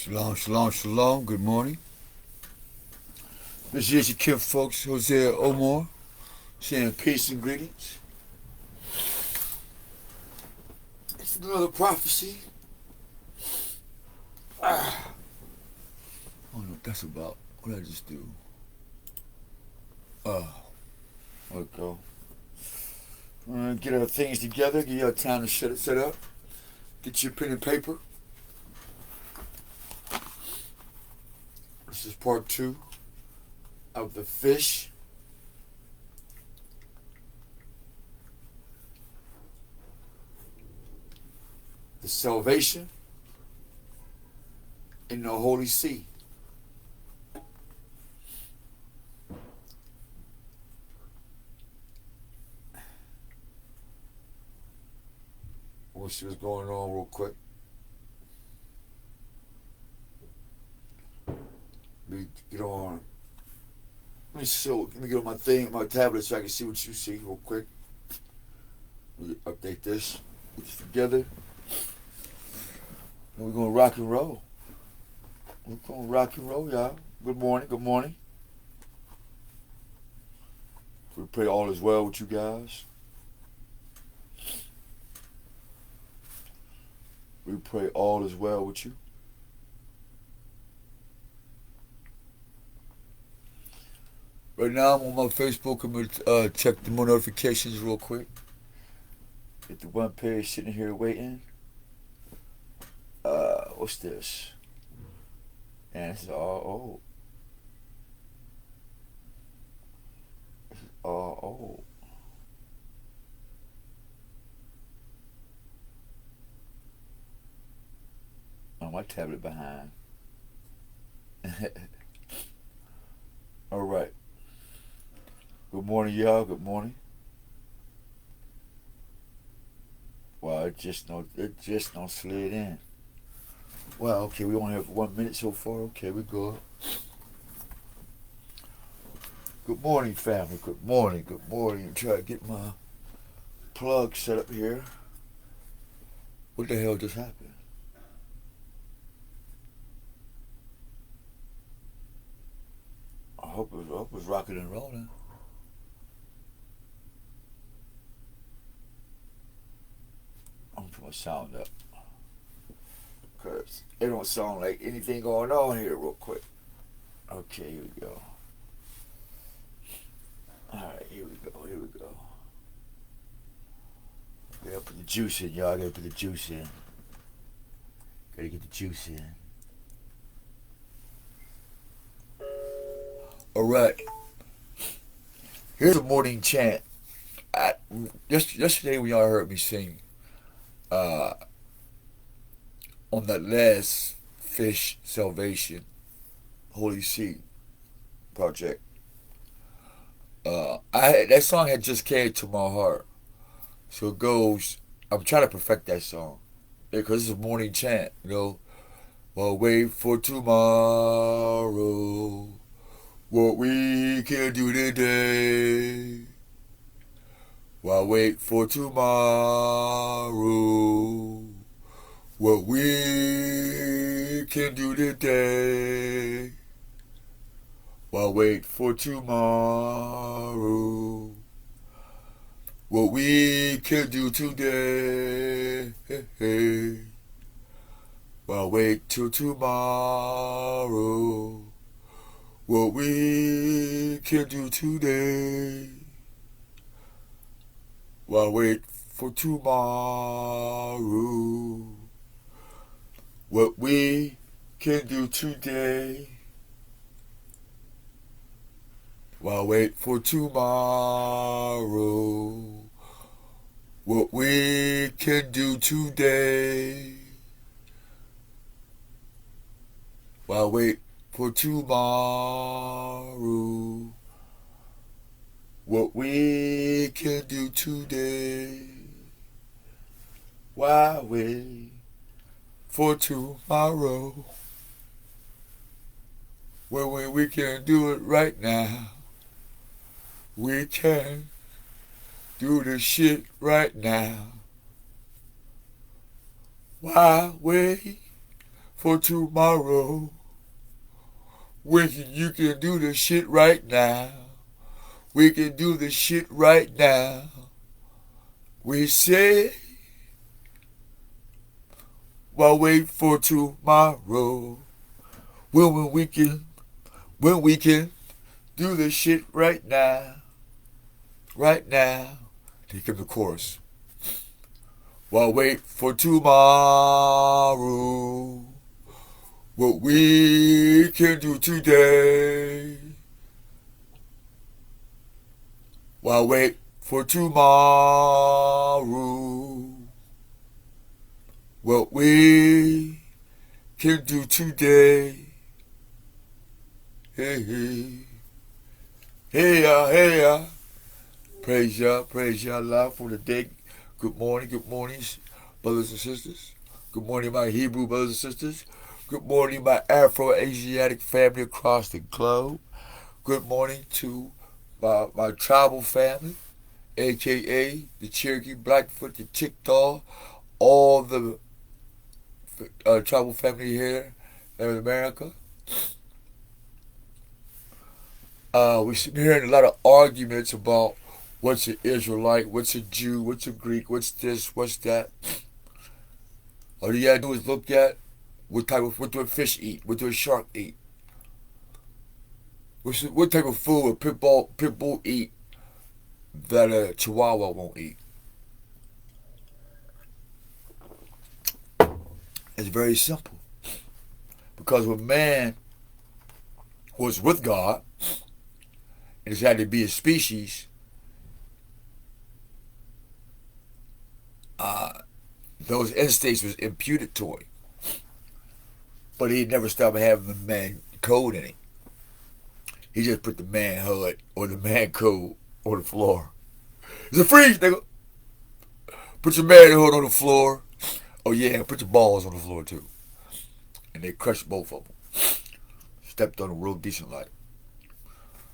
Shalom, shalom, shalom. Good morning. This is your kin folks, Hosea Omar, saying peace and greetings. It's another prophecy. I don't know what that's about. What did I just do? There we go. Get our things together, give you time to set up. Get your pen and paper. This is part 2 of the fish. The salvation in the Holy See. We'll see what's going on real quick. Let me get on. Let me get on my tablet so I can see what you see real quick. Let me update this. Put this together. And we're gonna rock and roll. We're gonna rock and roll, y'all. Good morning, good morning. We pray all is well with you guys. We pray all is well with you. Right now I'm on my Facebook. I'm gonna check the more notifications real quick. Get the one page sitting here waiting. What's this? And this is all old. This is all old. On my tablet behind. All right. Good morning, y'all. Good morning. Wow, it just don't slid in. Well, okay, we only have 1 minute so far. Okay, we go. Good morning, family. Good morning. Good morning. I'm trying to get my plug set up here. What the hell just happened? I hope it was rocking and rolling. I'm gonna put my sound up. Because it don't sound like anything going on here real quick. Okay, here we go. Alright, here we go. Gotta put the juice in, y'all. Gotta put the juice in. Gotta get the juice in. Alright. Here's a morning chant. Yesterday when y'all heard me sing, on that last Fish Salvation Holy Seed project, that song had just came to my heart. So it goes, I'm trying to perfect that song. Because it's a morning chant, you know. Well, wait for tomorrow, what we can do today. While wait for tomorrow, what we can do today. While wait for tomorrow, what we can do today. While wait till tomorrow, what we can do today. While wait for tomorrow, what we can do today. While wait for tomorrow, what we can do today. While wait for tomorrow, what we can do today. While wait for tomorrow, when we can do it right now. We can do this shit right now. Why wait for tomorrow. You can do the shit right now. We can do the shit right now. We say, while wait for tomorrow. When we can do the shit right now. Right now. Here comes the chorus. While wait for tomorrow. What we can do today. While wait for tomorrow. What we can do today. Hey, hey. Hey, hey, praise y'all live for the day. Good morning, brothers and sisters. Good morning, my Hebrew brothers and sisters. Good morning, my Afro-Asiatic family across the globe. Good morning to my tribal family, a.k.a. the Cherokee, Blackfoot, the Chickaw, all the tribal family here in America. We've been hearing a lot of arguments about what's an Israelite, what's a Jew, what's a Greek, what's this, what's that. All you gotta do is look at what do a fish eat, what do a shark eat, what type of food a pit bull eat that a chihuahua won't eat. It's very simple. Because when man was with God, and it's had to be a species, those instincts was imputed to him. But he never stopped having the man code in him. He just put the manhood or the man code on the floor. It's a freeze, nigga. Put your manhood on the floor. Oh yeah, put your balls on the floor too. And they crushed both of them. Stepped on them real decent like.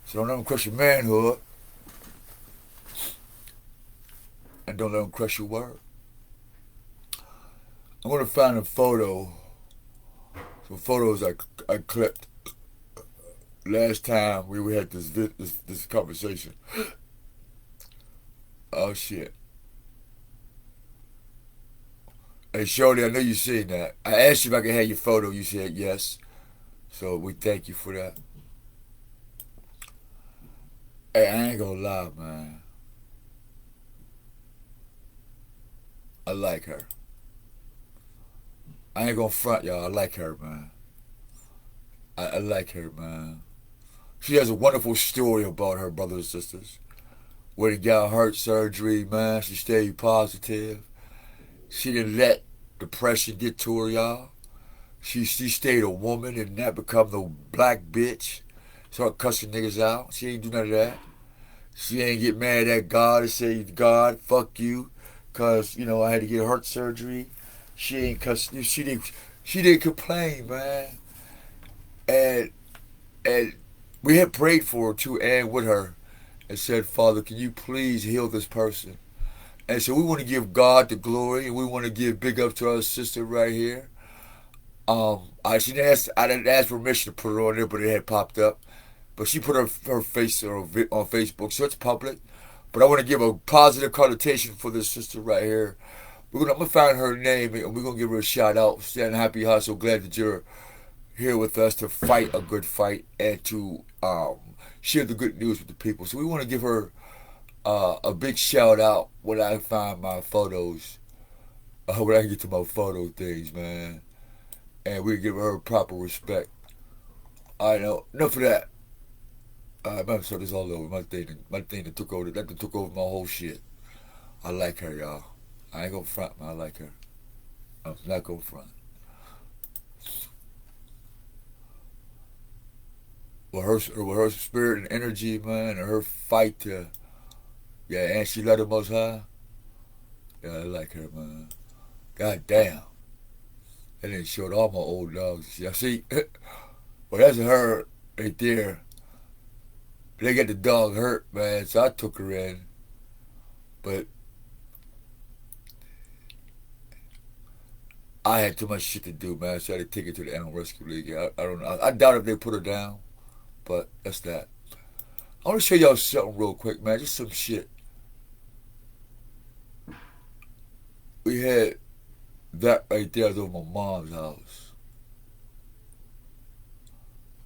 So don't let them crush your manhood. And don't let them crush your word. I'm going to find a photo. Some photos I clipped last time we had this conversation. Oh shit. Hey Shorty, I know you seen that. I asked you if I could have your photo. You said yes. So we thank you for that. Hey, I ain't gonna lie, man. I like her. I ain't gonna front y'all. I like her, man. I like her, man. She has a wonderful story about her brothers and sisters. When he got heart surgery, man, she stayed positive. She didn't let depression get to her, y'all. She stayed a woman and not become no black bitch. Start cussing niggas out. She ain't do none of that. She ain't get mad at God and say, God, fuck you, cause I had to get heart surgery. She ain't cuss. She didn't complain, man. And we had prayed for her too, and with her, and said, Father, can you please heal this person? And so we want to give God the glory, and we want to give big up to our sister right here. I didn't ask permission to put her on there, but it had popped up. But she put her face on Facebook, so it's public. But I want to give a positive connotation for this sister right here. I'm gonna find her name and we're gonna give her a shout out. Stand happy, heart. So glad that you're here with us to fight a good fight and to share the good news with the people. So we want to give her a big shout out when I find my photos, when I get to my photo things, man. And we give her proper respect. I know enough of that. My episode is all over. My thing that took over my whole shit. I like her, y'all. I ain't gonna front, man. I like her. I'm not gonna front. With her spirit and energy, man, and her fight to, and she let her most high. Yeah, I like her, man. God damn. That didn't show all my old dogs. Yeah, see, well, that's her right there. They got the dog hurt, man, so I took her in. But I had too much shit to do, man, so I had to take her to the Animal Rescue League. I don't know. I doubt if they put her down, but that's that. I want to show y'all something real quick, man. Just some shit. We had that right there over my mom's house.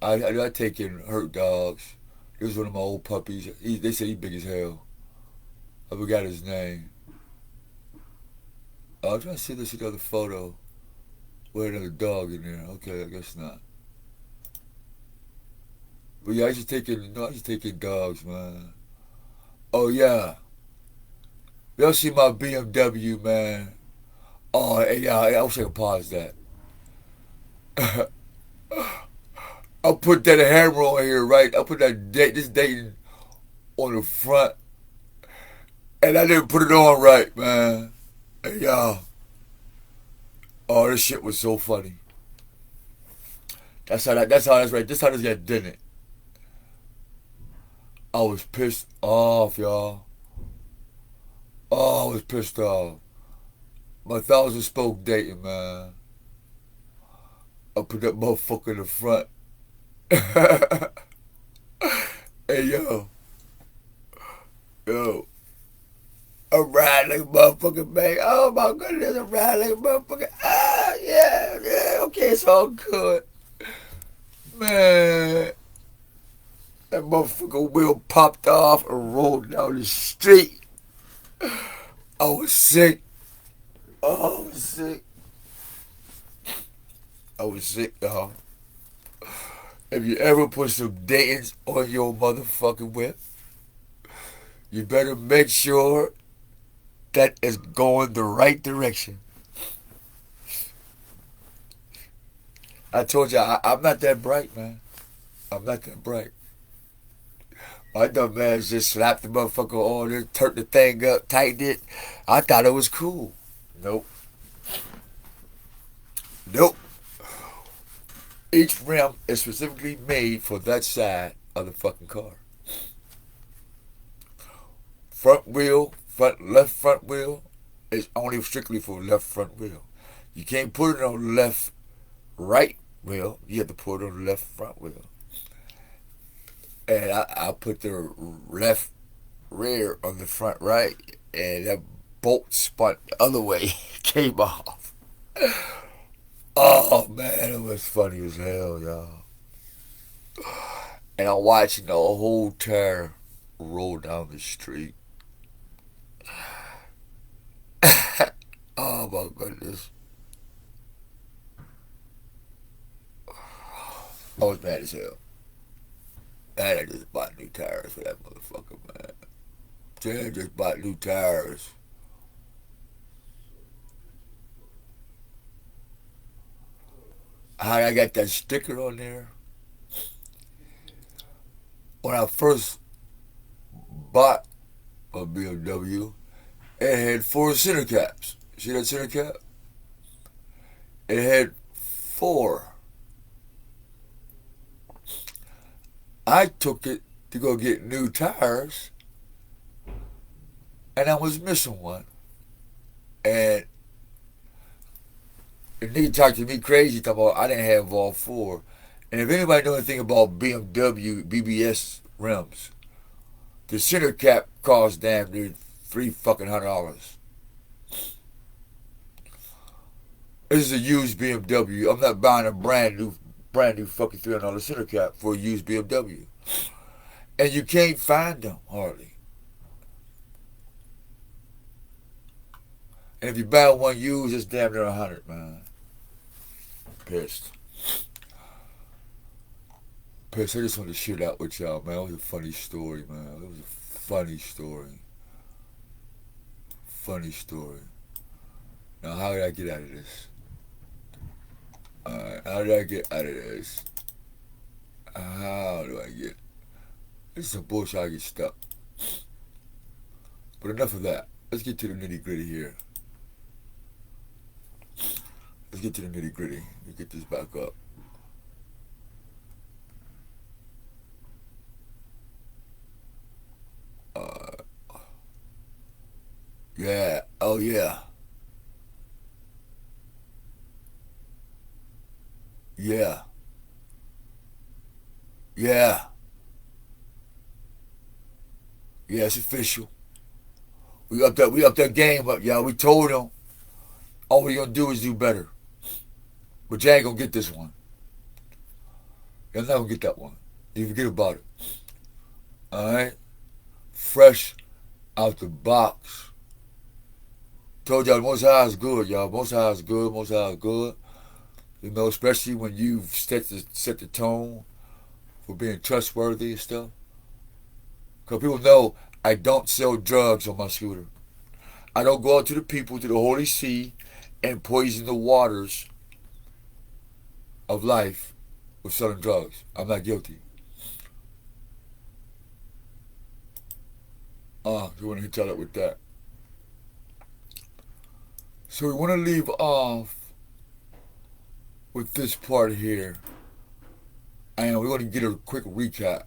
I take in hurt dogs. It was one of my old puppies. They said he big as hell. I forgot his name. I'm trying to see this other photo with another dog in there. Okay, I guess not. But yeah, I used to take in dogs, man. Oh yeah, y'all see my BMW, man? Oh yeah, I wish I could pause that. I'll put that hammer on here, right? I'll put this Dayton on the front, and I didn't put it on right, man. Hey, y'all. Oh, this shit was so funny. That's right. This how this guy did it. I was pissed off, y'all. Oh, I was pissed off. My 1,000 spoke Dayton, man. I put that motherfucker in the front. Hey, yo. I'm riding like a motherfucker, man. Oh my goodness, I'm riding like a motherfucker. Ah, yeah, okay, it's all good. Man, that motherfucker wheel popped off and rolled down the street. I was sick. Oh, I was sick. I was sick, y'all. If you ever put some Dayton's on your motherfucking whip, you better make sure that is going the right direction. I told you, I'm not that bright, man. I'm not that bright. My dumb man just slapped the motherfucker on it, turned the thing up, tightened it. I thought it was cool. Nope. Nope. Each rim is specifically made for that side of the fucking car. Left front wheel is only strictly for left front wheel. You can't put it on left right wheel. You have to put it on the left front wheel. And I put the left rear on the front right, and that bolt spun the other way, came off. Oh man, it was funny as hell, y'all. And I'm watching the whole tire roll down the street. Oh my goodness. I was mad as hell. And I just bought new tires for that motherfucker, man. Jan just bought new tires. How I got that sticker on there? When I first bought a BMW, it had 4 center caps. See that center cap? It had 4. I took it to go get new tires, and I was missing one. And the nigga talked to me crazy, talking about I didn't have all 4. And if anybody know anything about BMW BBS rims, the center cap costs damn near $300. This is a used BMW. I'm not buying a brand new fucking $300 center cap for a used BMW. And you can't find them hardly. And if you buy one used, it's damn near $100, man. Pissed. I just wanted to share that with y'all, man. It was a funny story, man. It was a funny story. Funny story. Now, how did I get out of this? Alright, how did I get out of this? How do I get? This is some bullshit. I get stuck. But enough of that. Let's get to the nitty gritty here. Let's get to the nitty gritty. Let me get this back up. Yeah. Oh yeah. Yeah. Yeah. Yeah, it's official. We up that game up, y'all. We told them all we gonna do is do better. But you ain't gonna get this one. You're not gonna get that one. You forget about it. Alright? Fresh out the box. Told y'all Most High is good, y'all. Most High is good. Most High is good. You know, especially when you've set the tone for being trustworthy and stuff. Because people know I don't sell drugs on my scooter. I don't go out to the people, to the Holy See, and poison the waters of life with selling drugs. I'm not guilty. You want to tell it with that. So we want to leave off with this part here. And we're going to get a quick recap.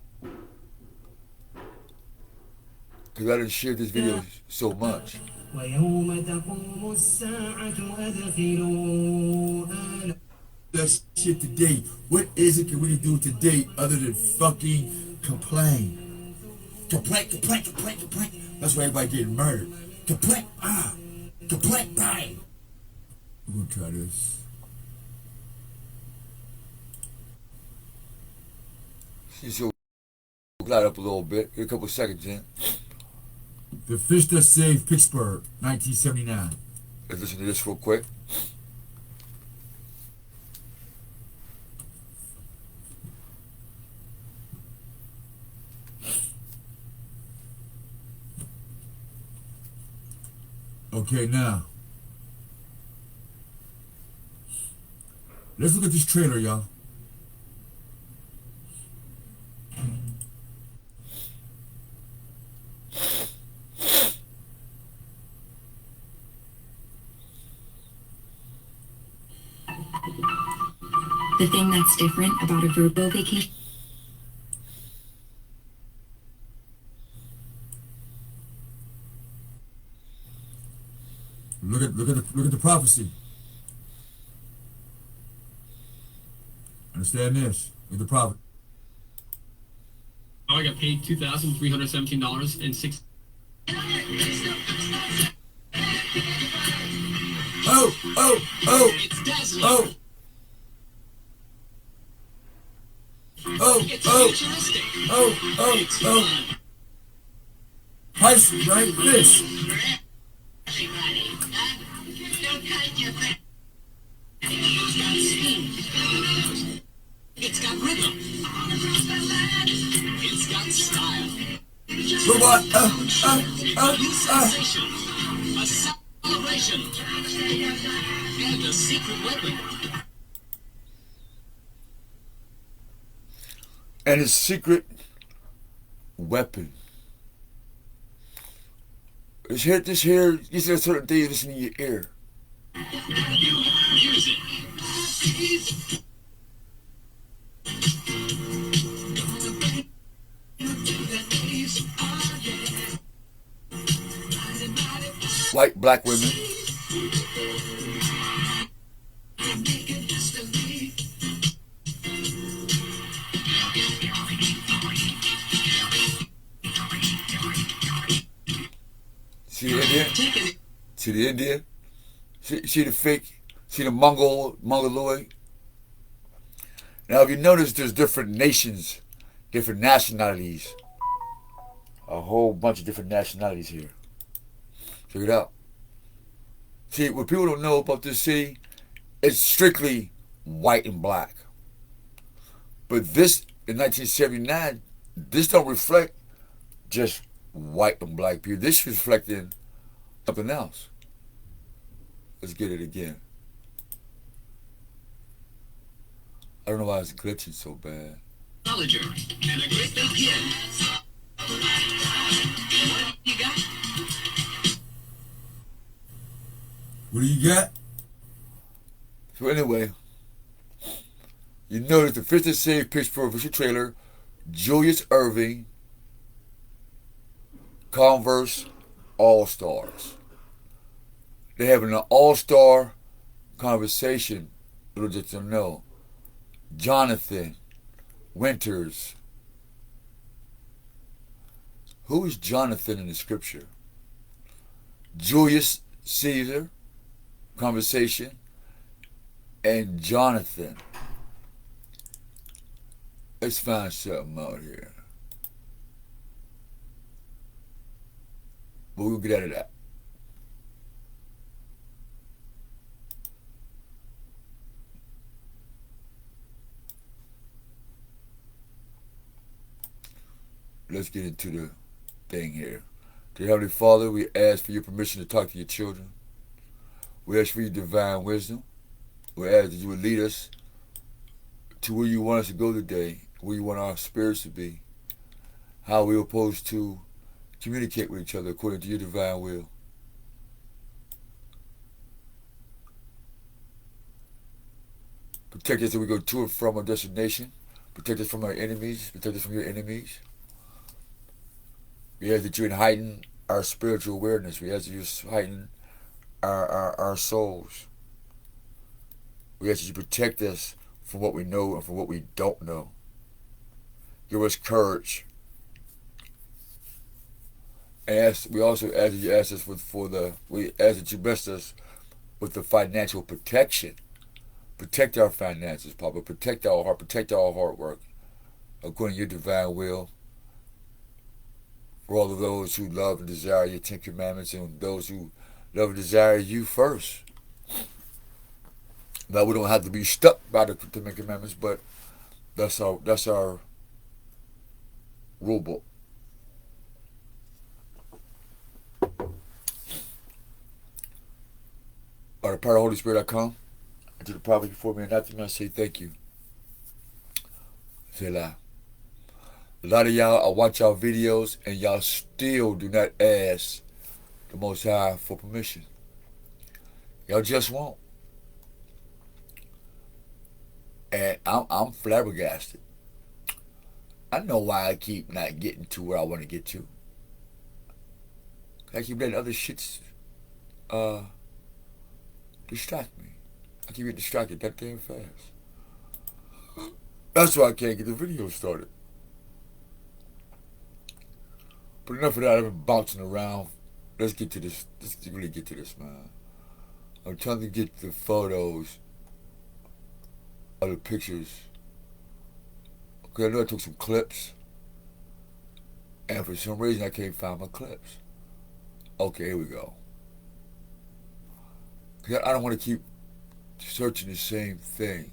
Because I didn't share this video so much. That shit today. What is it can we do today other than fucking complain? Complain. That's why everybody getting murdered. Complain, bang. We're gonna try this. She's so glide up a little bit. Get a couple seconds in. The Fish That Saved Pittsburgh, 1979. Let's listen to this real quick. Okay, now let's look at this trailer, y'all. The thing that's different about a verbal vacation. Look at the prophecy. Understand this? Look at the prophet. I got paid $2,317.06. Price right this. It's got rhythm. It's got style. Robot. It's a new sensation. A celebration. And a secret weapon. And his secret weapon. This here, you said certain things listen in your ear. Music. White, black women. See the Indian? See the Indian? See the fake? See the Mongoloid? Now, if you notice, there's different nations, different nationalities. A whole bunch of different nationalities here. Check it out. See, what people don't know about this city, it's strictly white and black. But this, in 1979, this don't reflect just white and black people. This is reflecting something else. Let's get it again. I don't know why it's glitching so bad. And a great big hit. What do you got? What do you got? So anyway, you notice the Fish That Saved Pittsburgh official trailer, Julius Irving, Converse All-Stars. They're having an all-star conversation, little did you know. Jonathan Winters. Who is Jonathan in the scripture? Julius Caesar, conversation, and Jonathan. Let's find something out here. But we'll get out of that. Let's get into the thing here. Dear Heavenly Father, we ask for your permission to talk to your children. We ask for your divine wisdom. We ask that you would lead us to where you want us to go today, where you want our spirits to be, how we're supposed to communicate with each other according to your divine will. Protect us as we go to and from our destination. Protect us from our enemies. Protect us from your enemies. We ask that you heighten our spiritual awareness. We ask that you heighten our souls. We ask that you protect us from what we know and from what we don't know. Give us courage. And we also ask that you ask us we ask that you bless us with the financial protection. Protect our finances, Papa. Protect our heart. Protect our hard work according to your divine will. For all of those who love and desire your 10 Commandments and those who love and desire you first. Now we don't have to be stuck by the 10 Commandments, but that's our rule book. By the power of the Holy Spirit I come. To the prophet before me and after me, I say thank you. Selah. A lot of y'all, I watch y'all videos and y'all still do not ask the Most High for permission. Y'all just won't. And I'm flabbergasted. I know why I keep not getting to where I want to get to. I keep letting other shits distract me. I keep getting distracted that damn fast. That's why I can't get the video started. But enough of that. I've been bouncing around. Let's get to this. Let's really get to this, man. I'm trying to get the photos of the pictures. Okay, I know I took some clips. And for some reason I can't find my clips. Okay, here we go. I don't want to keep searching the same thing.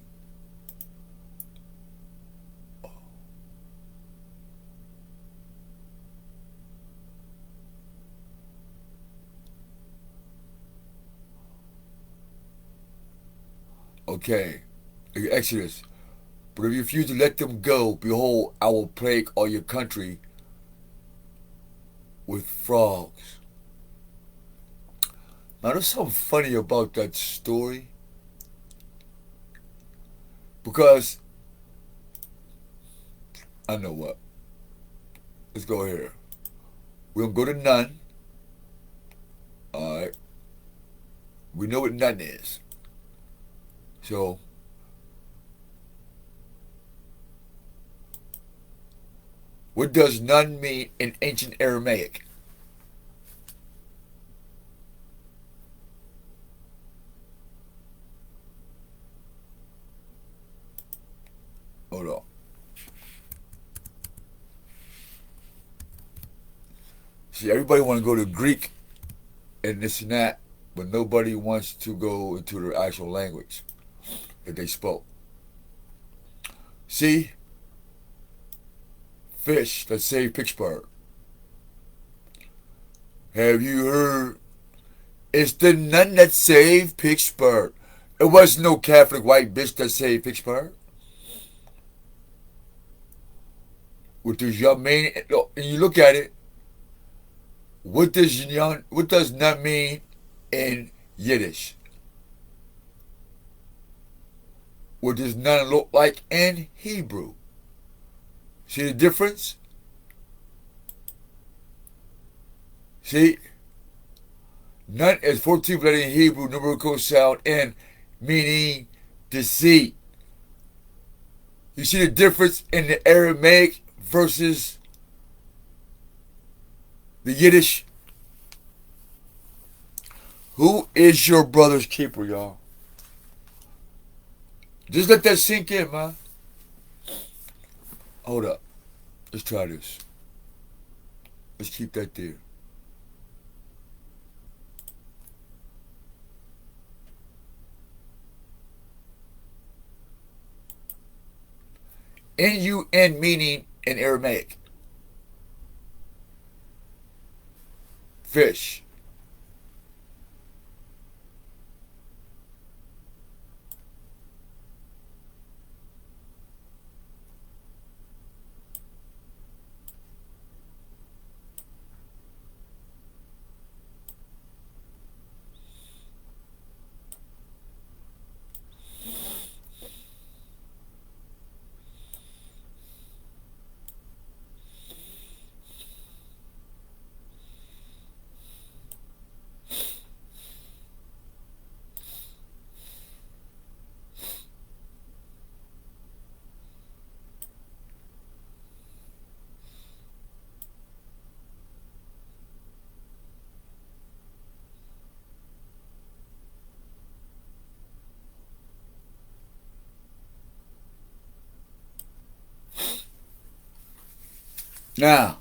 Okay, Exodus. But if you refuse to let them go, behold, I will plague all your country with frogs. Now, there's something funny about that story. Because, I know what. Let's go here. We're going to go to Nun. Alright. We know what Nun is. So, what does Nun mean in ancient Aramaic? Hold on. See, everybody want to go to Greek and this and that, but nobody wants to go into their actual language that they spoke. See? Fish that saved Pittsburgh. Have you heard? It's the nun that saved Pittsburgh. It wasn't no Catholic white bitch that saved Pittsburgh. What does y'all mean? And you look at it. What does nun mean in Yiddish? What does nun look like in Hebrew? See the difference? See? Nun is 14th letter in Hebrew, numerical sound, and meaning deceit. You see the difference in the Aramaic versus the Yiddish? Who is your brother's keeper, y'all? Just let that sink in, man. Hold up. Let's try this. Let's keep that there. N-U-N meaning in Aramaic. Fish. Now,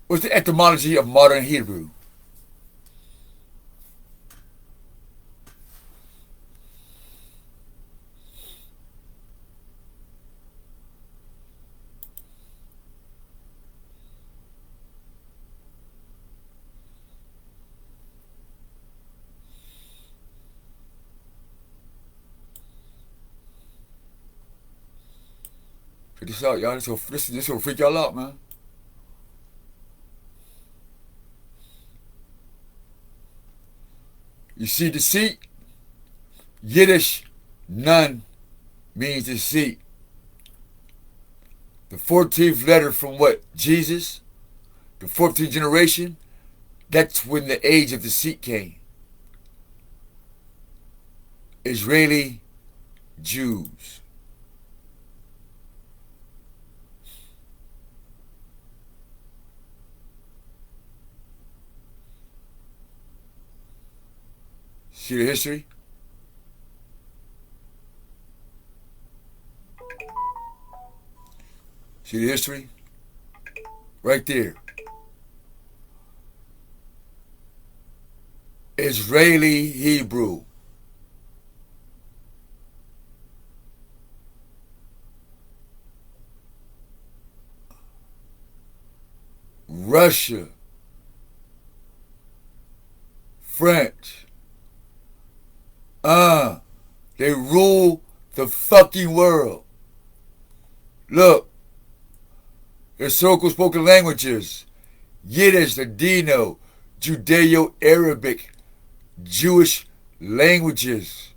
what's the etymology of modern Hebrew? Check this out, y'all. This will freak y'all out, man. You see deceit? Yiddish, nun, means deceit. The 14th letter from what? Jesus? The 14th generation? That's when the age of deceit came. Israeli Jews. See the history? See the history? Right there. Israeli Hebrew. Russia. French. They rule the fucking world. Look, historical spoken languages: Yiddish, Ladino, Judeo-Arabic, Jewish languages.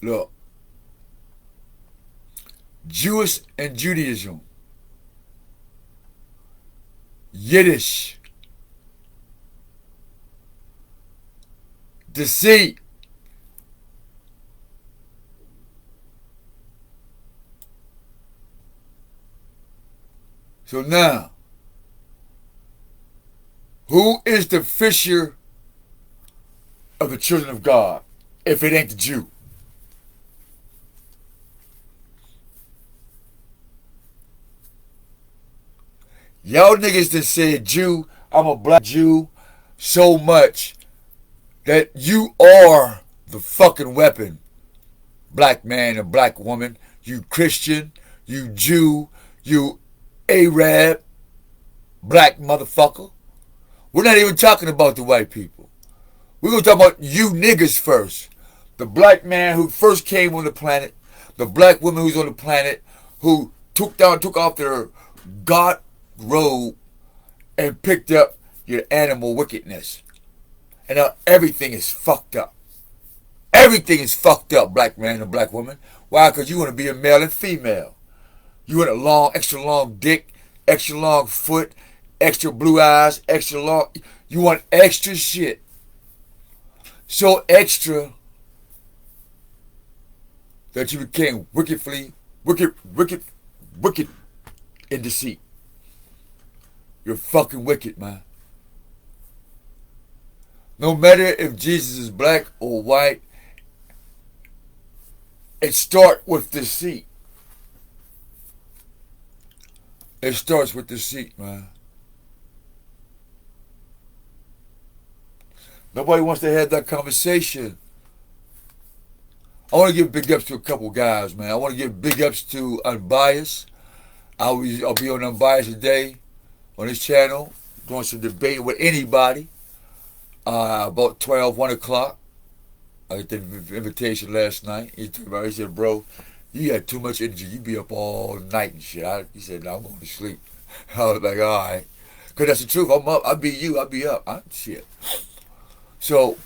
Look, Jewish and Judaism, Yiddish, deceit, so now, who is the fisher of the children of God if it ain't the Jew? Y'all niggas that said Jew, I'm a black Jew, so much that you are the fucking weapon. Black man and black woman, you Christian, you Jew, you Arab, black motherfucker. We're not even talking about the white people. We're going to talk about you niggas first. The black man who first came on the planet, the black woman who's on the planet, who took off their God robe and picked up your animal wickedness. And now everything is fucked up. Everything is fucked up, black man and black woman. Why? Because you want to be a male and female. You want a long, extra long dick, extra long foot, extra blue eyes, extra long. You want extra shit. So extra that you became wicked in deceit. You're fucking wicked, man. No matter if Jesus is black or white, it starts with deceit. It starts with deceit, man. Nobody wants to have that conversation. I want to give big ups to a couple guys, man. I want to give big ups to Unbiased. I'll be on Unbiased today on this channel, doing some debate with anybody. About 12, 1 o'clock. I got the invitation last night. He said, bro, you got too much energy. You be up all night and shit. He said, no, I'm going to sleep. I was like, all right. Because that's the truth. I'm up. I'll be you. I'll be up. Shit. So,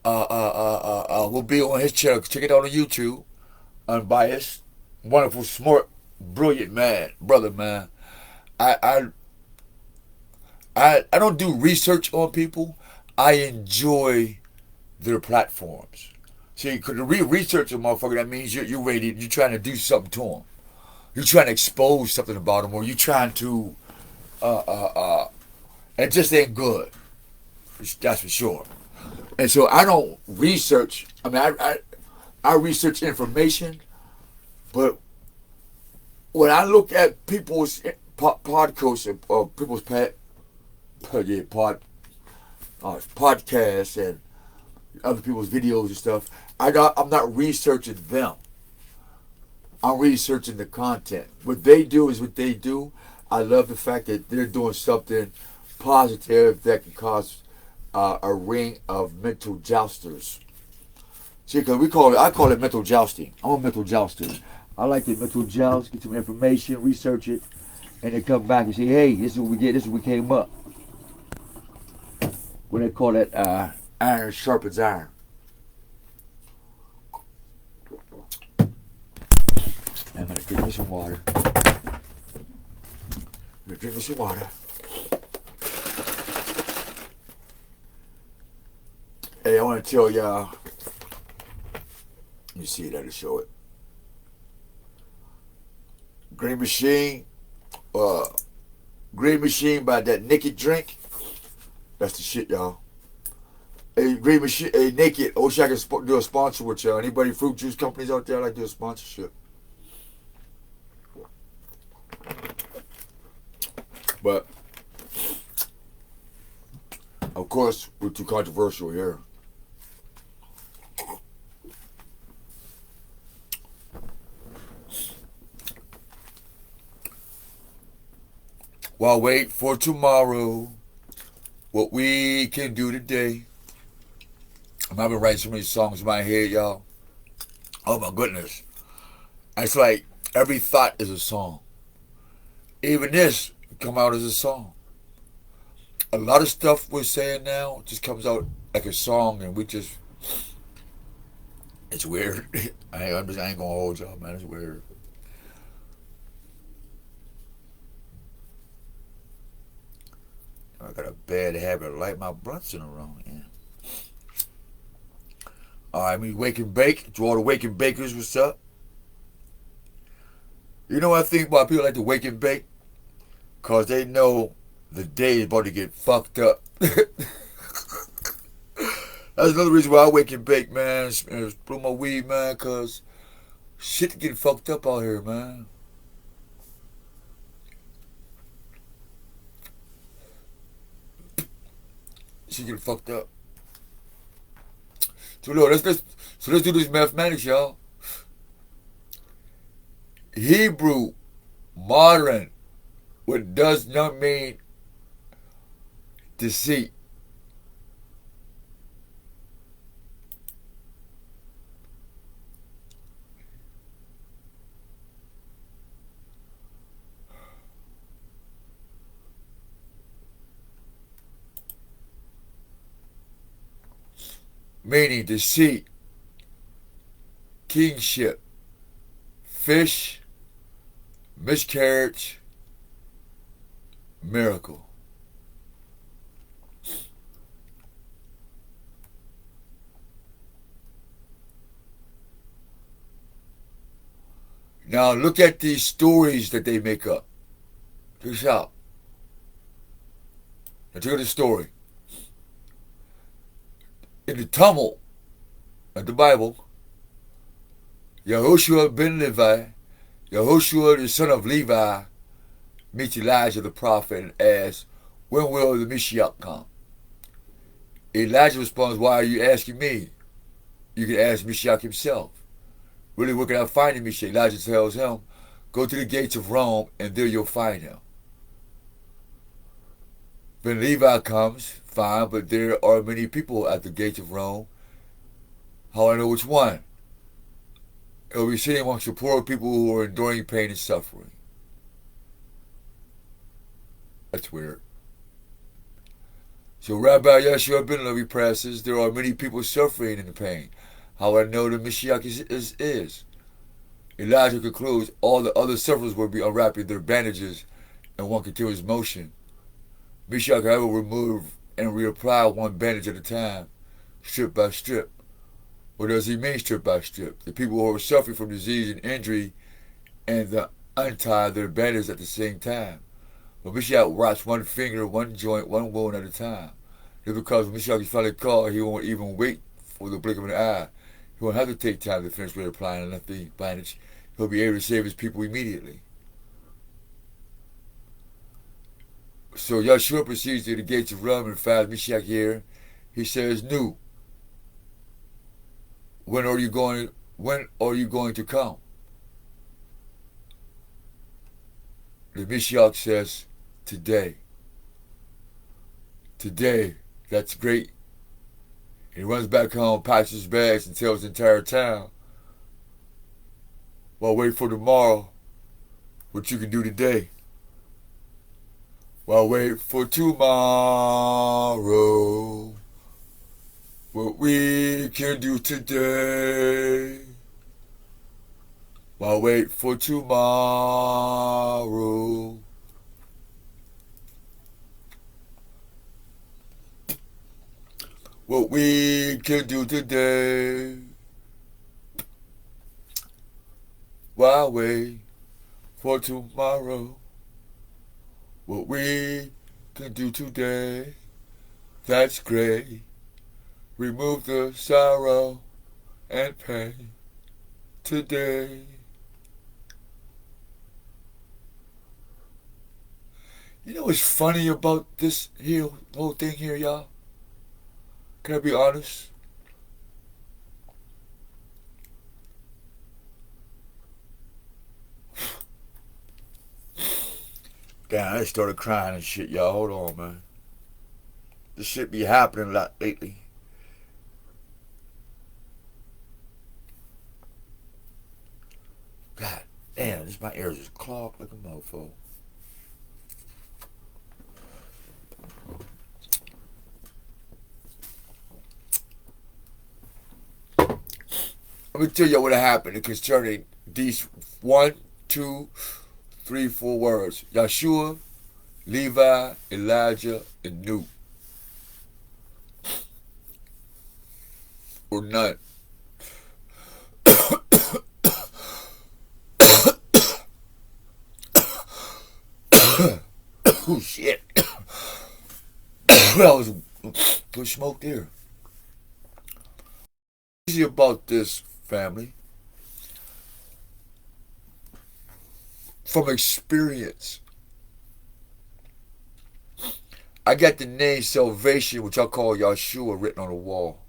we'll be on his channel. Check it out on YouTube. Unbiased. Wonderful, smart, brilliant man. Brother, man. I don't do research on people. I enjoy their platforms. See, because to research a motherfucker, that means you're ready. You're trying to do something to them. You're trying to expose something about them, or you're trying to, it just ain't good. That's for sure. And so I don't research. I mean, I research information, but when I look at people's podcasts or people's podcasts and other people's videos and stuff, I'm not researching them. I'm researching the content. What they do is what they do. I love the fact that they're doing something positive that can cause a ring of mental jousters. See, because I call it mental jousting. I'm a mental jouster. I like to mental joust, get some information, research it, and then come back and say, hey, this is what we get, this is what we came up. What they call that, iron sharpens iron. I'm gonna drink me some water. Hey, I want to tell y'all. You see that to show it. Green Machine by that Naked drink. That's the shit, y'all. Hey, Green Machine, hey, Naked. I wish I could do a sponsor with y'all. Anybody fruit juice companies out there like to do a sponsorship? But of course, we're too controversial here. While wait for tomorrow, what we can do today. I've been writing so many songs in my head, y'all. Oh my goodness. It's like every thought is a song. Even this come out as a song. A lot of stuff we're saying now just comes out like a song, and it's weird. I ain't gonna hold y'all, man. It's weird. I got a bad habit of light my blunts in the wrong end. Alright, me Wake and Bake. To all the Wake and Bakers, what's up? You know what I think about people like to Wake and Bake? Because they know the day is about to get fucked up. That's another reason why I Wake and Bake, man. Blow my weed, man, because shit getting fucked up out here, man. Shit getting fucked up. So look, let's do this mathematics, y'all. Hebrew, modern, what does not mean deceit. meaning deceit, kingship, fish, miscarriage, miracle. Now look at these stories that they make up. Check this out. Now check out the story. In the tumult of the Bible, Yahushua ben Levi, Yahushua the son of Levi, meets Elijah the prophet and asks, when will the Mashiach come? Elijah responds, why are you asking me? You can ask Mashiach himself. Really, where can I find him? Elijah tells him, go to the gates of Rome and there you'll find him. When Levi comes, fine, but there are many people at the gates of Rome. How I know which one? He'll be sitting amongst the poor people who are enduring pain and suffering. That's weird. So Rabbi Yeshua ben Levi presses, there are many people suffering in the pain. How I know the Mashiach is. Elijah concludes, all the other sufferers will be unwrapping their bandages in one continuous motion. Mashiach, however, will remove and reapply one bandage at a time, strip by strip. What does he mean, strip by strip? The people who are suffering from disease and injury and untie their bandages at the same time. But Mashiach wraps one finger, one joint, one wound at a time. Just because when Mashiach is finally called, he won't even wait for the blink of an eye. He won't have to take time to finish reapplying the bandage. He'll be able to save his people immediately. So Yeshua proceeds to the gates of Rome and finds Mashiach here. He says, "Nu, when are you going to come?" The Mashiach says, "Today." Today, that's great. He runs back home, packs his bags, and tells the entire town, "Well, wait for tomorrow, what you can do today. Well, wait for tomorrow, what we can do today. Well, wait for tomorrow." What we can do today. Why wait for tomorrow? What we can do today. That's great. Remove the sorrow and pain today. You know what's funny about this here whole thing here, y'all? Can I be honest? Damn, I started crying and shit, y'all. Hold on, man. This shit be happening a lot lately. God damn, my ears is clogged like a mofo. Let me tell you what happened concerning these 1, 2, 3, 4 words. Yeshua, Levi, Elijah, and Nu. Or none. Oh shit. That was good smoke there. Easy about this, family. From experience, I got the name Salvation, which I call Yeshua, written on the wall.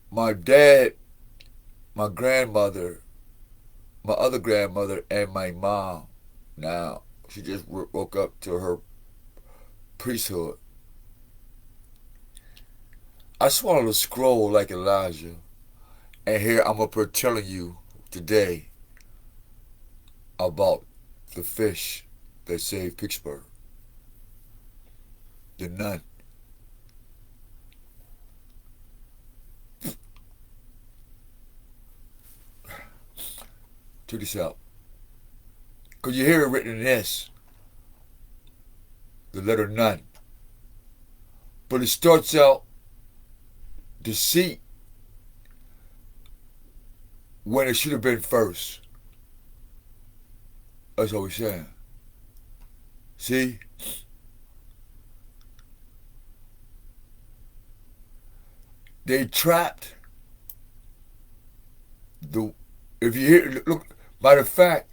My dad, my grandmother, my other grandmother, and my mom, now, she just woke up to her priesthood. I swallowed a scroll like Elijah, and here I'm up here telling you today about the fish that saved Pittsburgh, the nun. Check this out. Because you hear it written in S, the letter Nun. But it starts out deceit when it should have been first. That's what we're saying. See? They trapped the. If you hear, look. Matter of fact,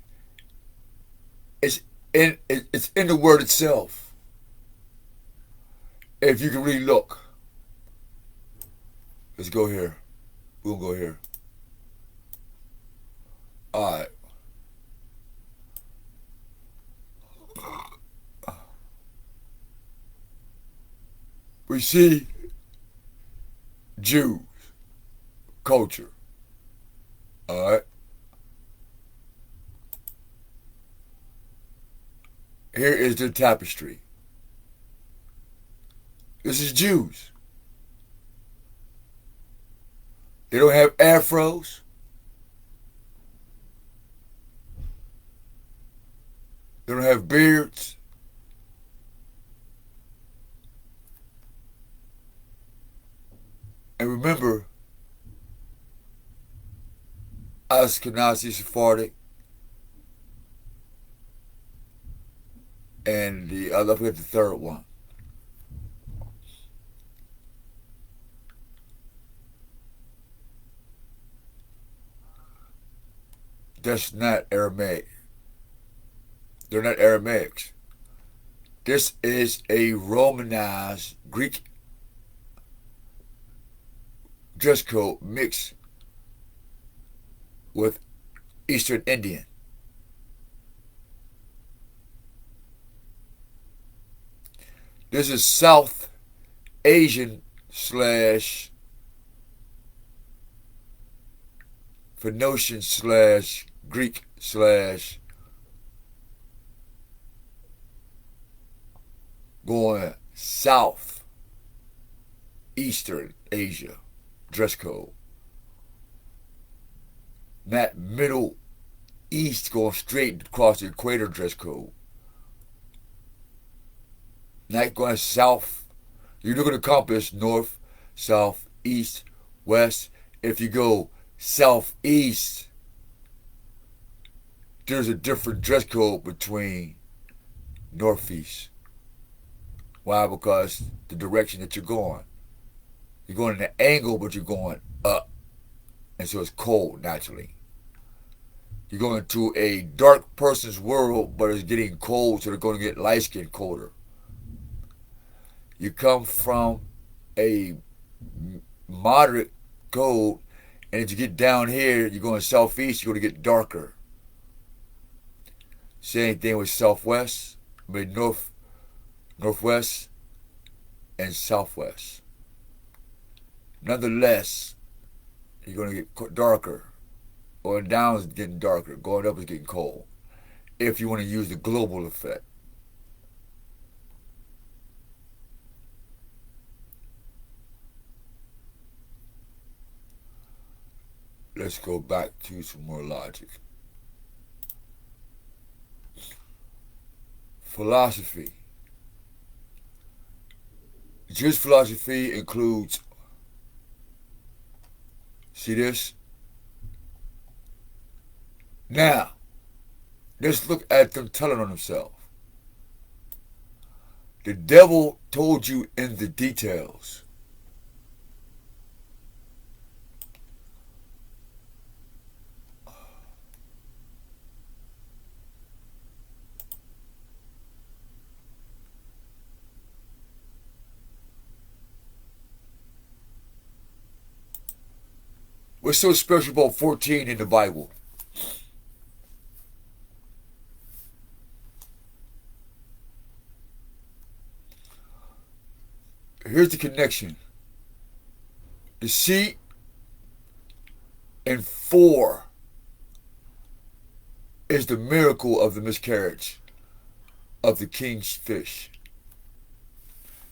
it's in the word itself. If you can really look. Let's go here. We'll go here. All right. We see Jews, culture. All right. Here is the tapestry. This is Jews. They don't have afros. They don't have beards. And remember, Ashkenazi Sephardic and I forget the third one. That's not Aramaic. They're not Aramaics. This is a Romanized Greek dress code mixed with Eastern Indian. This is South Asian / Phoenician / Greek / going South Eastern Asia dress code. Not Middle East going straight across the equator dress code. Not going south. You look at the compass, north, south, east, west. If you go southeast, there's a different dress code between northeast. Why? Because the direction that you're going. You're going in an angle, but you're going up. And so it's cold, naturally. You're going to a dark person's world, but it's getting cold, so they're going to get light skin colder. You come from a moderate cold, and as you get down here, you're going southeast, you're going to get darker. Same thing with southwest, northwest, and southwest. Nonetheless, you're going to get darker. Going down is getting darker. Going up is getting cold. If you want to use the global effect. Let's go back to some more logic. Philosophy. Jewish philosophy includes, see this? Now, let's look at them telling on themselves. The devil told you in the details. What's so special about 14 in the Bible? Here's the connection. The seed and 4 is the miracle of the miscarriage of the king's fish.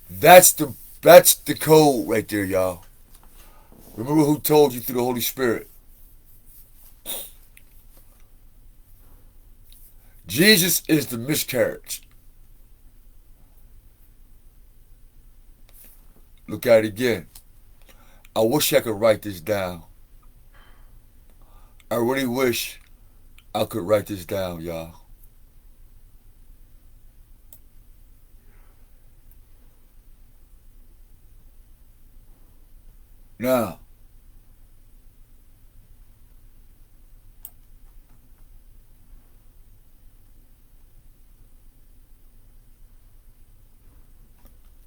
That's the code right there, y'all. Remember who told you through the Holy Spirit. Jesus is the miscarriage. Look at it again. I wish I could write this down. I really wish I could write this down, y'all. Now,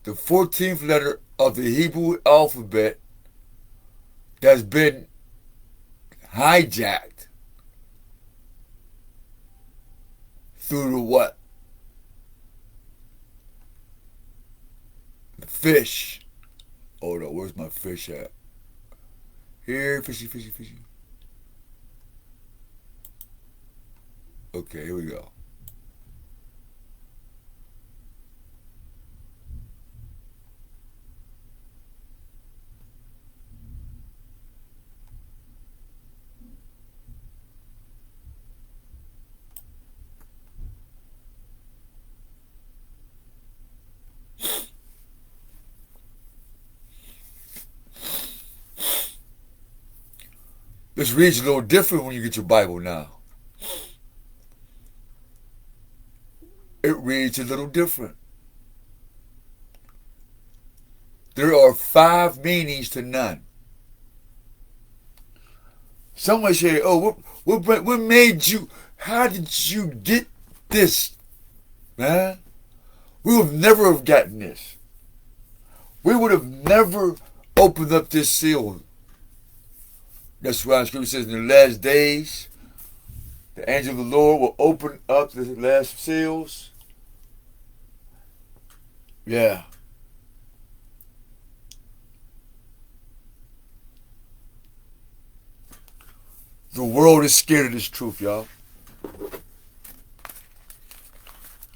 the 14th letter of the Hebrew alphabet that's been hijacked through the what? The fish. Hold on, where's my fish at? Here, fishy, fishy, fishy. Okay, here we go. This reads a little different when you get your Bible now. It reads a little different. There are 5 meanings to none. Someone say, oh, what made you, how did you get this, man? We would never have gotten this. We would have never opened up this seal. That's why the scripture says in the last days, the angel of the Lord will open up the last seals. Yeah. The world is scared of this truth, y'all.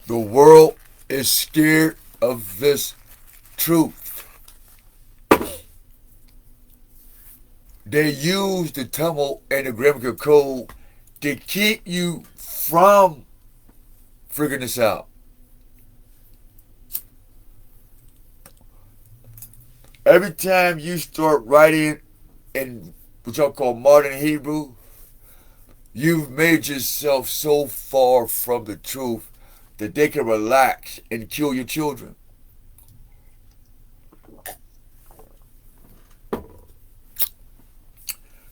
The world is scared of this truth. They use the Tamil and the grammatical code to keep you from figuring this out. Every time you start writing in what y'all call modern Hebrew, you've made yourself so far from the truth that they can relax and kill your children.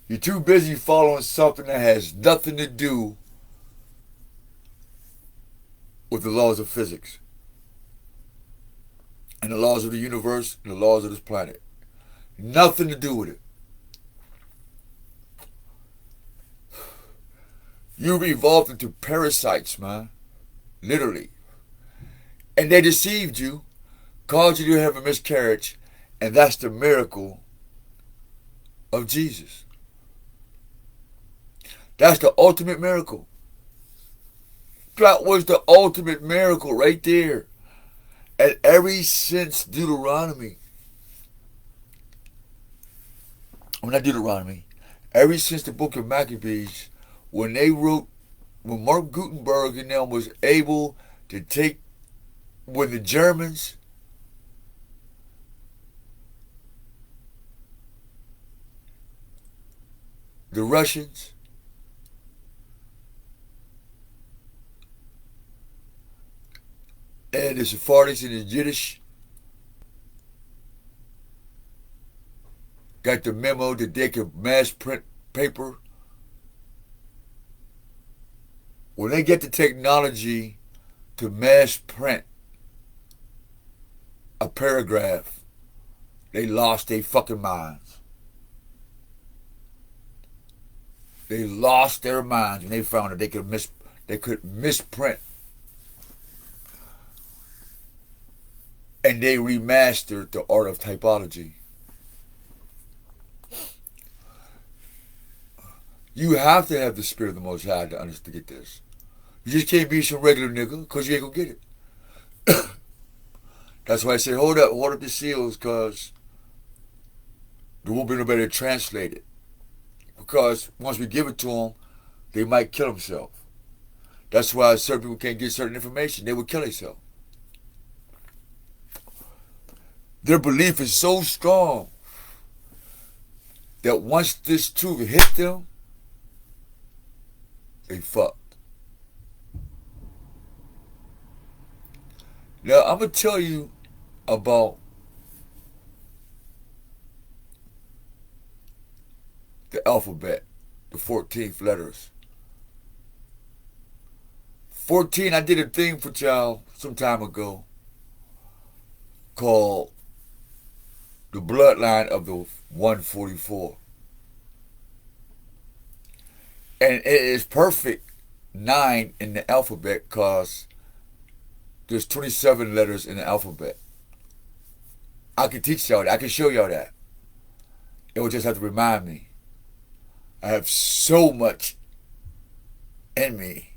You're too busy following something that has nothing to do with the laws of physics and the laws of the universe and the laws of this planet. Nothing to do with it. You've evolved into parasites, man. Literally. And they deceived you, caused you to have a miscarriage, and that's the miracle of Jesus. That's the ultimate miracle. That was the ultimate miracle right there. And ever since Deuteronomy, well, not Deuteronomy, ever since the book of Maccabees, when Mark Gutenberg and them was able to take, when the Germans, the Russians, and the Sephardics and the Yiddish got the memo that they could mass print paper. When they get the technology to mass print a paragraph, they lost their fucking minds. They lost their minds when they found that they could misprint. And they remastered the art of typology. You have to have the spirit of the Most High to get this. You just can't be some regular nigga because you ain't gonna get it. That's why I say, hold up the seals, because there won't be nobody to translate it. Because once we give it to them, they might kill themselves. That's why certain people can't get certain information. They would kill themselves. Their belief is so strong that once this truth hit them, they fucked. Now, I'm going to tell you about the alphabet, the 14th letters. 14, I did a thing for y'all some time ago called the bloodline of the 144. And it is perfect 9 in the alphabet because there's 27 letters in the alphabet. I can teach y'all that. I can show y'all that. It would just have to remind me. I have so much in me.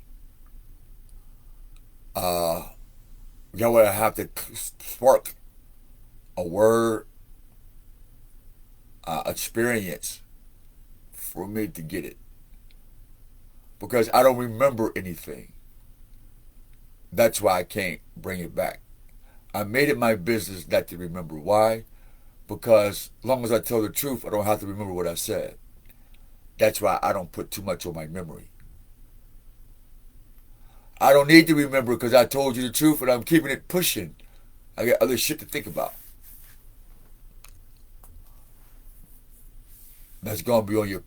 Y'all would have to spark a word, experience for me to get it. Because I don't remember anything. That's why I can't bring it back. I made it my business not to remember. Why? Because as long as I tell the truth, I don't have to remember what I said. That's why I don't put too much on my memory. I don't need to remember because I told you the truth and I'm keeping it pushing. I got other shit to think about. That's gonna be on your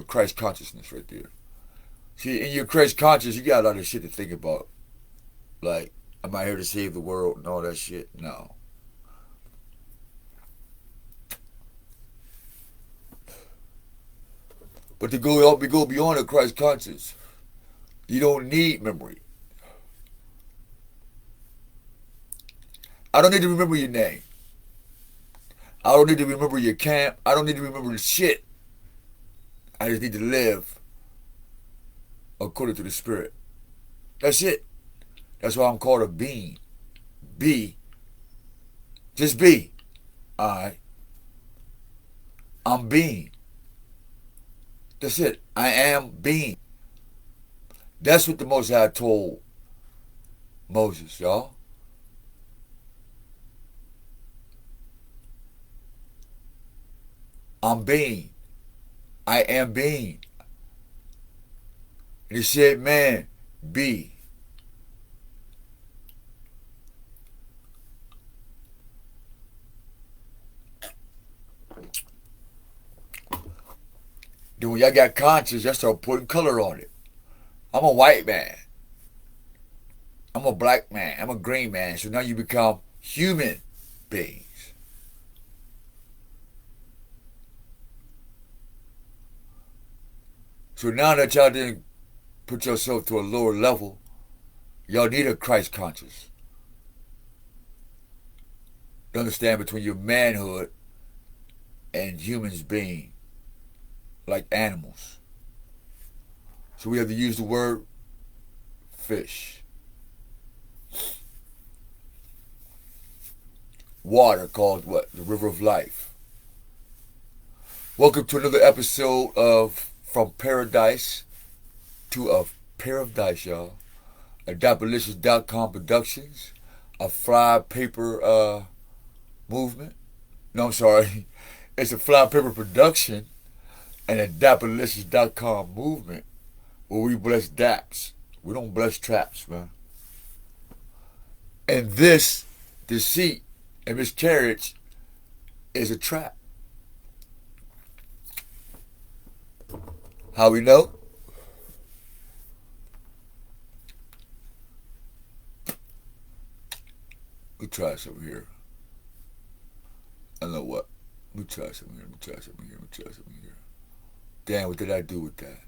Christ consciousness right there. See, in your Christ consciousness, you got a lot of shit to think about. Like, am I here to save the world and all that shit? No. But to go beyond the Christ conscious, you don't need memory. I don't need to remember your name. I don't need to remember your camp. I don't need to remember the shit. I just need to live according to the Spirit. That's it. That's why I'm called a being. Be. Just be. Alright. I'm being. That's it. I am being. That's what the Most High told Moses, y'all. I'm being. I am being. And he said, man, be. Then when y'all got conscious, y'all start putting color on it. I'm a white man. I'm a black man. I'm a green man. So now you become human beings. So now that y'all didn't put yourself to a lower level, y'all need a Christ conscious. To understand between your manhood and humans being like animals. So we have to use the word fish. Water called what? The river of life. Welcome to another episode of From Paradise to a Pair of Dice, y'all. Adapalicious.com Productions. A fly paper movement. No, I'm sorry. It's a fly paper production and a Adapalicious.com movement where we bless daps. We don't bless traps, man. And this deceit and miscarriage is a trap. How we know? We try something here. I know what. Let me try something here. Let me try something here. Let me try something here. Damn, what did I do with that?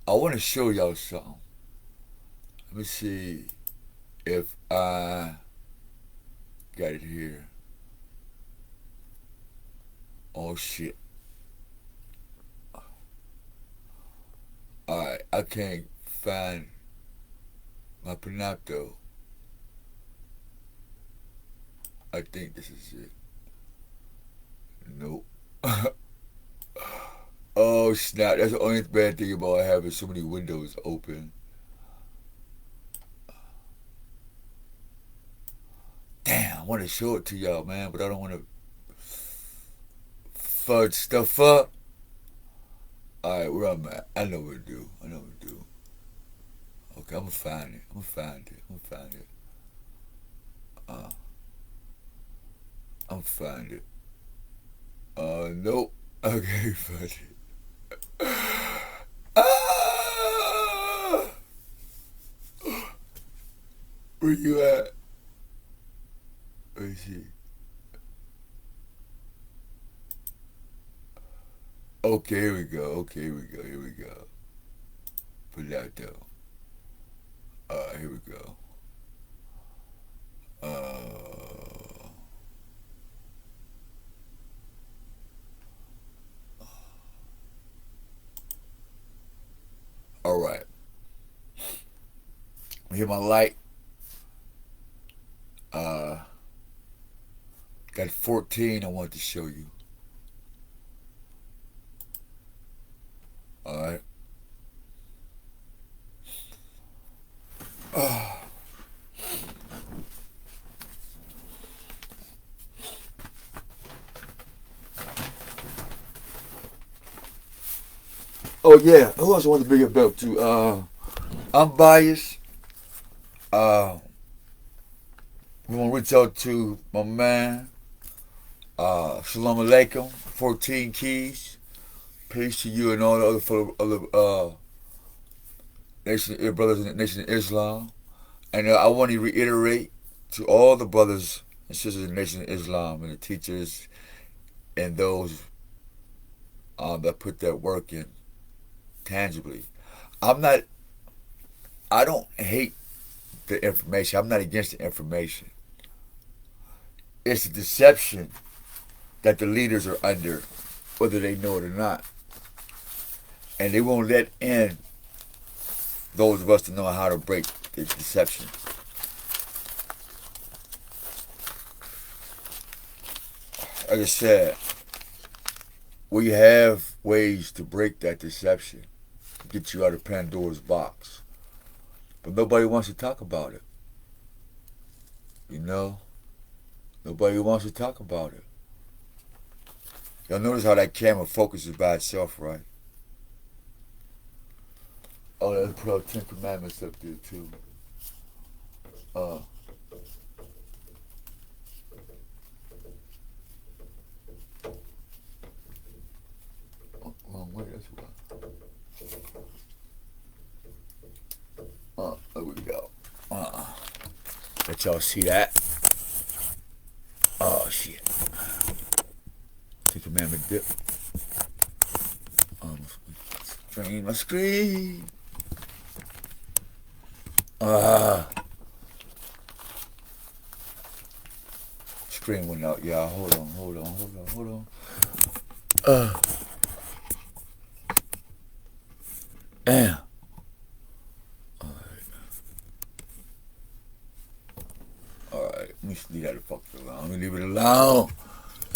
I want to show y'all something. Let me see if I got it here. Oh shit. Alright, I can't find my Panato. I think this is it. Nope. Oh snap! That's the only bad thing about having so many windows open. Damn, I want to show it to y'all, man, but I don't want to fudge stuff up. All right, where I'm at? I know what to do. I know what to do. Okay, I'm gonna find it. I'm gonna find it. I'm gonna find it. I'm gonna find it. Nope. Okay, find it. Ah! Where you at? Let me see. Okay, here we go. Okay, here we go. Here we go. Put it out though. Here we go. All right. Hit my light. Got 14 I want to show you. All right. Oh yeah, who else I want to bring it up to? I'm biased. We want to reach out to my man. Shalom Alaikum, 14 keys. Peace to you and all the other brothers in the Nation of Islam. And I want to reiterate to all the brothers and sisters in the Nation of Islam and the teachers and those that put that work in tangibly. I don't hate the information. I'm not against the information. It's a deception that the leaders are under, whether they know it or not. And they won't let in those of us to know how to break the deception. Like I said, we have ways to break that deception, to get you out of Pandora's box. But nobody wants to talk about it. You know? Nobody wants to talk about it. Y'all notice how that camera focuses by itself, right? Oh, let's put our 10 Commandments up there, too. Wrong way, that's why. There we go. Let y'all see that. Oh, shit. 10 Commandment dip. Drain my screen. Screen went out, y'all. Hold on. Damn. Alright. Let me leave that the fuck alone. Let me leave it alone.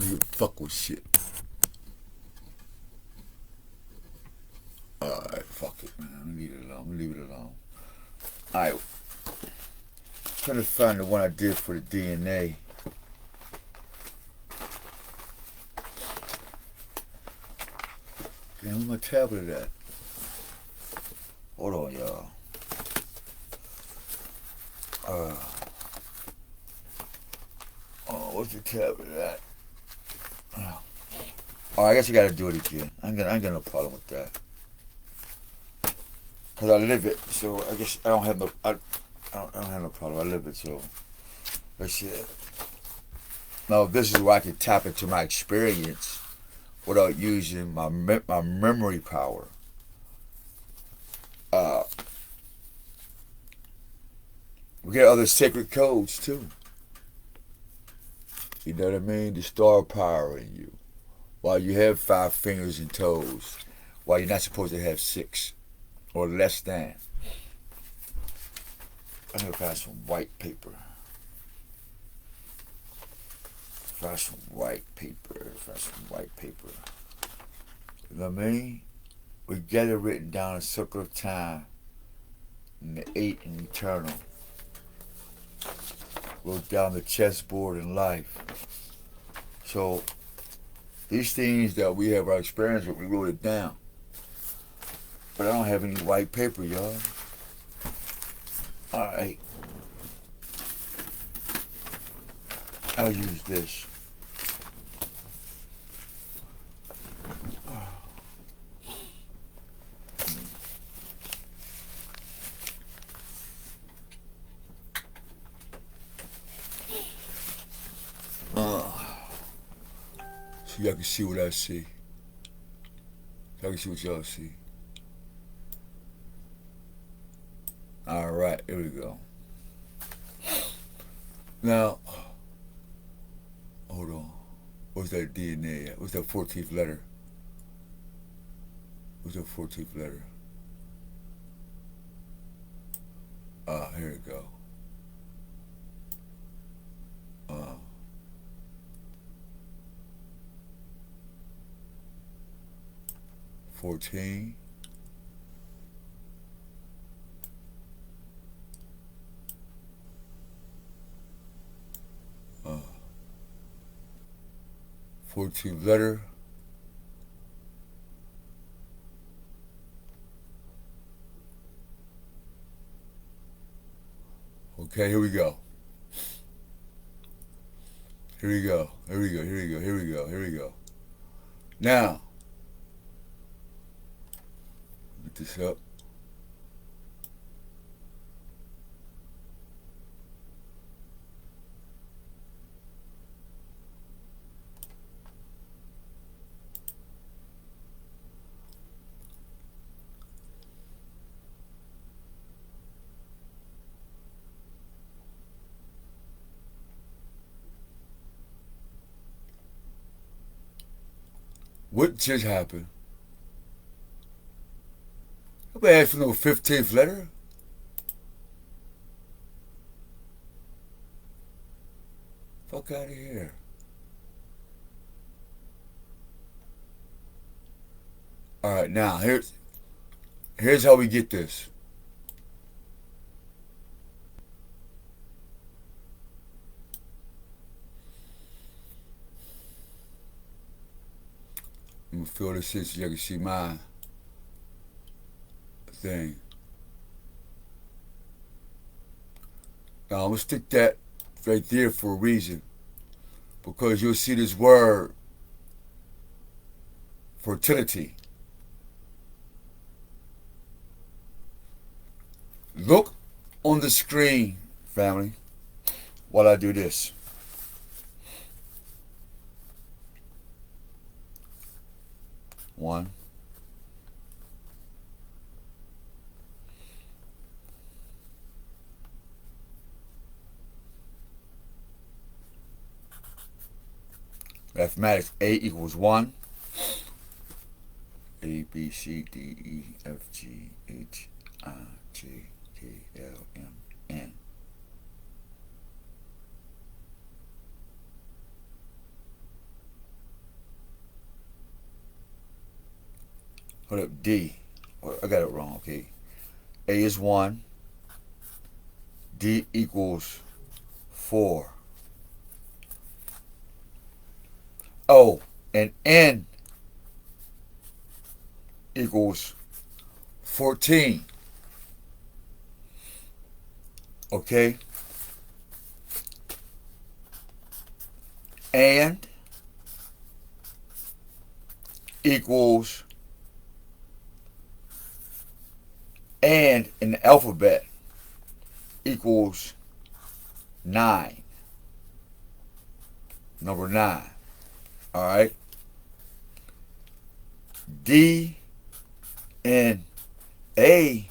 You fuck with shit. Alright, fuck it, man. I'm gonna leave it alone. Alright. Trying to find the one I did for the DNA. Damn, where's my tablet at? Hold on, y'all. What's the tablet at? I guess you gotta do it again. I ain't got no problem with that. Cause I live it, so I guess I don't have no problem. I live it, so that's it. Now this is where I can tap into my experience without using my memory power. We get other sacred codes too. You know what I mean? The star power in you. While you have 5 fingers and toes, while you're not supposed to have 6 or less than. I'm gonna find some white paper. You know what I mean? We get it written down in circle of time, and the 8 in eternal. Wrote down the chessboard in life. So these things that we have our experience with, we wrote it down. But I don't have any white paper, y'all. Alright. I'll use this. So y'all can see what I see. Y'all can see what y'all see. Alright, here we go. Now, hold on. What's that DNA at? What's that 14th letter? What's that 14th letter? Here we go. 14. Uh, 14th letter. Okay, here we go. Here we go. Here we go. Here we go. Here we go. Here we go. Now, get this up. What just happened? Nobody asked for no 15th letter. Fuck out of here. Alright, now here's how we get this. I'm gonna fill this in so you can see my thing. Now I'm gonna stick that right there for a reason. Because you'll see this word fertility. Look on the screen, family, while I do this. One. Mathematics, A equals 1. A, B, C, D, E, F, G, H, I, J, K, L, M, N. Hold up, D. I got it wrong, okay. A is 1. D equals 4. Oh, and N equals 14. Okay? And equals and in the alphabet equals 9. Number 9. All right. D and A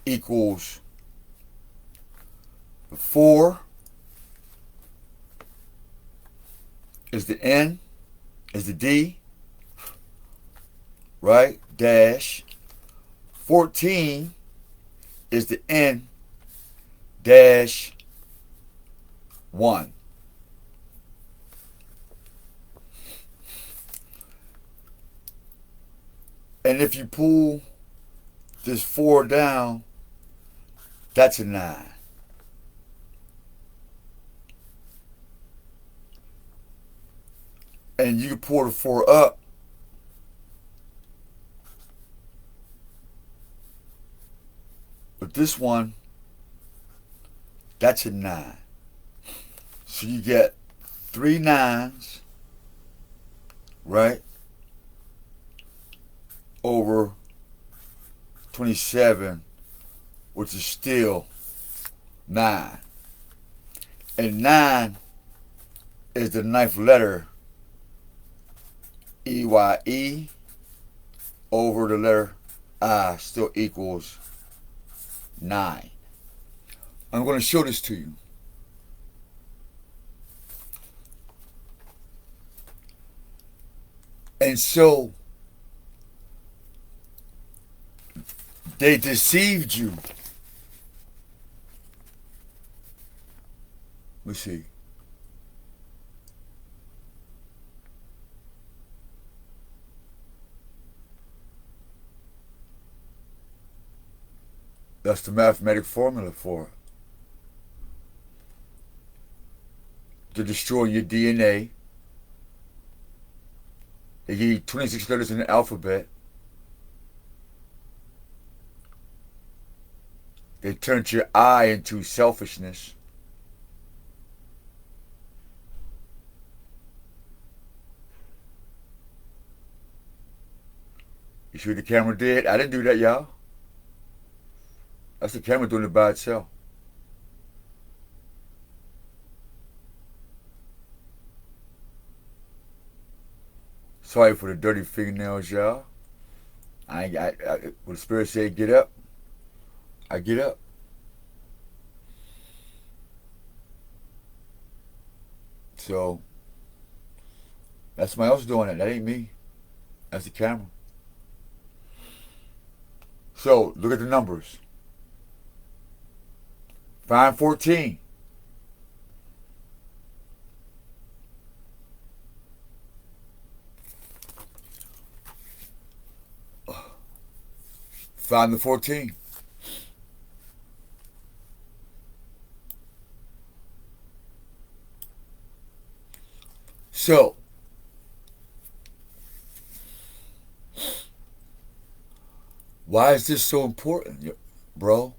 equals 4 is the N, is the D, right? Dash. 14 is the N dash 1. And if you pull this 4 down, that's a 9. And you can pull the 4 up, but this one, that's a 9. So you get 3 9s, right, over 27, which is still 9. And 9 is the 9th letter, EYE, over the letter I, still equals 9. I'm going to show this to you. And so, they deceived you. Let's see. That's the mathematic formula for it. To destroy your DNA. They give you 26 letters in the alphabet. They turned your I into selfishness. You see what the camera did? I didn't do that, y'all. That's the camera doing it by itself. Sorry for the dirty fingernails, y'all. When the Spirit said get up, I get up. So, that's somebody else doing it. That ain't me. That's the camera. So, look at the numbers. 5 14. Find the 14. So, why is this so important, bro?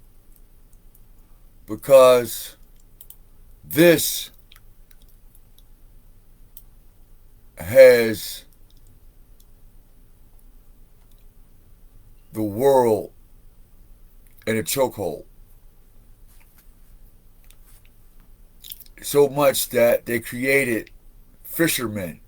Because this has the world in a chokehold. So much that they created fishermen.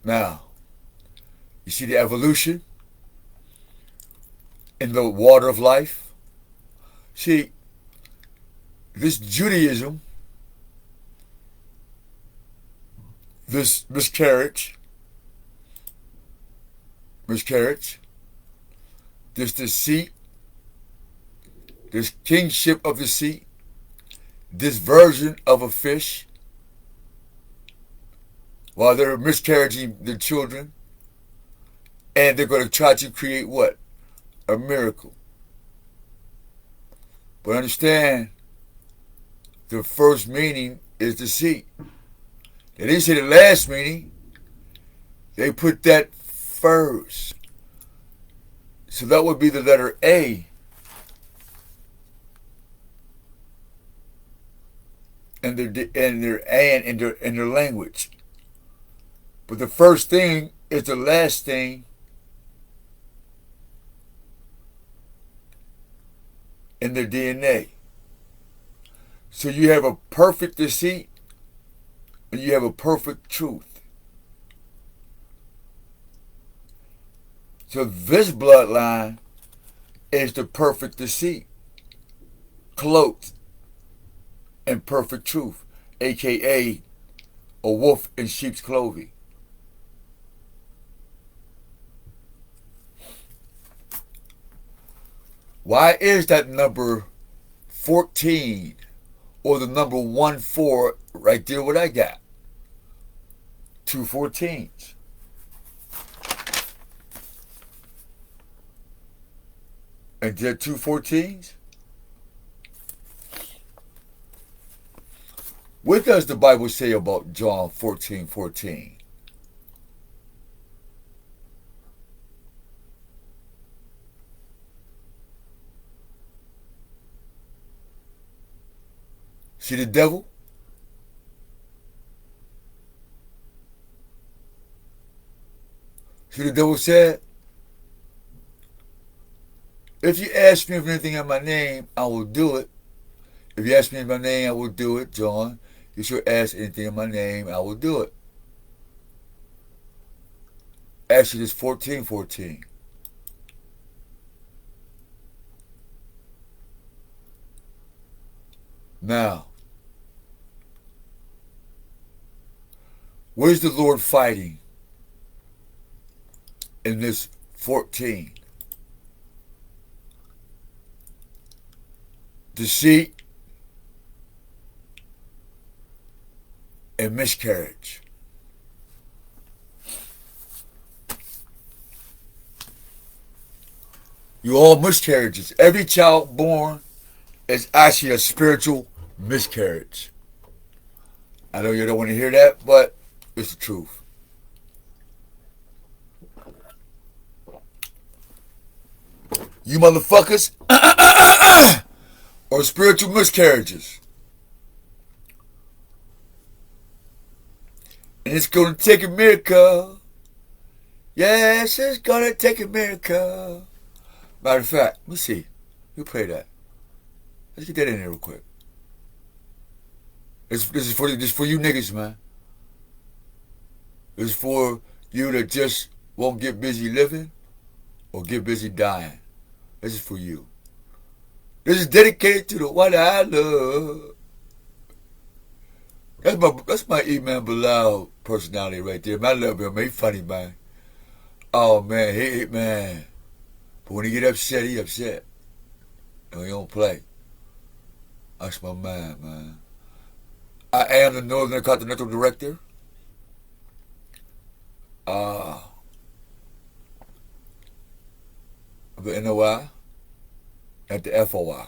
Now, you see the evolution in the water of life? See, this Judaism, this miscarriage, this deceit, this kingship of deceit, this version of a fish, while they're miscarrying the children, and they're going to try to create what? A miracle. But understand, the first meaning is deceit. They didn't say the last meaning. They put that first. So that would be the letter A. In their language. But the first thing is the last thing in their DNA. So you have a perfect deceit and you have a perfect truth. So this bloodline is the perfect deceit, cloaked in perfect truth, aka a wolf in sheep's clothing. Why is that number 14 or the number 1-4 right there what I got? 2 14s. And there 2 14s? What does the Bible say about John 14:14? See the devil? See the devil said, if you ask me for anything in my name, I will do it. If you ask me in my name, I will do it, John. You should ask anything in my name, I will do it. Exodus 14:14. Now, where's the Lord fighting in this 14? Deceit and miscarriage. You all miscarriages. Every child born is actually a spiritual miscarriage. I know you don't want to hear that, but it's the truth. You motherfuckers are spiritual miscarriages. And it's going to take a miracle. Yes, it's going to take a miracle. Matter of fact, let me see. You play that. Let's get that in there real quick. This is for you niggas, man. This is for you that just won't get busy living or get busy dying. This is for you. This is dedicated to the one I love. That's my E-Man Bilal personality right there. Man, I love him, man. He's funny, man. Oh, man, man. But when he get upset, he upset. And he don't play. That's my man. I am the Northern Continental Director. Of the NOI at the FOI.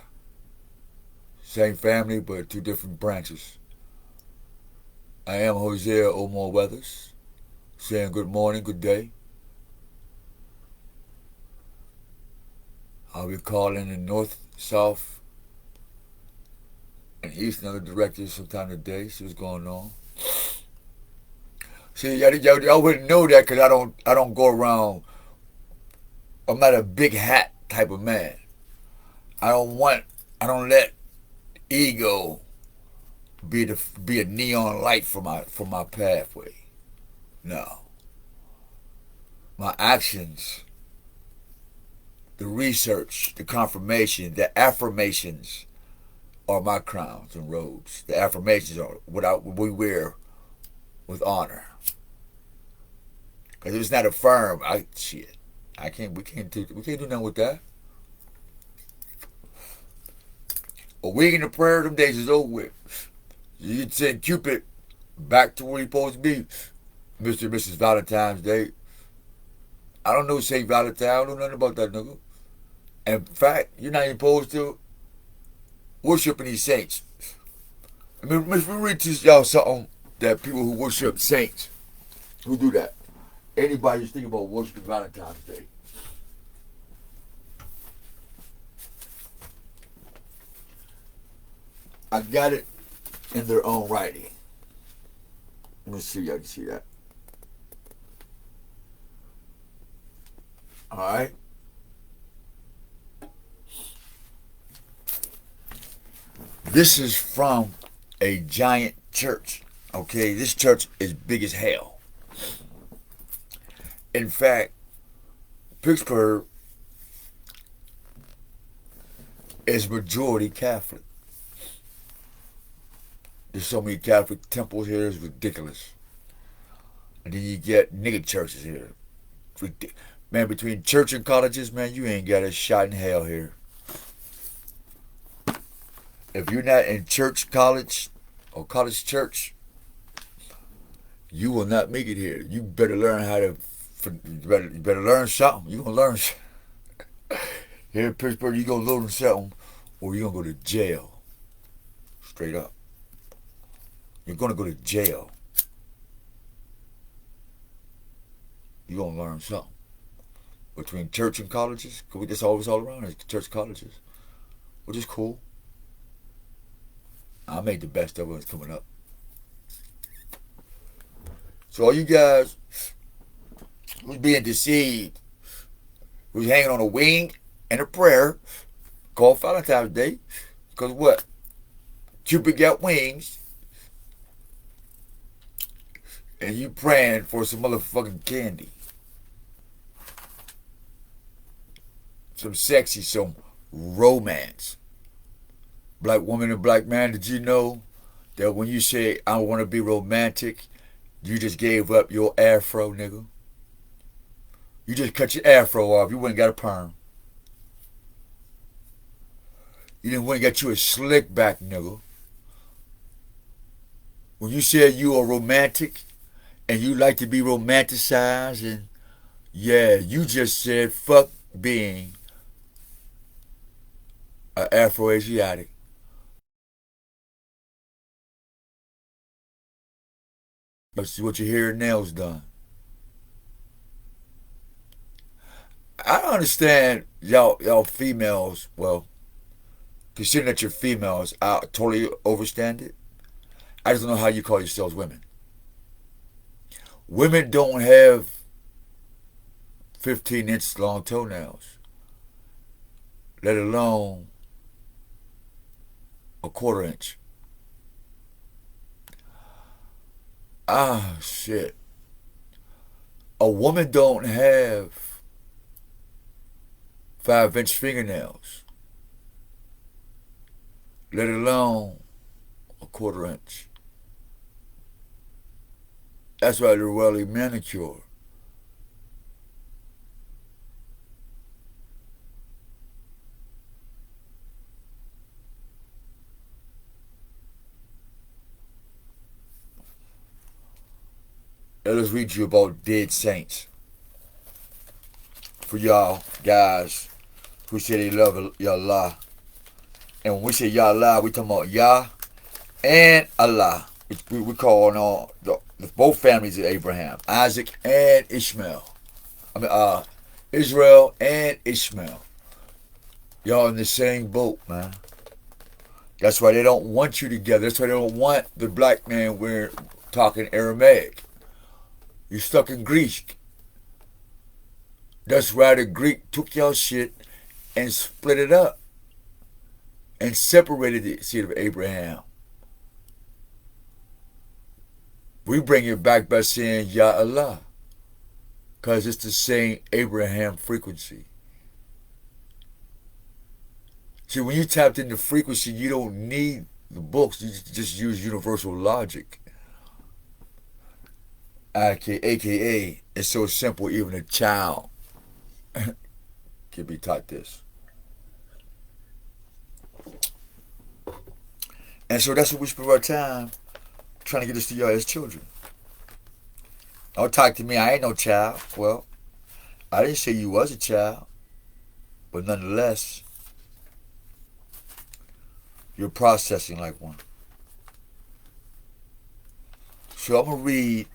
Same family, but two different branches. I am Hosea Omar Weathers, saying good morning, good day. I'll be calling in north, south, and east and other directors sometime today. See what's going on. See, y'all wouldn't know that because I don't go around. I'm not a big hat type of man. I don't let ego be a neon light for my pathway. No. My actions, the research, the confirmation, the affirmations are my crowns and robes. The affirmations are what we wear with honor. Because if it's not affirmed, we can't do nothing with that. A week in the prayer, them days is over with. You can send Cupid back to where he's supposed to be, Mr. and Mrs. Valentine's Day. I don't know St. Valentine. I don't know nothing about that nigga. In fact, you're not even supposed to worshiping these saints. I mean, let me read to y'all something that people who worship saints, who do that. Anybody just think about worshiping Valentine's Day. I got it in their own writing. Let me see if y'all can see that. Alright? This is from a giant church. Okay? This church is big as hell. In fact, Pittsburgh is majority Catholic. There's so many Catholic temples here, it's ridiculous. And then you get nigga churches here. Man, between church and colleges, man, you ain't got a shot in hell here. If you're not in church, college, or college church, you will not make it here. You better learn how to. You better learn something. You gonna learn here in Pittsburgh. You gonna learn something, or you gonna go to jail. Straight up, you're gonna go to jail. You gonna learn something between church and colleges. Cause we just always all around is church colleges, which is cool. I made the best of it coming up. So all you guys who's being deceived, who's hanging on a wing and a prayer called Valentine's Day, because what? Cupid got wings, and you praying for some motherfucking candy. Some sexy, some romance. Black woman and black man, did you know that when you say, I want to be romantic, you just gave up your afro, nigga? You just cut your afro off. You went and got a perm. You didn't went and got you a slick back, nigga. When you said you are romantic and you like to be romanticized, and yeah, you just said fuck being an Afro-Asiatic. That's what your hair and nails done. I don't understand y'all females. Well, considering that you're females, I totally overstand it. I just don't know how you call yourselves women. Women don't have 15-inch long toenails, let alone a quarter-inch. Ah, shit. A woman don't have 5-inch fingernails, let alone a quarter-inch. That's why they're really manicured. Let us read you about dead saints. For y'all guys who say they love Yahweh. And when we say Yahweh, we talking about Yah and Allah. We call on all both families of Abraham, Isaac and Ishmael. Israel and Ishmael. Y'all in the same boat, man. That's why they don't want you together. That's why they don't want the black man talking Aramaic. You're stuck in Greek. That's why the Greek took y'all shit and split it up and separated the seed of Abraham. We bring it back by saying Ya Allah, because it's the same Abraham frequency. See, when you tapped into frequency, you don't need the books. You just use universal logic. AKA, it's so simple, even a child can be taught this. And so that's what we spend our time trying to get this to y'all as children. Don't talk to me, I ain't no child. Well, I didn't say you was a child, but nonetheless, you're processing like one. So I'm going to read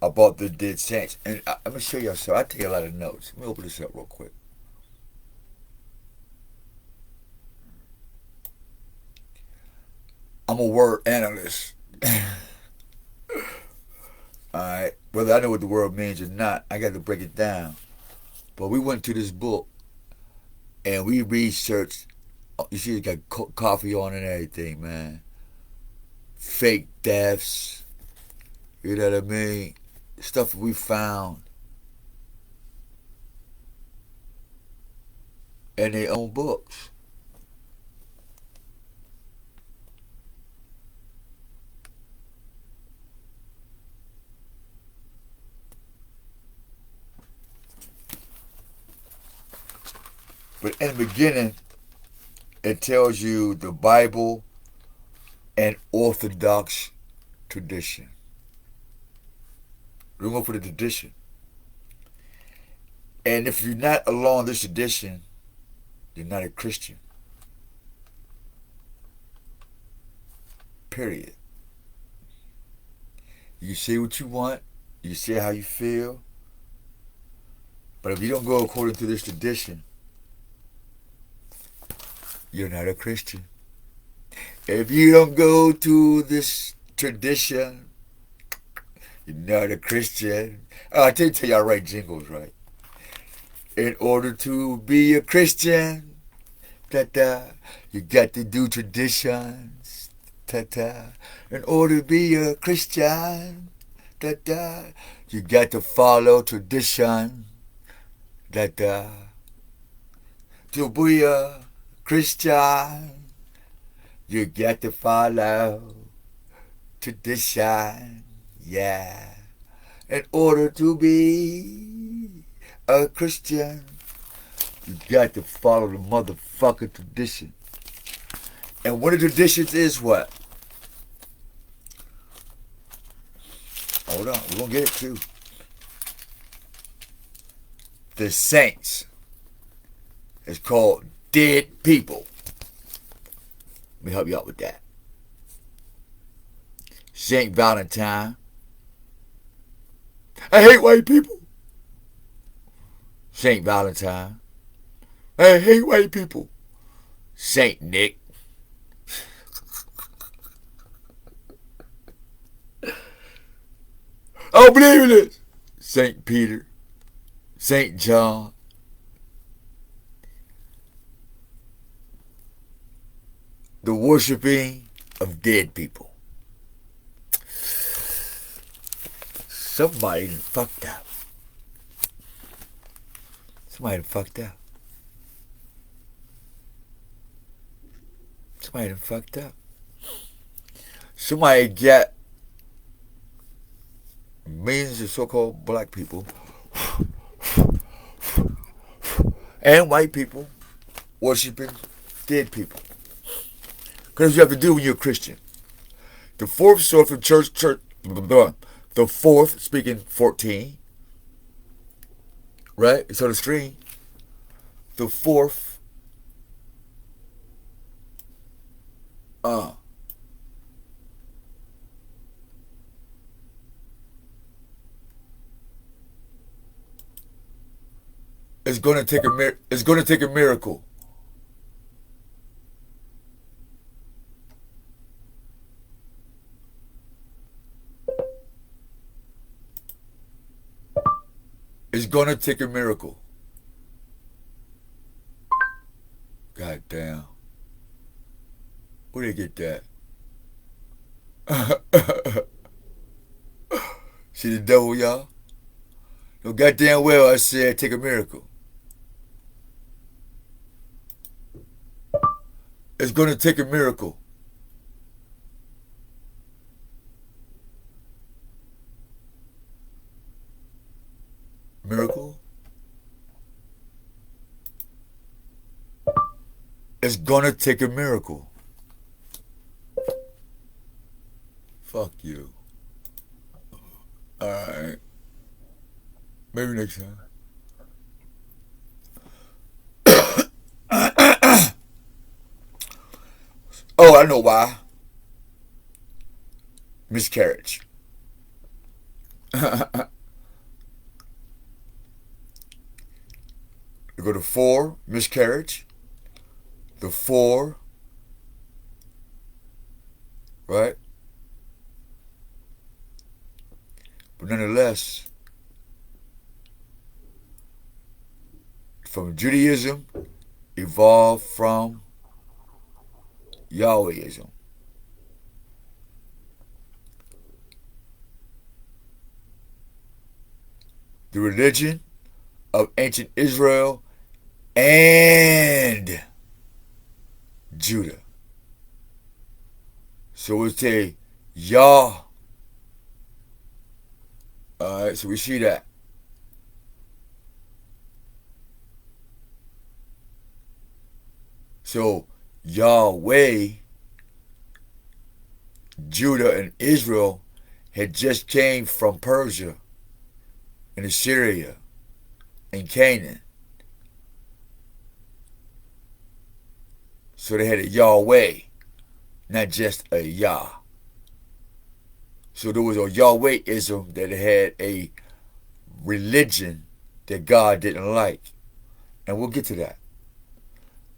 about the dead saints. And I'm going to show y'all something. I take a lot of notes. Let me open this up real quick. I'm a word analyst. Alright. Whether I know what the word means or not, I got to break it down. But we went to this book and we researched. You see, it got coffee on and everything, man. Fake deaths. You know what I mean? Stuff we found in their own books. In the beginning, it tells you the Bible and Orthodox tradition. We're going for the tradition. And if you're not along this tradition, you're not a Christian. Period. You say what you want, you say how you feel, but if you don't go according to this tradition, you're not a Christian. If you don't go to this tradition, you're not a Christian. Oh, I tell y'all write jingles, right? In order to be a Christian, you got to do traditions. In order to be a Christian, you got to follow tradition. To be a Christian, you got to follow tradition. Yeah. In order to be a Christian, you got to follow the motherfucking tradition. And one of the traditions is what? Hold on, we're gonna get it too. The saints. It's called dead people. Let me help you out with that. Saint Valentine. I hate white people. Saint Valentine. I hate white people. Saint Nick. I don't believe in this. Saint Peter. Saint John. The worshiping of dead people. Somebody done fucked up. Somebody done fucked up. Somebody done fucked up. Somebody got millions of so-called black people and white people worshiping dead people. Because you have to do when you're a Christian. The fourth source from church, the fourth, speaking 14, right? It's on the screen. The fourth, it's going to take a miracle. It's going to take a miracle. God damn. Where did they get that? See the devil, y'all? No goddamn well I said take a miracle. It's going to take a miracle. Miracle? It's gonna take a miracle. Fuck you. Alright. Maybe next time. Oh, I know why. Miscarriage. You go to 4, miscarriage. The 4, right? But nonetheless, from Judaism, evolved from Yahwehism. The religion of ancient Israel and Judah. So it's a Yah. Alright, so we see that. So Yahweh, Judah, and Israel had just came from Persia and Assyria and Canaan. So they had a Yahweh, not just a Yah. So there was a Yahwehism that had a religion that God didn't like. And we'll get to that.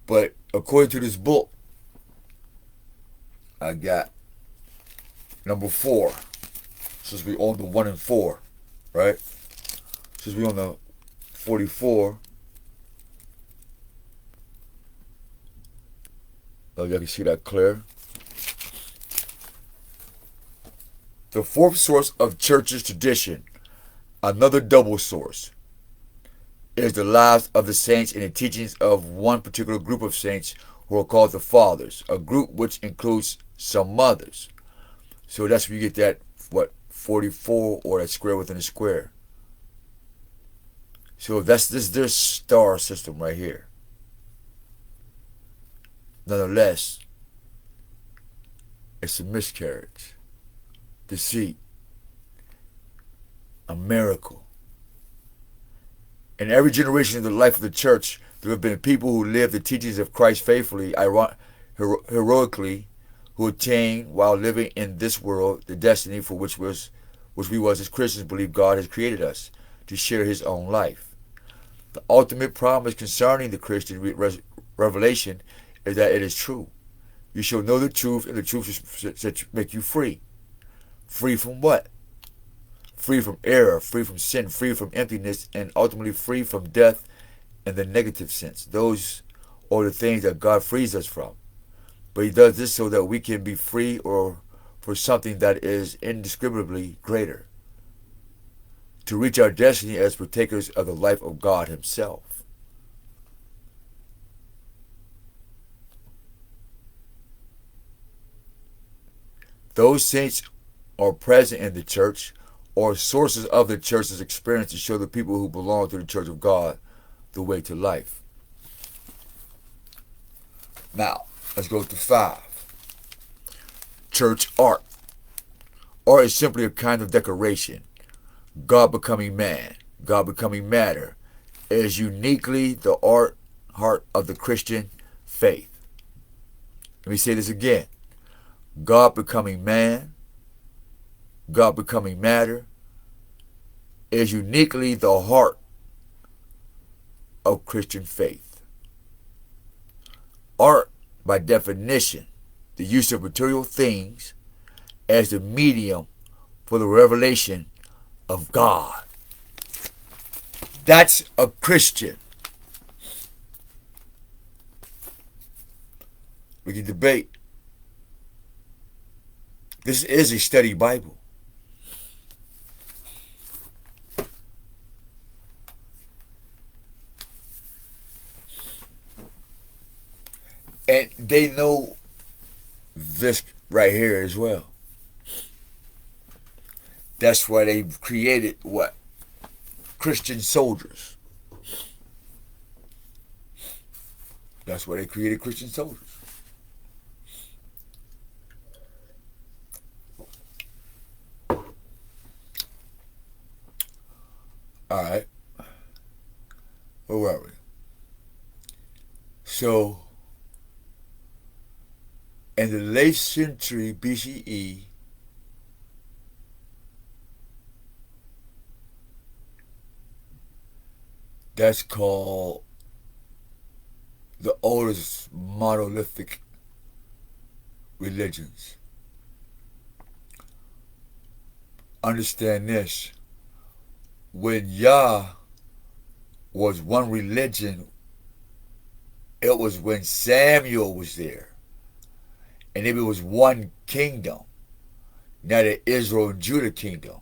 But according to this book, I got number 4. Since we on the 1 and 4, right? Since we on the 44. Oh, y'all can see that clear. The 4th source of church's tradition, another double source, is the lives of the saints and the teachings of one particular group of saints who are called the Fathers, a group which includes some mothers. So that's where you get that, what, 44, or that square within a square. So that's this star system right here. Nonetheless, it's a miscarriage, deceit, a miracle. In every generation of the life of the church, there have been people who lived the teachings of Christ faithfully, heroically, who attained, while living in this world, the destiny for which we as Christians believe God has created us to share His own life. The ultimate promise concerning the Christian revelation is that it is true. You shall know the truth, and the truth shall make you free. Free from what? Free from error, free from sin, free from emptiness, and ultimately free from death in the negative sense. Those are the things that God frees us from. But He does this so that we can be free or for something that is indescribably greater. To reach our destiny as partakers of the life of God Himself. Those saints are present in the church, or sources of the church's experience, to show the people who belong to the church of God the way to life. Now, let's go to 5. Church art. Art is simply a kind of decoration. God becoming man, God becoming matter, is uniquely the heart of the Christian faith. Let me say this again. God becoming man, God becoming matter, is uniquely the heart of Christian faith. Art, by definition, the use of material things as the medium for the revelation of God. That's a Christian. We can debate. This is a study Bible. And they know this right here as well. That's why they created what? Christian soldiers. That's why they created Christian soldiers. All right. Where were we? So, in the late century BCE, that's called the oldest monolithic religions. Understand this. When Yah was one religion, it was when Samuel was there. And if it was one kingdom, now the Israel and Judah kingdom,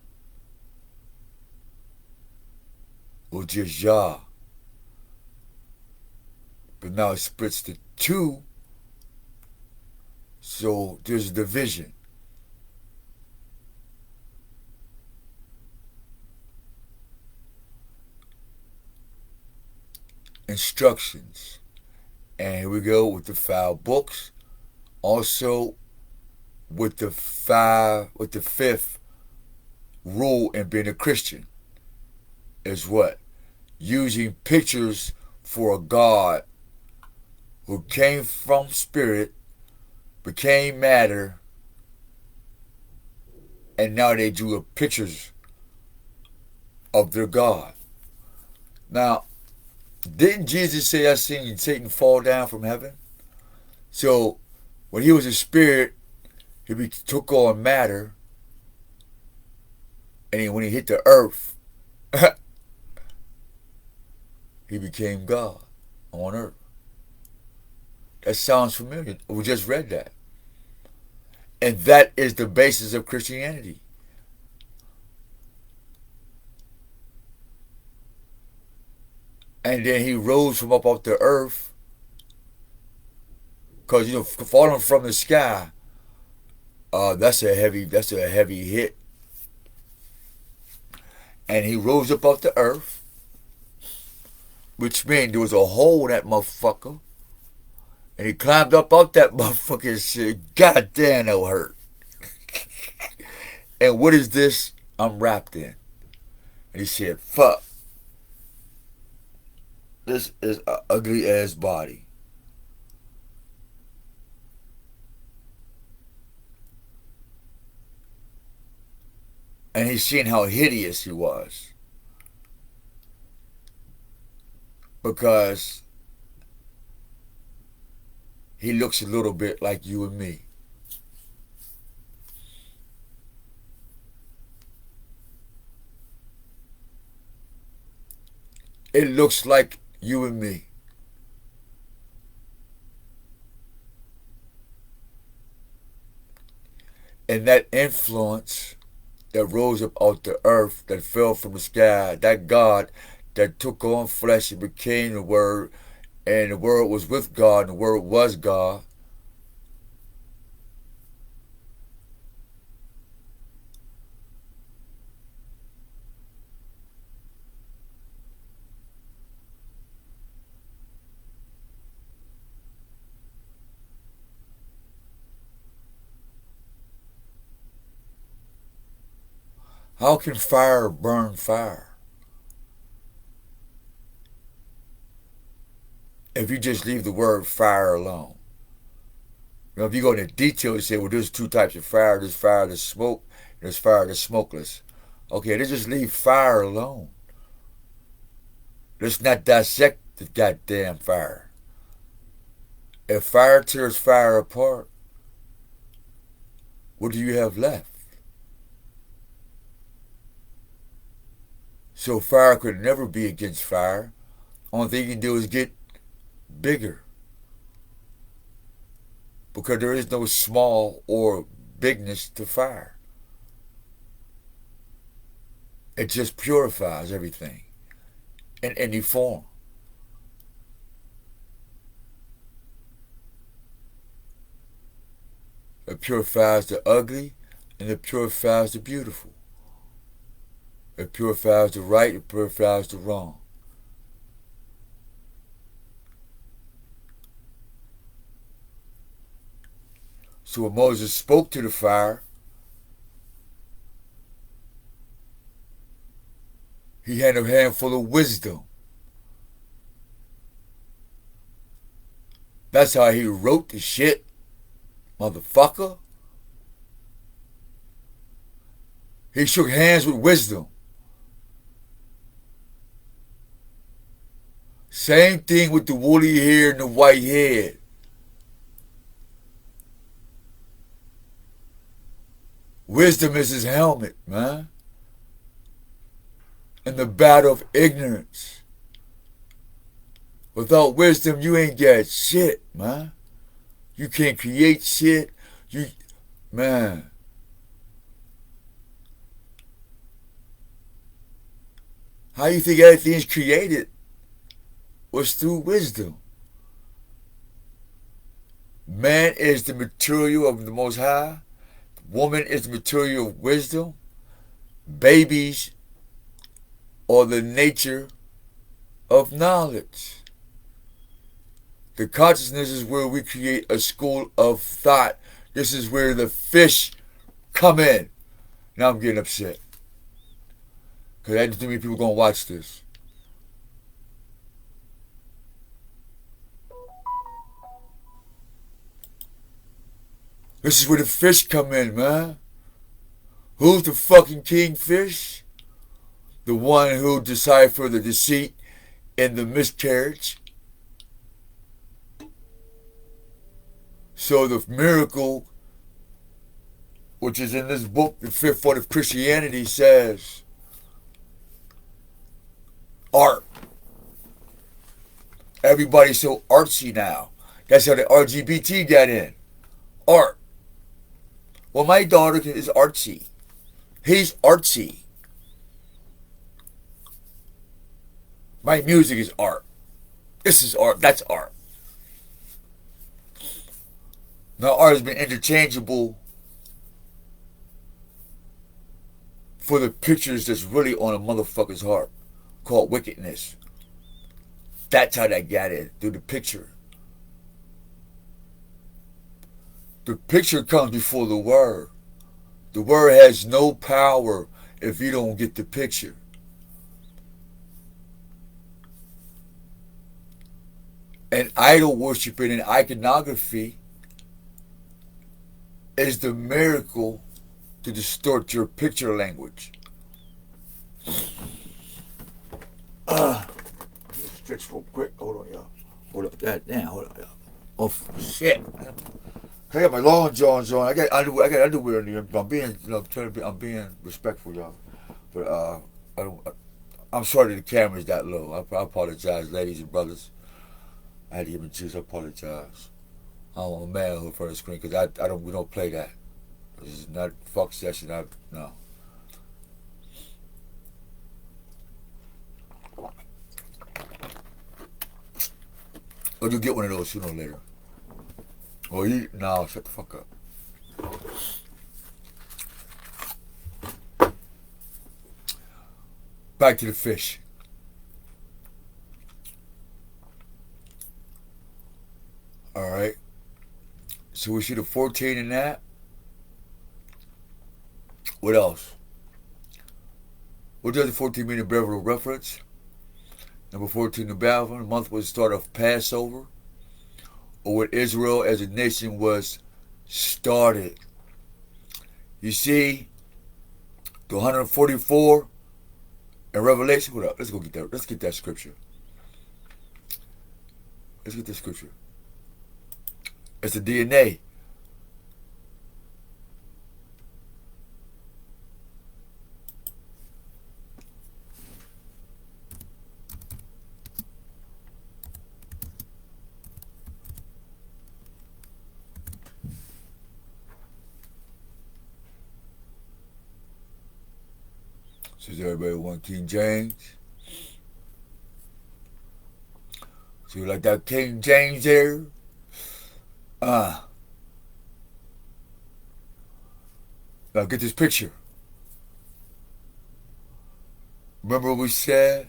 or just Yah. But now it splits to 2, so there's a division. Instructions And here we go with the 5 books. Also with the fifth rule in being a Christian is what? Using pictures for a God who came from spirit, became matter, and now they drew pictures of their God. Now, didn't Jesus say, I seen Satan fall down from heaven? So, when he was a spirit, he took on matter, and when he hit the earth, he became God on earth. That sounds familiar. We just read that. And that is the basis of Christianity. And then he rose from up off the earth. Because, falling from the sky, that's a heavy hit. And he rose up off the earth, which means there was a hole in that motherfucker. And he climbed up off that motherfucker and said, God damn, that hurt. And what is this I'm wrapped in? And he said, fuck. This is an ugly ass body. And he's seen how hideous he was. Because he looks a little bit like you and me. It looks like you and me. And that influence that rose up out the earth, that fell from the sky, that God that took on flesh and became the Word, and the Word was with God, and the Word was God. How can fire burn fire? If you just leave the word fire alone. If you go into detail and say, well, there's 2 types of fire. There's fire that's smoke, and there's fire that's smokeless. Okay, let's just leave fire alone. Let's not dissect the goddamn fire. If fire tears fire apart, what do you have left? So fire could never be against fire. Only thing you can do is get bigger. Because there is no small or bigness to fire. It just purifies everything in any form. It purifies the ugly and it purifies the beautiful. It purifies the right, it purifies the wrong. So when Moses spoke to the fire, he had a handful of wisdom. That's how he wrote the shit, motherfucker. He shook hands with wisdom. Same thing with the woolly hair and the white head. Wisdom is his helmet, man. In the battle of ignorance. Without wisdom, you ain't got shit, man. You can't create shit. Man. How you think everything's created? Was through wisdom. Man is the material of the Most High. Woman is the material of wisdom. Babies are the nature of knowledge. The consciousness is where we create a school of thought. This is where the fish come in. Now I'm getting upset. Because I just too many people going to watch this. This is where the fish come in, man. Who's the fucking kingfish? The one who deciphered the deceit and the miscarriage. So the miracle, which is in this book, The Fifth One of Christianity, says art. Everybody's so artsy now. That's how the LGBT got in. Art. Well, my daughter is artsy. He's artsy. My music is art. This is art. That's art. Now, art has been interchangeable for the pictures that's really on a motherfucker's heart, called wickedness. That's how that got in, through the picture. The picture comes before the word. The word has no power if you don't get the picture. And idol worshiping and iconography is the miracle to distort your picture language. Stretch real quick. Hold on, y'all. Hold up. That down. Hold on, y'all. Oh shit. I got my long johns on. I got underwear in there. I'm being, I'm being respectful, y'all. But I'm sorry the camera's that low. I apologize, ladies and brothers. I had to give me juice. I apologize. I don't want a man in front of the screen because we don't play that. This is not a fuck session. No. Or you'll get one of those sooner or later. Or no, shut the fuck up. Back to the fish. Alright. So we see the 14 in that. What else? What does the 14 mean in biblical reference? Number 14, the Babylon. The month was the start of Passover, or when Israel as a nation was started. You see, the 144 in Revelation. Hold up, let's go get that. Let's get that scripture. Let's get the scripture. It's the DNA. Says everybody want King James. So you like that King James there? Now get this picture. Remember what we said?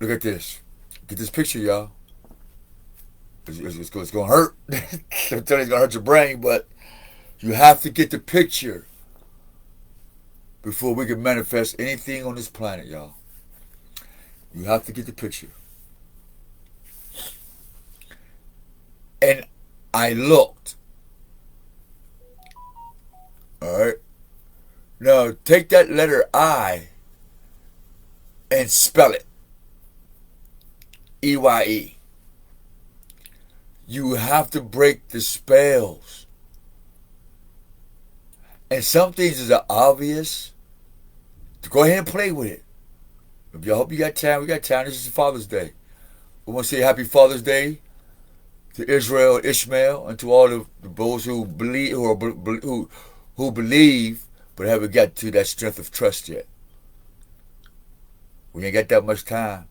Look at this. Get this picture, y'all. It's going to hurt. I'm telling you, it's going to hurt your brain, but you have to get the picture before we can manifest anything on this planet, y'all. You have to get the picture. And I looked. Alright? Now, take that letter I and spell it. E-Y-E. You have to break the spells. And some things is obvious. Go ahead and play with it. I hope you got time. We got time. This is Father's Day. We want to say Happy Father's Day to Israel and Ishmael, and to all of those who believe, who believe, but haven't got to that strength of trust yet. We ain't got that much time.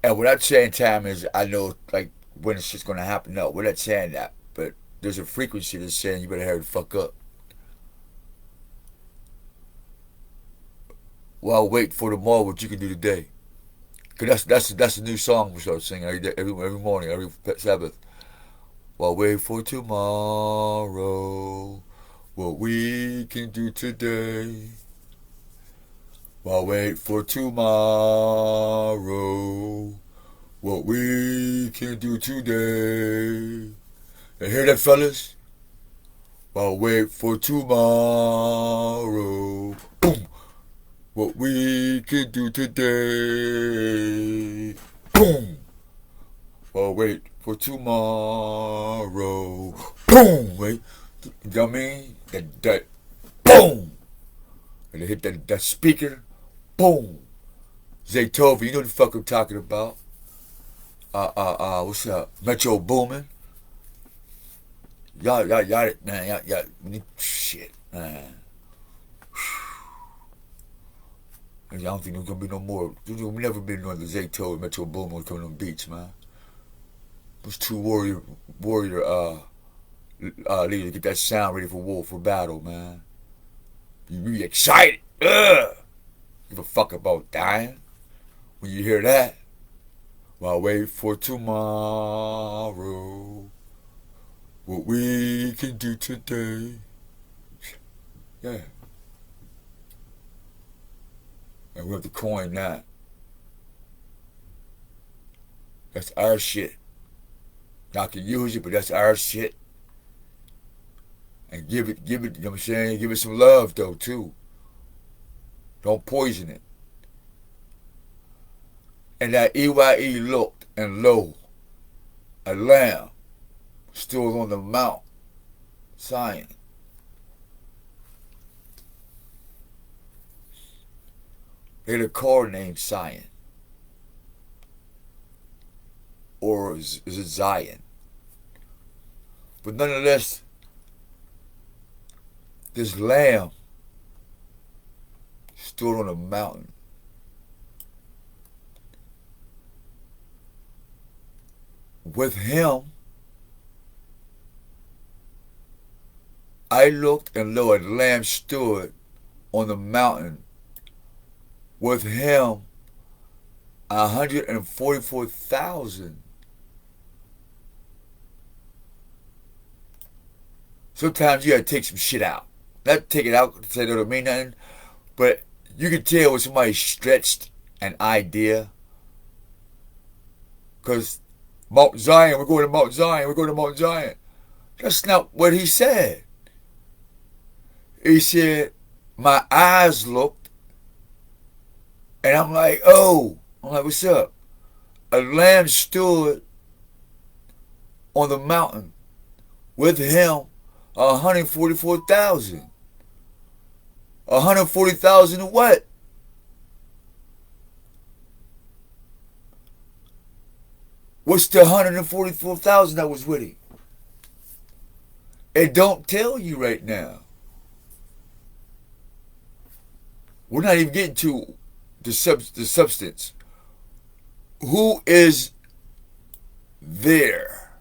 And what I'm saying time is, I know like when it's just going to happen. No, we're not saying that. But there's a frequency that's saying you better hurry the fuck up. while waiting for tomorrow what you can do today. Cause that's a new song we start singing every morning, every Sabbath. While waiting for tomorrow, what we can do today. While waiting for tomorrow, what we can do today. You hear that, fellas? While waiting for tomorrow, boom. What we can do today, boom. While wait for tomorrow, boom. Wait, you know what I mean? That boom. And they hit that speaker, boom. Zaytoven, you know the fuck I'm talking about. What's up? Metro Boomin. Y'all, man, y'all, shit, man. I don't think there's gonna be no more. There's never been no other Zaytoven, Metro Boomin coming on the beach, man. Those two warrior leaders get that sound ready for war, for battle, man. You be excited. Give a fuck about dying when you hear that. While wait for tomorrow, what we can do today. Yeah. And we have to coin that. That's our shit. Not to use it, but that's our shit. And give it, you know what I'm saying? Give it some love, though, too. Don't poison it. And that EYE looked, and lo, a lamb stood on the mount, Zion. They had a car named Zion. Or is it Zion? But nonetheless, this lamb stood on a mountain. With him, I looked, and lo, a lamb stood on the mountain. With him, 144,000. Sometimes you gotta take some shit out. Not take it out to say that don't mean nothing, but you can tell when somebody stretched an idea. Because Mount Zion, we're going to Mount Zion, we're going to Mount Zion. That's not what he said. He said, my eyes looked, and I'm like, oh. I'm like, what's up? A lamb stood on the mountain. With him, 144,000. 140,000 of what? What's the 144,000 that was with him? It don't tell you right now. We're not even getting to the substance. Who is there?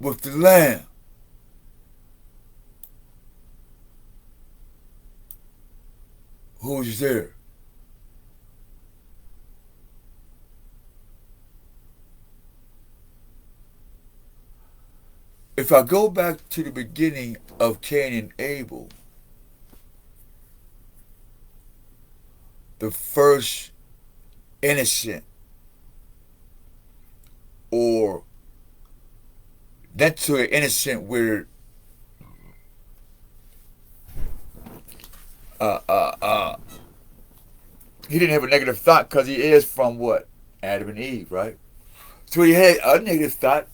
With the lamb? Who is there? If I go back to the beginning of Cain and Abel, the first innocent, or that's to an innocent where he didn't have a negative thought because he is from what? Adam and Eve, right? So he had a negative thought,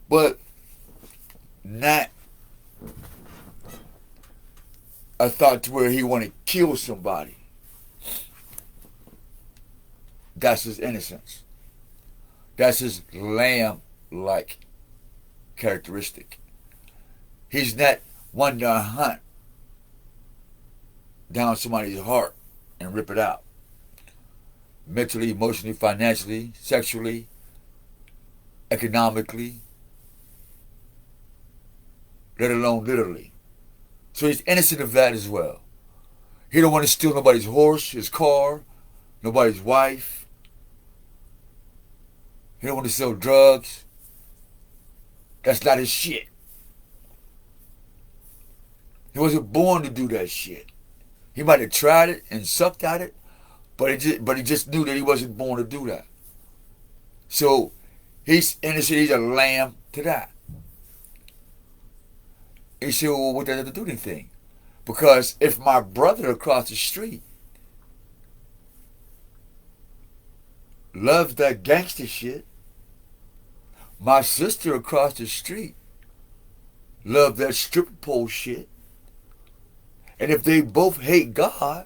but not a thought to where he wanted to kill somebody. That's his innocence. That's his lamb-like characteristic. He's not one to hunt down somebody's heart and rip it out. Mentally, emotionally, financially, sexually, economically, let alone literally. So he's innocent of that as well. He don't want to steal nobody's horse, his car, nobody's wife. He don't want to sell drugs. That's not his shit. He wasn't born to do that shit. He might have tried it and sucked at it, but he just knew that he wasn't born to do that. So he's innocent. He's a lamb to that. He said, well, what does that have to do with anything? Because if my brother across the street loves that gangster shit, my sister across the street loves that stripper pole shit, and if they both hate God,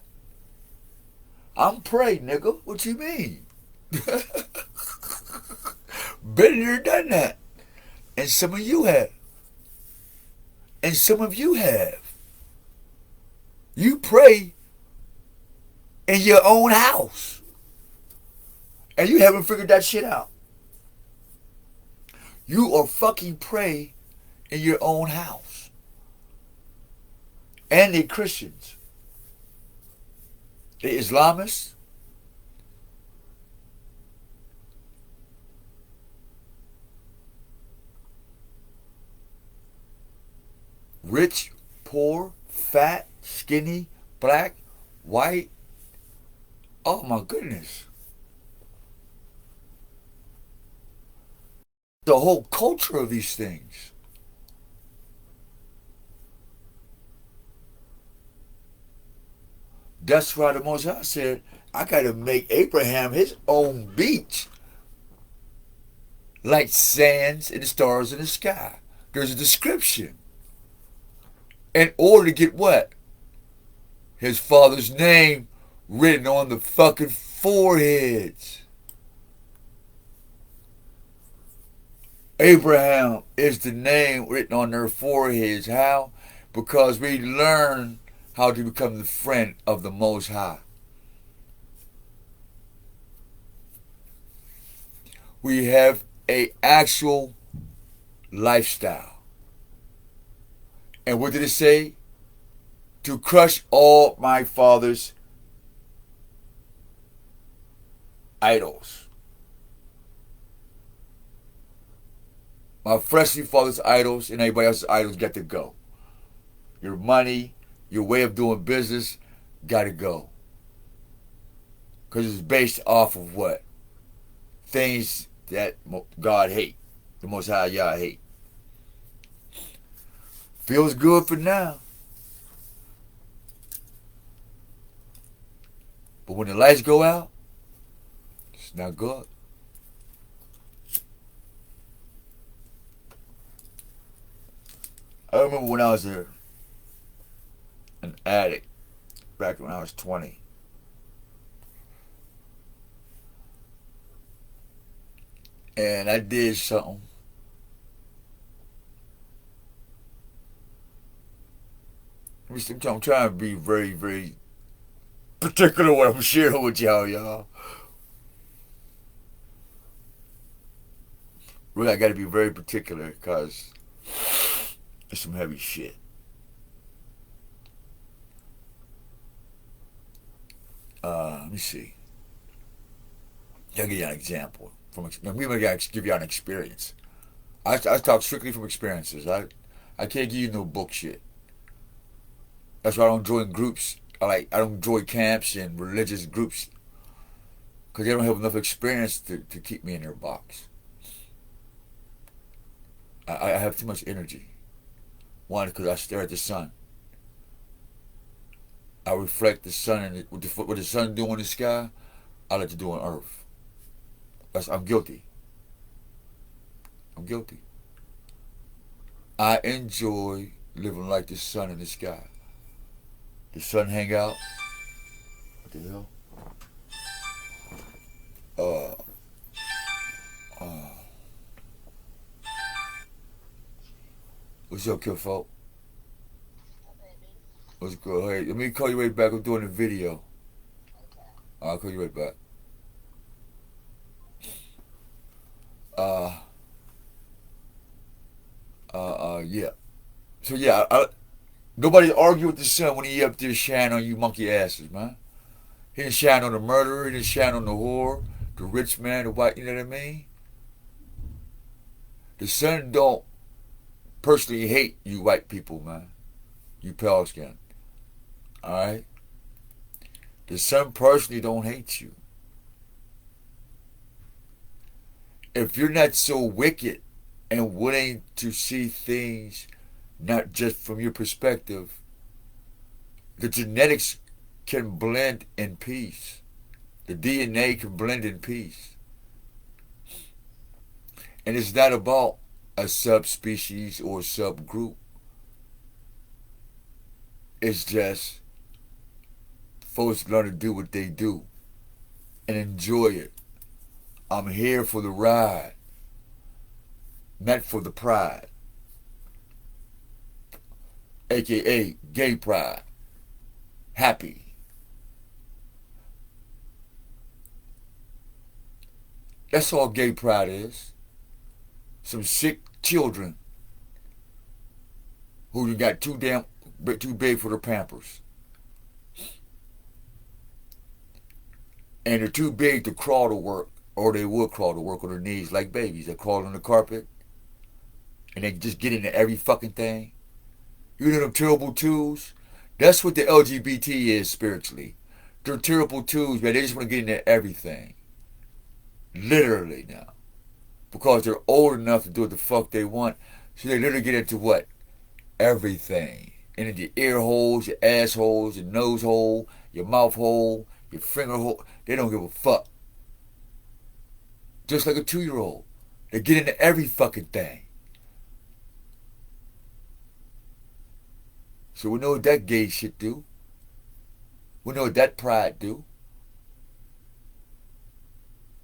I'm praying, nigga. What you mean? Been there, done that. And some of you have. And some of you have. You pray in your own house. And you haven't figured that shit out. You are fucking pray in your own house. And they're Christians. They're Islamists. Rich, poor, fat, skinny, black, white. Oh my goodness. The whole culture of these things. That's why the Most High said, I got to make Abraham his own beach. Like sands and the stars in the sky. There's a description. In order to get what? His father's name written on the fucking foreheads. Abraham is the name written on their foreheads. How? Because we learn how to become the friend of the Most High. We have an actual lifestyle. And what did it say? To crush all my father's idols. My fleshly father's idols and everybody else's idols got to go. Your money, your way of doing business, got to go. Because it's based off of what? Things that God hate. The Most High Yah hate. Feels good for now. But when the lights go out, it's not good. I remember when I was an addict, back when I was 20. And I did something. I'm trying to be very, very particular what I'm sharing with y'all. Really, I got to be very particular because it's some heavy shit. Let me see. I'll give you an example. Maybe I gotta give you an experience. I talk strictly from experiences. I can't give you no bull shit. That's why I don't join groups. I don't join camps and religious groups because they don't have enough experience to keep me in their box. I have too much energy. One, because I stare at the sun. I reflect the sun and what the sun do in the sky, I let it do on earth. I'm guilty. I'm guilty. I enjoy living like the sun in the sky. The sun hang out. What the hell? What's up, Kid Folk? What's good? Hey, let me call you right back. I'm doing a video. I'll call you right back. Yeah. So yeah, Nobody argue with the sun when he up there shining on you monkey asses, man. He didn't shine on the murderer. He didn't shine on the whore, the rich man, the white. You know what I mean? The sun don't personally hate you white people, man. You pale skin. Alright? The sun personally don't hate you. If you're not so wicked and willing to see things not just from your perspective, the genetics can blend in peace. The DNA can blend in peace. And it's not about a subspecies or subgroup. It's just folks learn to do what they do and enjoy it. I'm here for the ride, not for the pride. AKA gay pride. Happy. That's all gay pride is. Some sick children who got too big for their pampers. And they're too big to crawl to work, or they will crawl to work on their knees like babies. They crawl on the carpet, and they just get into every fucking thing. You know them terrible twos? That's what the LGBT is spiritually. They're terrible twos, man. They just want to get into everything. Literally now. Because they're old enough to do what the fuck they want. So they literally get into what? Everything. Into your ear holes, your assholes, your nose hole, your mouth hole, your finger hole. They don't give a fuck. Just like a 2-year-old. They get into every fucking thing. So we know what that gay shit do. We know what that pride do.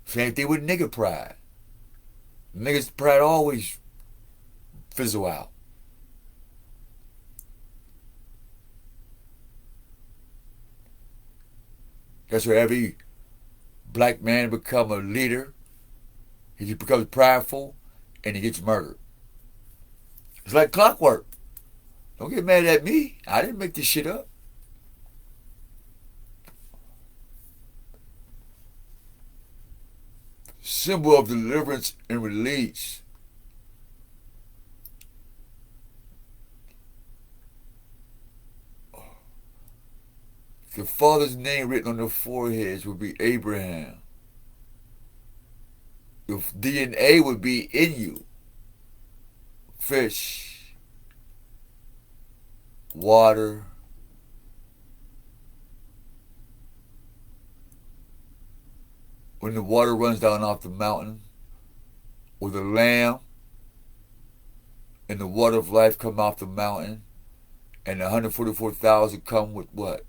Same thing with nigga pride. Niggas pride always fizzle out. That's where every black man become a leader. He becomes prideful and he gets murdered. It's like clockwork. Don't get mad at me. I didn't make this shit up. Symbol of deliverance and release. The father's name written on their foreheads would be Abraham. Your DNA would be in you. Fish, water, when the water runs down off the mountain, or the lamb and the water of life come off the mountain, and the 144,000 come with what?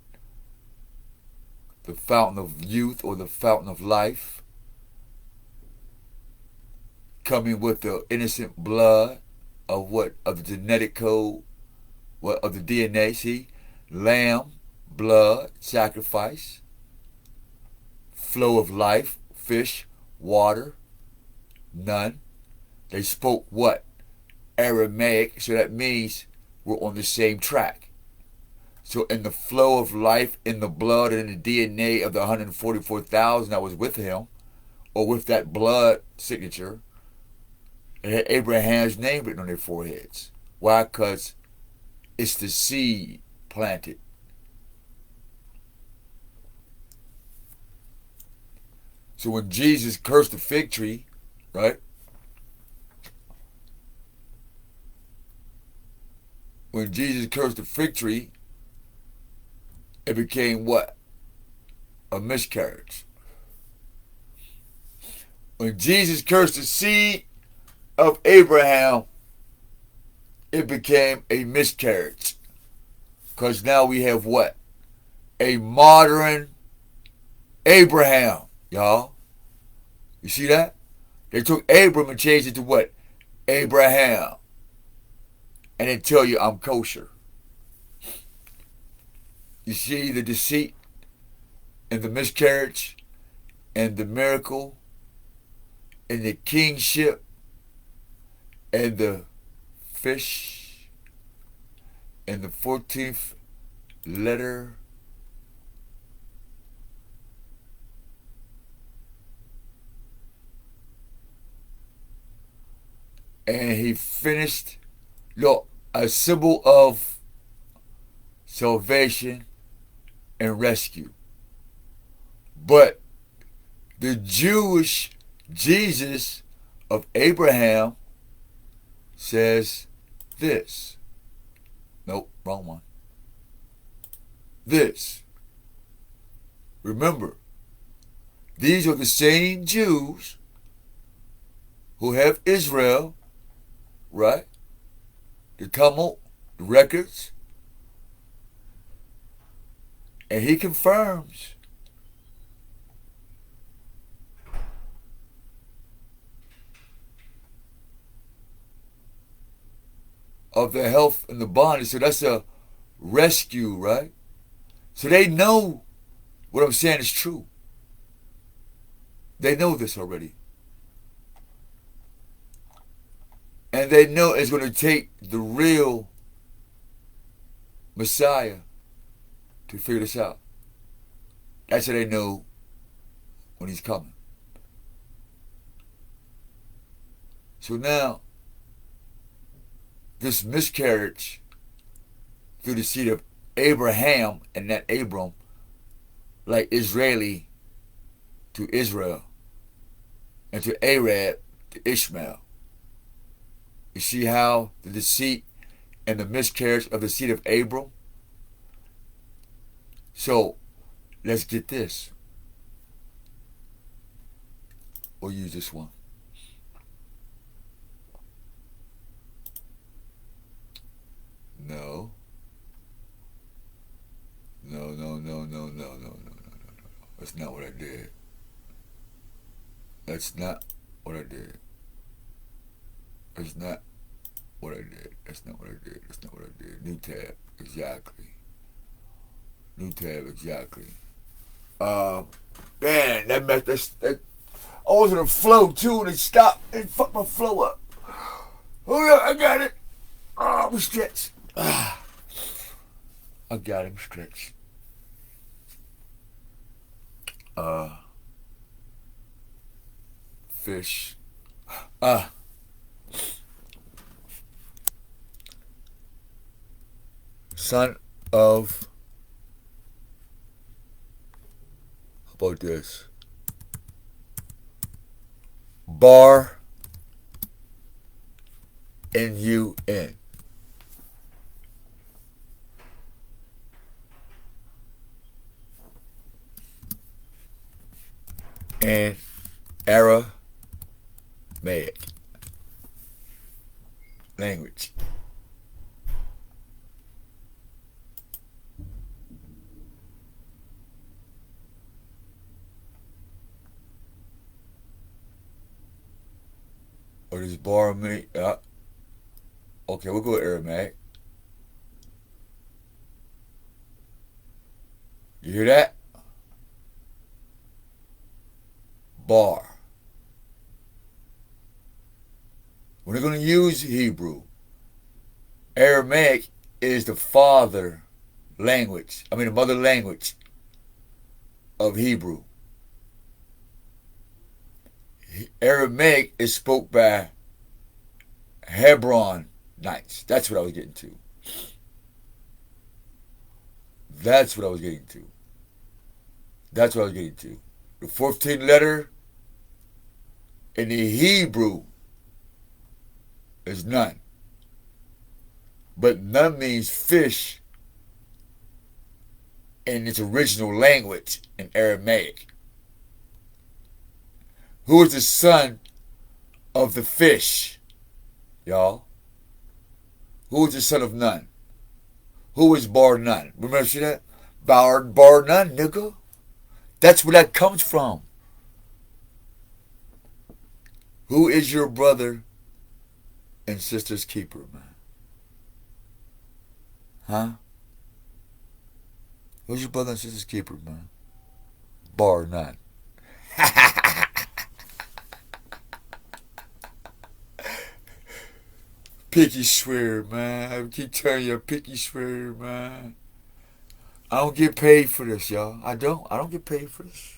The fountain of youth or the fountain of life, coming with the innocent blood of what? Of the genetic code, what? Of the DNA, see? Lamb, blood, sacrifice, flow of life, fish, water, none. They spoke what? Aramaic, so that means we're on the same track. So in the flow of life, in the blood and in the DNA of the 144,000 that was with him, or with that blood signature, it had Abraham's name written on their foreheads. Why? Because it's the seed planted. So when Jesus cursed the fig tree, right? When Jesus cursed the fig tree, it became what? A miscarriage. When Jesus cursed the seed of Abraham, it became a miscarriage. Because now we have what? A modern Abraham, y'all. You see that? They took Abram and changed it to what? Abraham. And they tell you I'm kosher. You see the deceit and the miscarriage and the miracle and the kingship and the fish in the 14th letter and he finished, look, a symbol of salvation and rescue. But the Jewish Jesus of Abraham says this. Nope, wrong one. This. Remember, these are the same Jews who have Israel, right? The Talmud, the records. And he confirms of the health and the bondage. So that's a rescue, right? So they know what I'm saying is true. They know this already. And they know it's going to take the real Messiah to figure this out. That's how they know when he's coming. So now, this miscarriage through the seed of Abraham and not Abram, like Israeli to Israel, and to Arab to Ishmael. You see how the deceit and the miscarriage of the seed of Abram? So, let's get this. We'll use this one. No. No. That's not what I did. That's not what I did. That's not what I did. That's not what I did. That's not what I did. New tab, exactly. New tab, exactly. Man, that I was in a flow too, and it stopped and fucked my flow up. Oh yeah, I got it. I'm stretched. I got him stretched. Fish. Son of, how about this? Bar N-U-N. And Aramaic language. Or this bar me. Okay, we'll go with Aramaic. You hear that? Bar. We're not going to use Hebrew. Aramaic is the father language. I mean, the mother language of Hebrew. Aramaic is spoke by Hebronites. That's what I was getting to. That's what I was getting to. That's what I was getting to. The 14th letter in the Hebrew is Nun. But Nun means fish in its original language in Aramaic. Who is the son of the fish, y'all? Who is the son of Nun? Who is Bar Nun? Remember see that? Bar Nun, nigga. That's where that comes from. Who is your brother and sister's keeper, man? Huh? Who's your brother and sister's keeper, man? Bar Nun. Picky swear, man. I keep telling you, picky swear, man. I don't get paid for this, y'all. I don't. I don't get paid for this.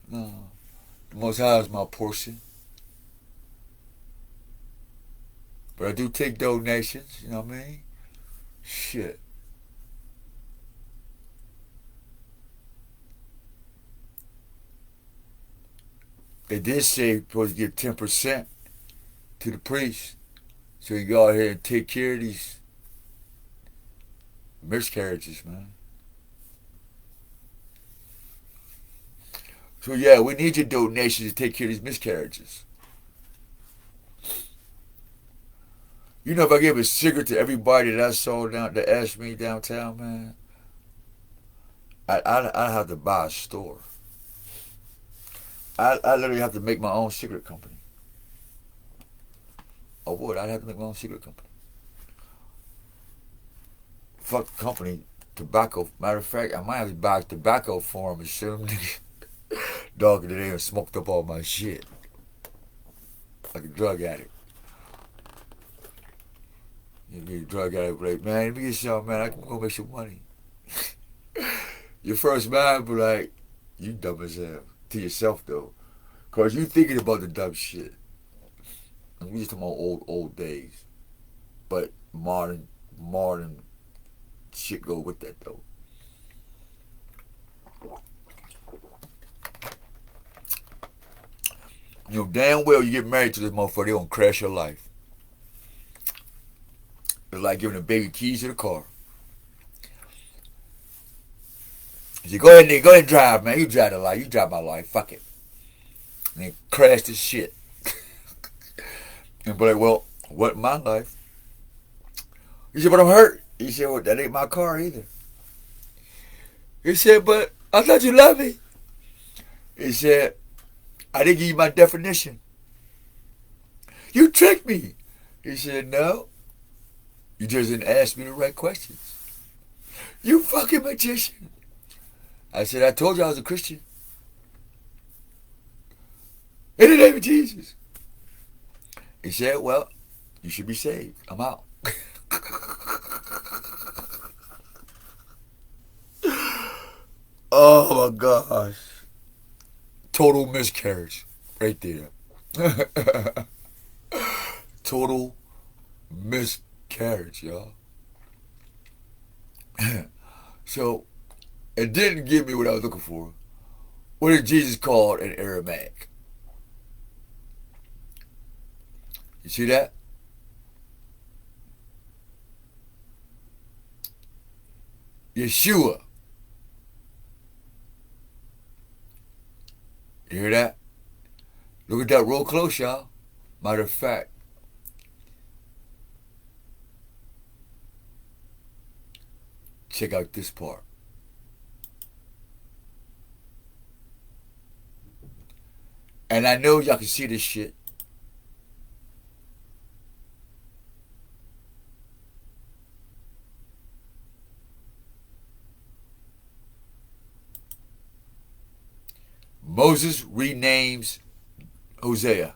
No. The Most High is my portion. But I do take donations, you know what I mean? Shit. They did say you're supposed to give 10% to the priest. So you go out here and take care of these miscarriages, man. So yeah, we need your donations to take care of these miscarriages. You know, if I gave a cigarette to everybody that I saw that asked me downtown, man, I'd have to buy a store. I literally have to make my own cigarette company. I would. I'd have to make my own cigarette company. Fuck the company, tobacco. Matter of fact, I might have to buy tobacco for them and shoot them. Dog, they done smoked up all my shit. Like a drug addict. You be a drug addict, like, man, let me get some, man. I can go make some money. Your first man be like, you dumb as hell. To yourself, though. Because you thinking about the dumb shit. And we just talking about old days. But modern shit go with that, though. You know damn well you get married to this motherfucker, they gonna crash your life. It's like giving a baby keys to the car. You say, go ahead and drive, man. You drive the life. You drive my life. Fuck it. And then crash this shit. And be like, well, what my life? He said, but I'm hurt. He said, well, that ain't my car either. He said, but I thought you loved me. He said, I didn't give you my definition. You tricked me. He said, no. You just didn't ask me the right questions. You fucking magician. I said, I told you I was a Christian. In the name of Jesus. He said, well, you should be saved. I'm out. Oh my gosh. Total miscarriage. Right there. Total miscarriage, y'all. So, it didn't give me what I was looking for. What did Jesus call in Aramaic? You see that? Yeshua. You hear that? Look at that real close, y'all. Matter of fact, check out this part. And I know y'all can see this shit. Moses renames Hosea.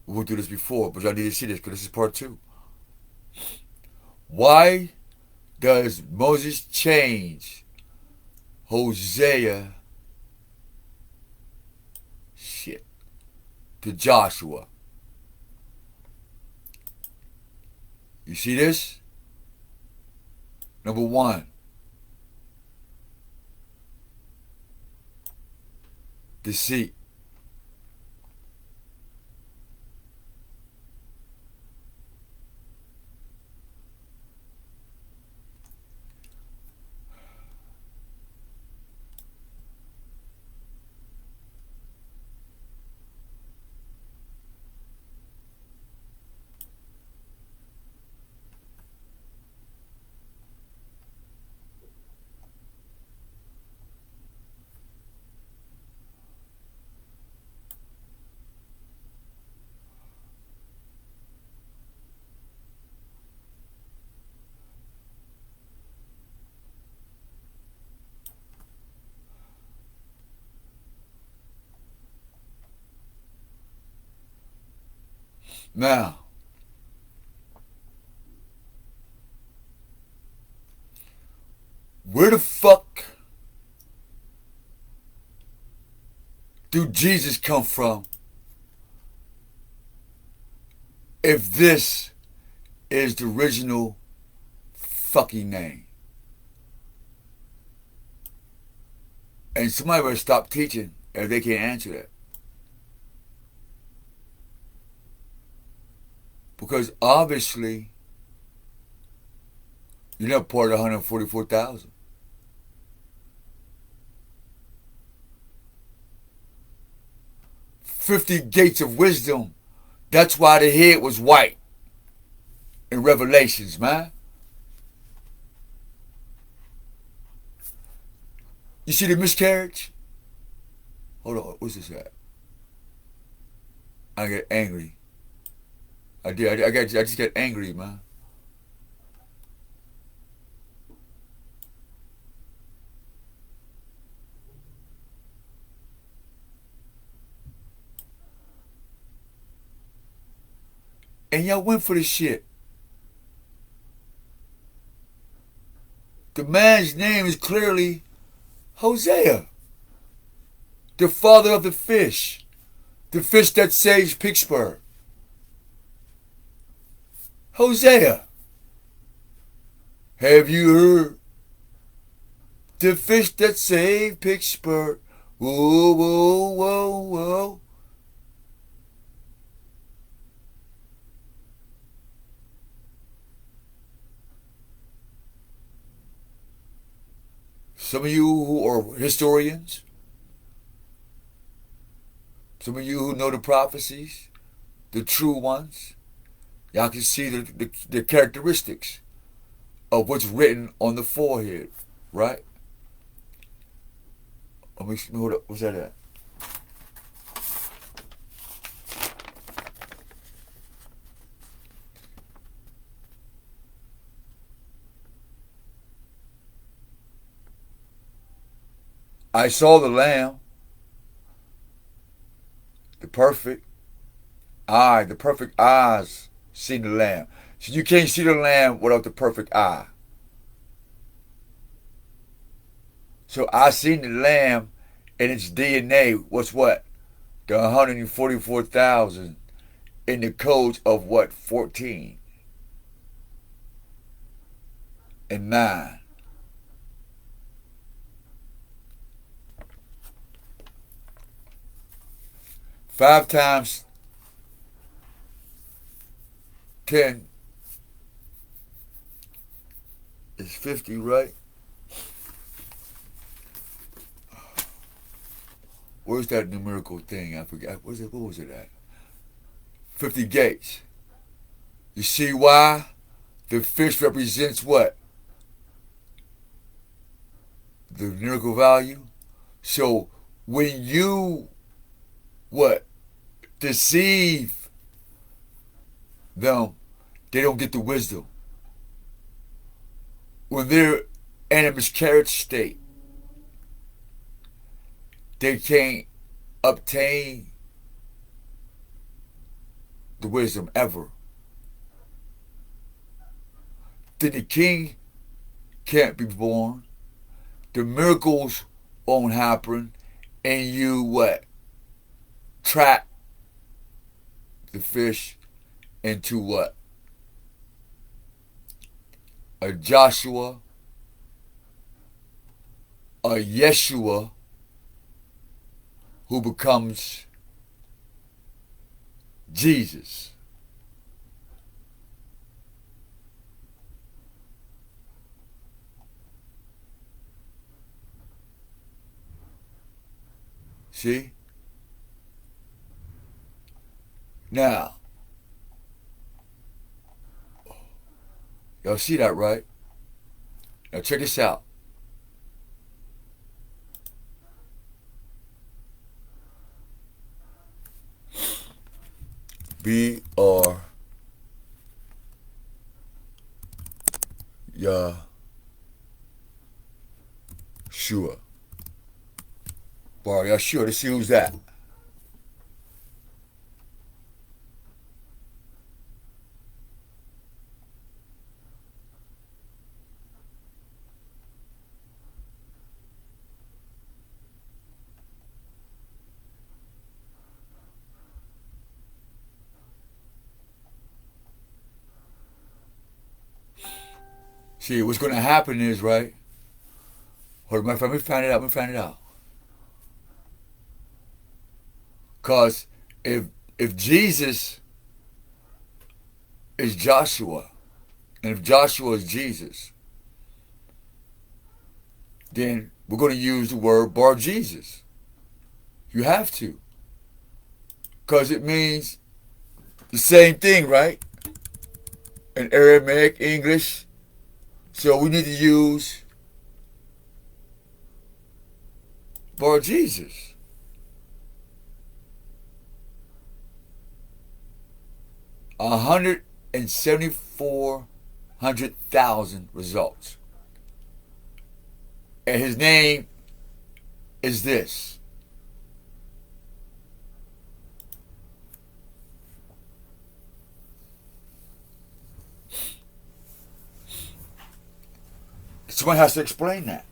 We went through this before, but y'all need to see this because this is part 2. Why does Moses change Hosea to Joshua? You see this? Number 1, deceit. Now, where the fuck do Jesus come from if this is the original fucking name? And somebody better stop teaching if they can't answer that. Because obviously, you're not part of the 144,000. "50 gates of wisdom." That's why the head was white in Revelations, man. You see the miscarriage? Hold on, what's this at? I get angry. I did. I just got angry, man. And y'all went for this shit. The man's name is clearly Hosea, the father of the fish that saves Pittsburgh. Hosea. Have you heard? The fish that saved Pittsburgh. Whoa, whoa, whoa, whoa. Some of you who are historians, some of you who know the prophecies, the true ones, y'all can see the characteristics of what's written on the forehead, right? Let me hold up. What's that at? I saw the Lamb, the perfect eye, the perfect eyes seen the Lamb. So you can't see the Lamb without the perfect eye. So I seen the Lamb and its DNA was what? The 144,000 in the codes of what? 14 and 9. Five times 10 is 50, right? Where's that numerical thing? I forgot. What was it at? 50 gates. You see why? The fish represents what? The numerical value. So when you what? Deceive them, they don't get the wisdom. When they're in a miscarriage state, they can't obtain the wisdom ever. Then the king can't be born. The miracles won't happen. And you what? Trap the fish into what? A Joshua, a Yeshua, who becomes Jesus. See? Now, y'all see that, right? Now check this out. B-R Yeshua. Bar Yeshua. Let's see who's that. See, what's going to happen is, right? Hold on, let me find it out. Let me find it out. Cause if Jesus is Joshua, and if Joshua is Jesus, then we're going to use the word Bar Jesus. You have to, cause it means the same thing, right? In Aramaic, English. So we need to use Bar Jesus. 174,000 results. And his name is this. Someone has to explain that.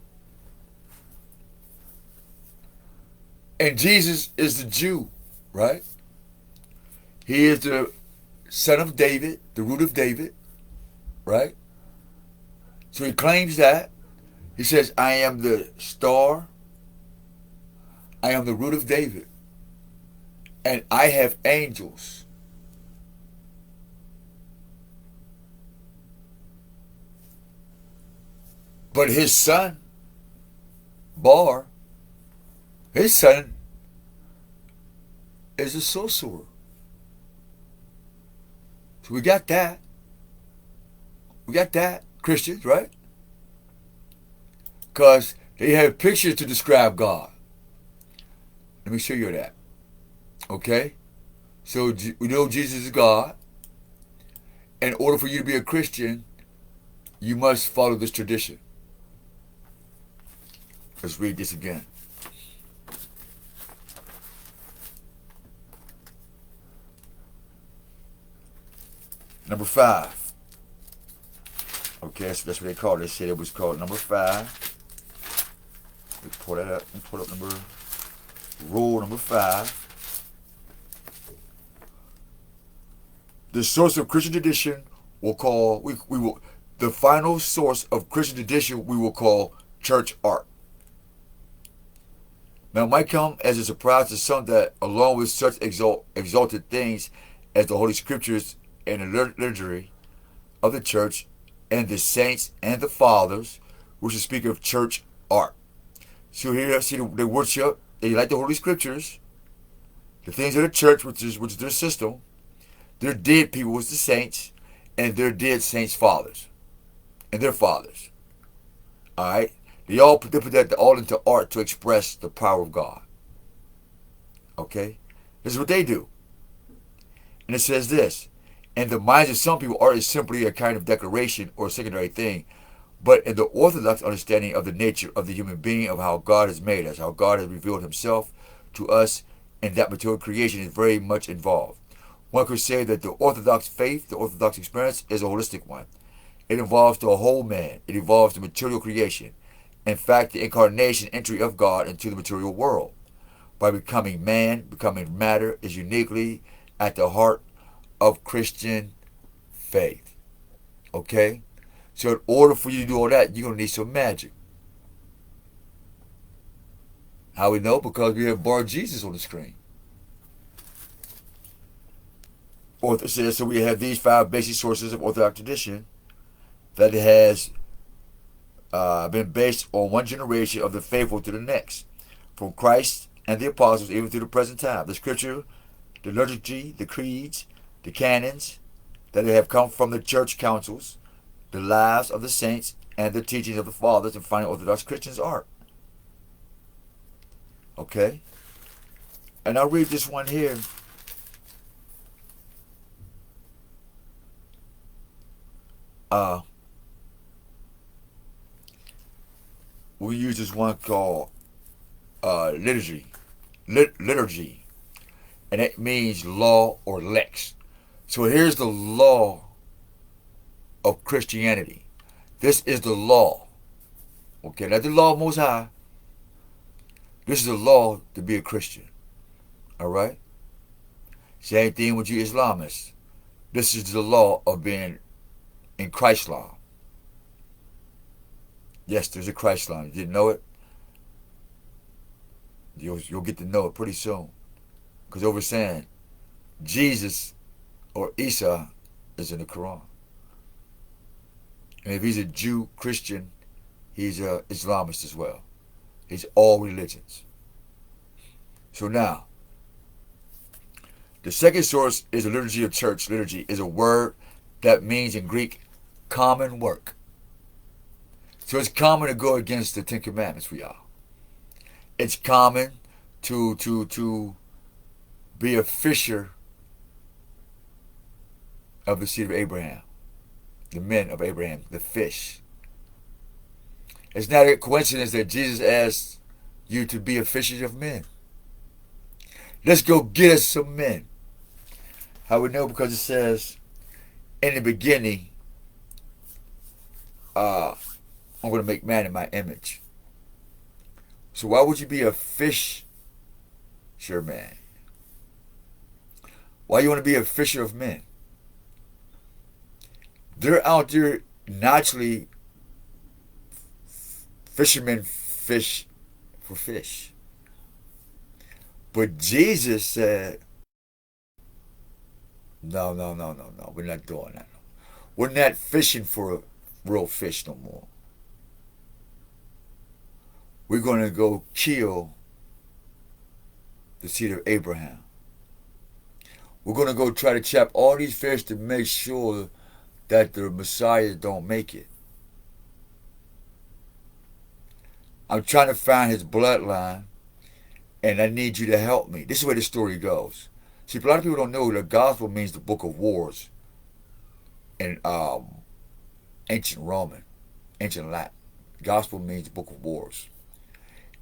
And Jesus is the Jew, right? He is the son of David, the root of David, right? So he claims that. He says, I am the star. I am the root of David. And I have angels. But his son, Bar, his son is a sorcerer. So we got that. We got that, Christians, right? Because they have pictures to describe God. Let me show you that. Okay? So we know Jesus is God. In order for you to be a Christian, you must follow this tradition. Let's read this again. Number 5. Okay, so that's what they call it. They said it was called number 5. Let me pull that up. Let me pull up rule number 5. The source of Christian tradition will call, we will, the final source of Christian tradition we will call church art. Now, it might come as a surprise to some that, along with such exalted things as the Holy Scriptures and the liturgy of the church and the saints and the fathers, we should speak of church art. So here, see the worship. They like the Holy Scriptures, the things of the church, which is their system. Their dead people was the saints, and their dead saints' fathers, and their fathers. All right. They put that all into art to express the power of God. Okay? This is what they do. And it says this. In the minds of some people, art is simply a kind of decoration or a secondary thing. But in the orthodox understanding of the nature of the human being, of how God has made us, how God has revealed himself to us, and that material creation is very much involved. One could say that the orthodox faith, the orthodox experience, is a holistic one. It involves the whole man. It involves the material creation. In fact, the incarnation entry of God into the material world. By becoming man, becoming matter, is uniquely at the heart of Christian faith. Okay? So in order for you to do all that, you're going to need some magic. How we know? Because we have Bar Jesus on the screen. Author says, so we have these 5 basic sources of Orthodox tradition that has been based on one generation of the faithful to the next, from Christ and the apostles even through the present time. The scripture, the liturgy, the creeds, the canons that have come from the church councils, the lives of the saints, and the teachings of the fathers, and finally Orthodox Christians' art. Okay? And I'll read this one here. We use this one called liturgy. Liturgy. And it means law or lex. So here's the law of Christianity. This is the law. Okay, not the law of Most High. This is the law to be a Christian. Alright? Same thing with you Islamists. This is the law of being in Christ's law. Yes, there's a Christ line. You didn't know it? You'll get to know it pretty soon. Because over saying Jesus or Isa is in the Quran. And if he's a Jew, Christian, he's a Islamist as well. He's all religions. So now, the second source is the liturgy of church. Liturgy is a word that means in Greek common work. So it's common to go against the Ten Commandments for y'all. It's common to be a fisher of the seed of Abraham, the men of Abraham, the fish. It's not a coincidence that Jesus asked you to be a fisher of men. Let's go get us some men. How we know? Because it says, in the beginning, I'm going to make man in my image. So why would you be a fisherman? Why you want to be a fisher of men? They're out there naturally, fishermen fish for fish. But Jesus said, no, we're not doing that. We're not fishing for real fish no more. We're going to go kill the seed of Abraham. We're going to go try to chop all these fish to make sure that the Messiah don't make it. I'm trying to find his bloodline, and I need you to help me. This is where the story goes. See, a lot of people don't know the gospel means the book of wars in ancient Roman, ancient Latin. Gospel means the book of wars.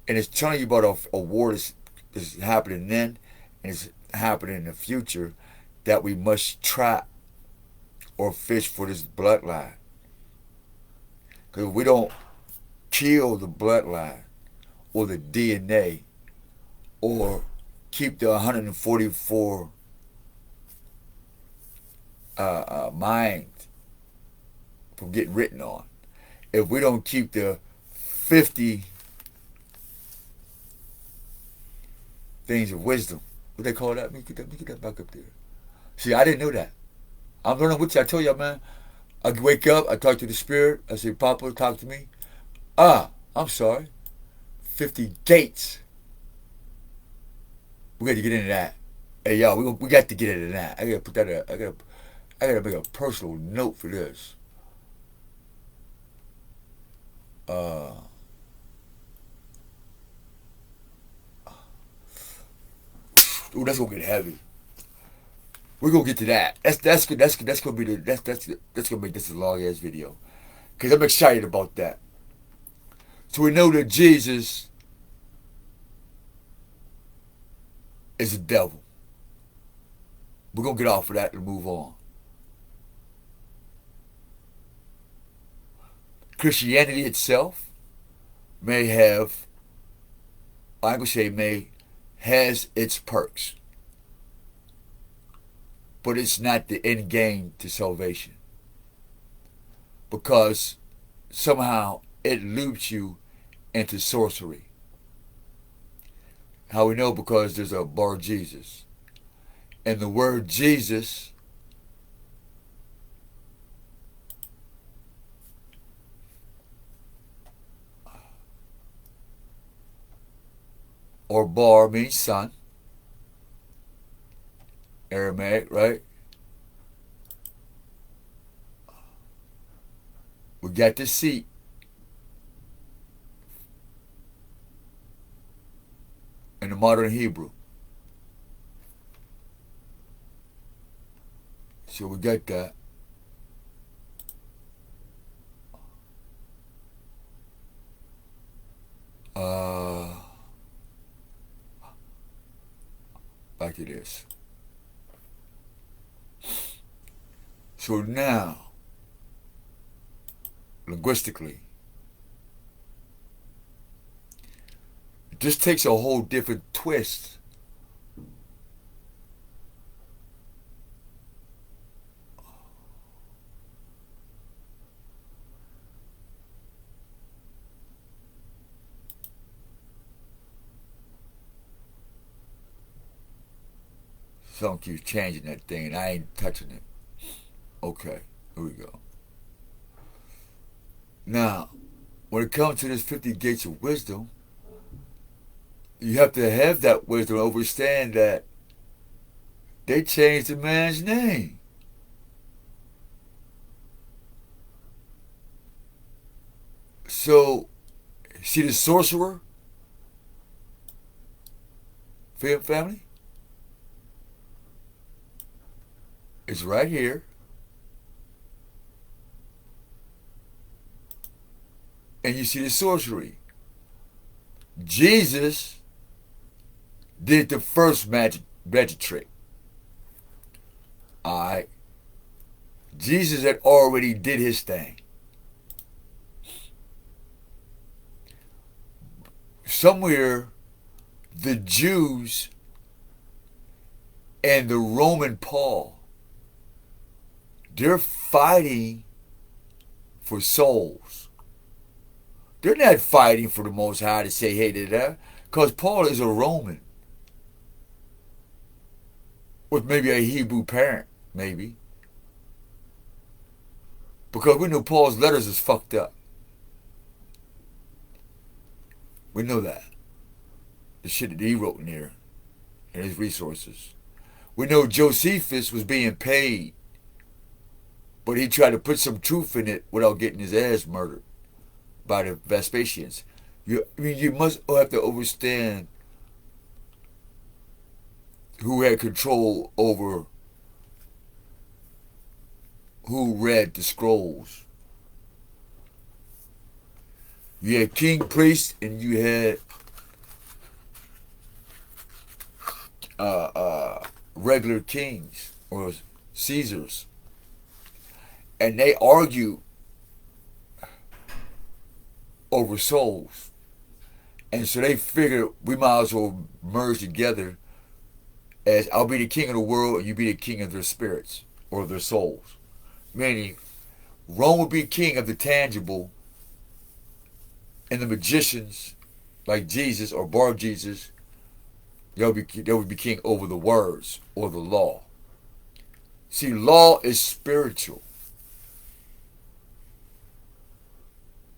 And it's telling you about a war that's happening then and it's happening in the future that we must trap or fish for this bloodline. Because if we don't kill the bloodline or the DNA or keep the 144 mind from getting written on, if we don't keep the 50 things of wisdom, what they call that? Let me get that back up there. See, I didn't know that. I'm learning with you. I told y'all, man. I wake up, I talk to the spirit. I say, Papa, talk to me. I'm sorry. 50 gates. We got to get into that. Hey, y'all, we got to get into that. I got to put that up. I got to make a personal note for this. Ooh, that's gonna get heavy. We're gonna get to that. That's gonna be that's gonna make this a long ass video, cause I'm excited about that. So we know that Jesus is the devil. We're gonna get off of that and move on. Christianity itself may have, I'm gonna say has its perks, but it's not the end game to salvation, because somehow it loops you into sorcery. How we know? Because there's a bar Jesus, and the word Jesus or bar means son, Aramaic, right? We got the seat. In the modern Hebrew. So we got that. Back to this. So now, linguistically, this takes a whole different twist. Something keeps changing that thing, and I ain't touching it. Okay, here we go. Now, when it comes to this 50 gates of wisdom, you have to have that wisdom to understand that they changed the man's name. So, see the sorcerer? Family? It's right here. And you see the sorcery. Jesus did the first magic trick. Alright. Jesus had already did his thing. Somewhere the Jews and the Roman Paul, they're fighting for souls. They're not fighting for the Most High to say, hey, because Paul is a Roman with maybe a Hebrew parent, maybe. Because we know Paul's letters is fucked up. We know that. The shit that he wrote in there and his resources. We know Josephus was being paid, but he tried to put some truth in it without getting his ass murdered by the Vespasians. You must have to understand who had control over who read the scrolls. You had king, priest, and you had regular kings or Caesars. And they argue over souls. And so they figured we might as well merge together as I'll be the king of the world and you be the king of their spirits or their souls. Meaning, Rome would be king of the tangible and the magicians like Jesus or Bar Jesus, they would be king over the words or the law. See, law is spiritual.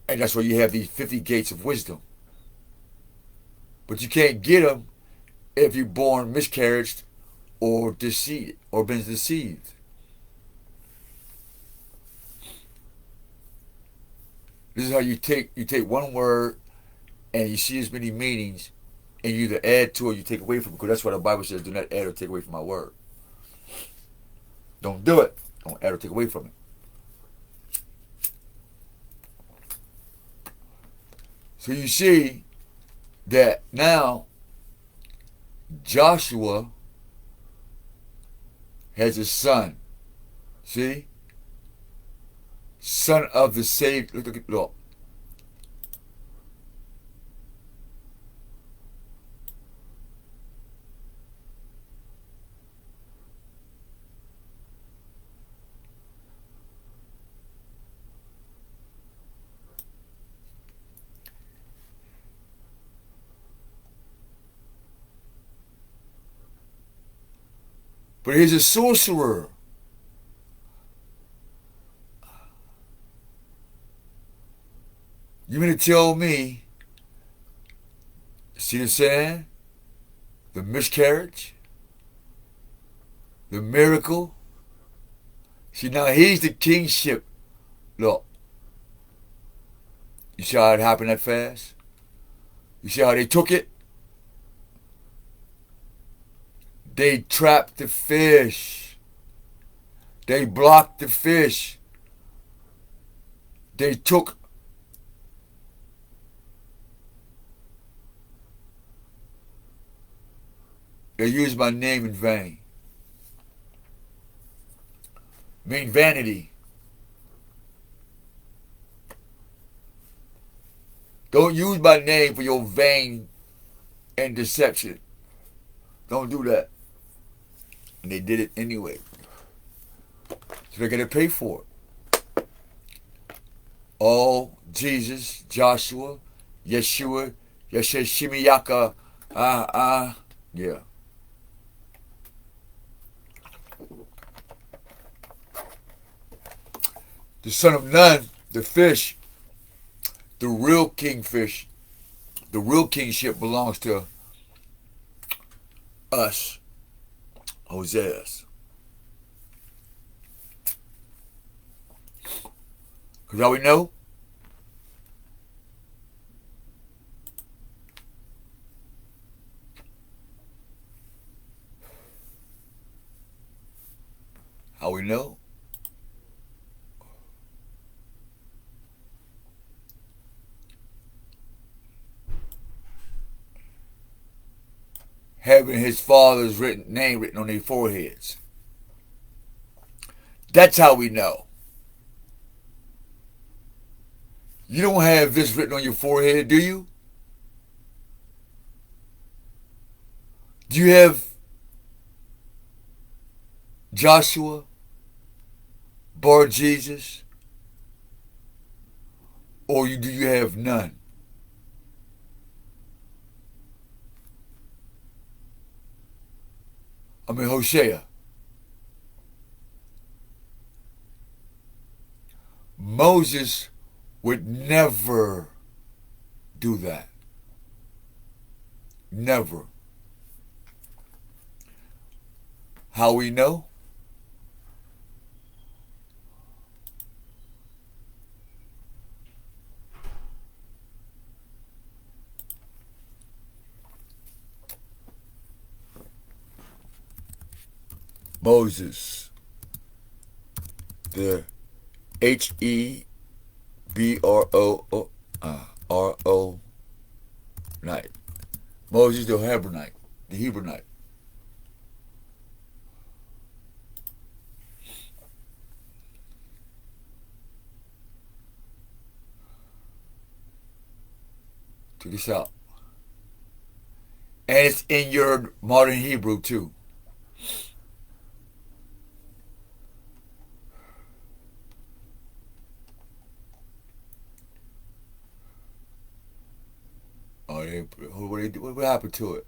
And that's why you have these 50 gates of wisdom. But you can't get them if you're born miscarriaged or deceived or been deceived. This is how you take one word and you see as many meanings and you either add to it or you take away from it, because that's why the Bible says do not add or take away from my word. Don't do it. Don't add or take away from it. So you see that now Joshua has a son. See? Son of the saved. Look. But he's a sorcerer. You mean to tell me, see what I'm saying? The miscarriage, the miracle. See, now he's the kingship. Look, you see how it happened that fast? You see how they took it? They trapped the fish. They blocked the fish. They took They used my name in vain. Mean vanity. Don't use my name for your vain and deception. Don't do that. And they did it anyway. So they're going to pay for it. Oh, Jesus, Joshua, Yeshua, Shimiyaka, yeah. the son of Nun, the fish, the real kingfish, the real kingship belongs to us, Hoseas. Because how we know? How we know? Having his father's name written on their foreheads. That's how we know. You don't have this written on your forehead, do you? Do you have Joshua, Bar Jesus, or do you have none? I mean, Hosea. Moses would never do that. Never. How we know? Moses, the Hebro night. Moses the Hebronite, the Hebronite. Check this out. And it's in your modern Hebrew too. Oh, what happened to it?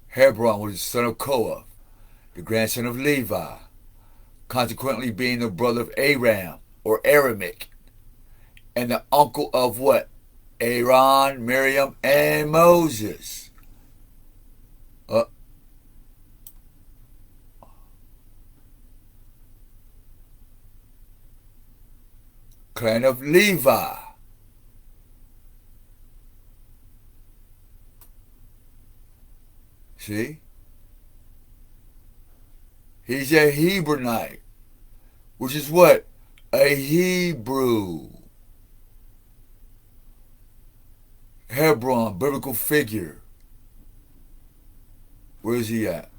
Hebron was the son of Koah, the grandson of Levi, consequently being the brother of Aram, or Aramic, and the uncle of what? Aaron, Miriam, and Moses. Clan of Levi. See? He's a Hebronite, which is what? A Hebrew. Hebron, biblical figure. Where is he at?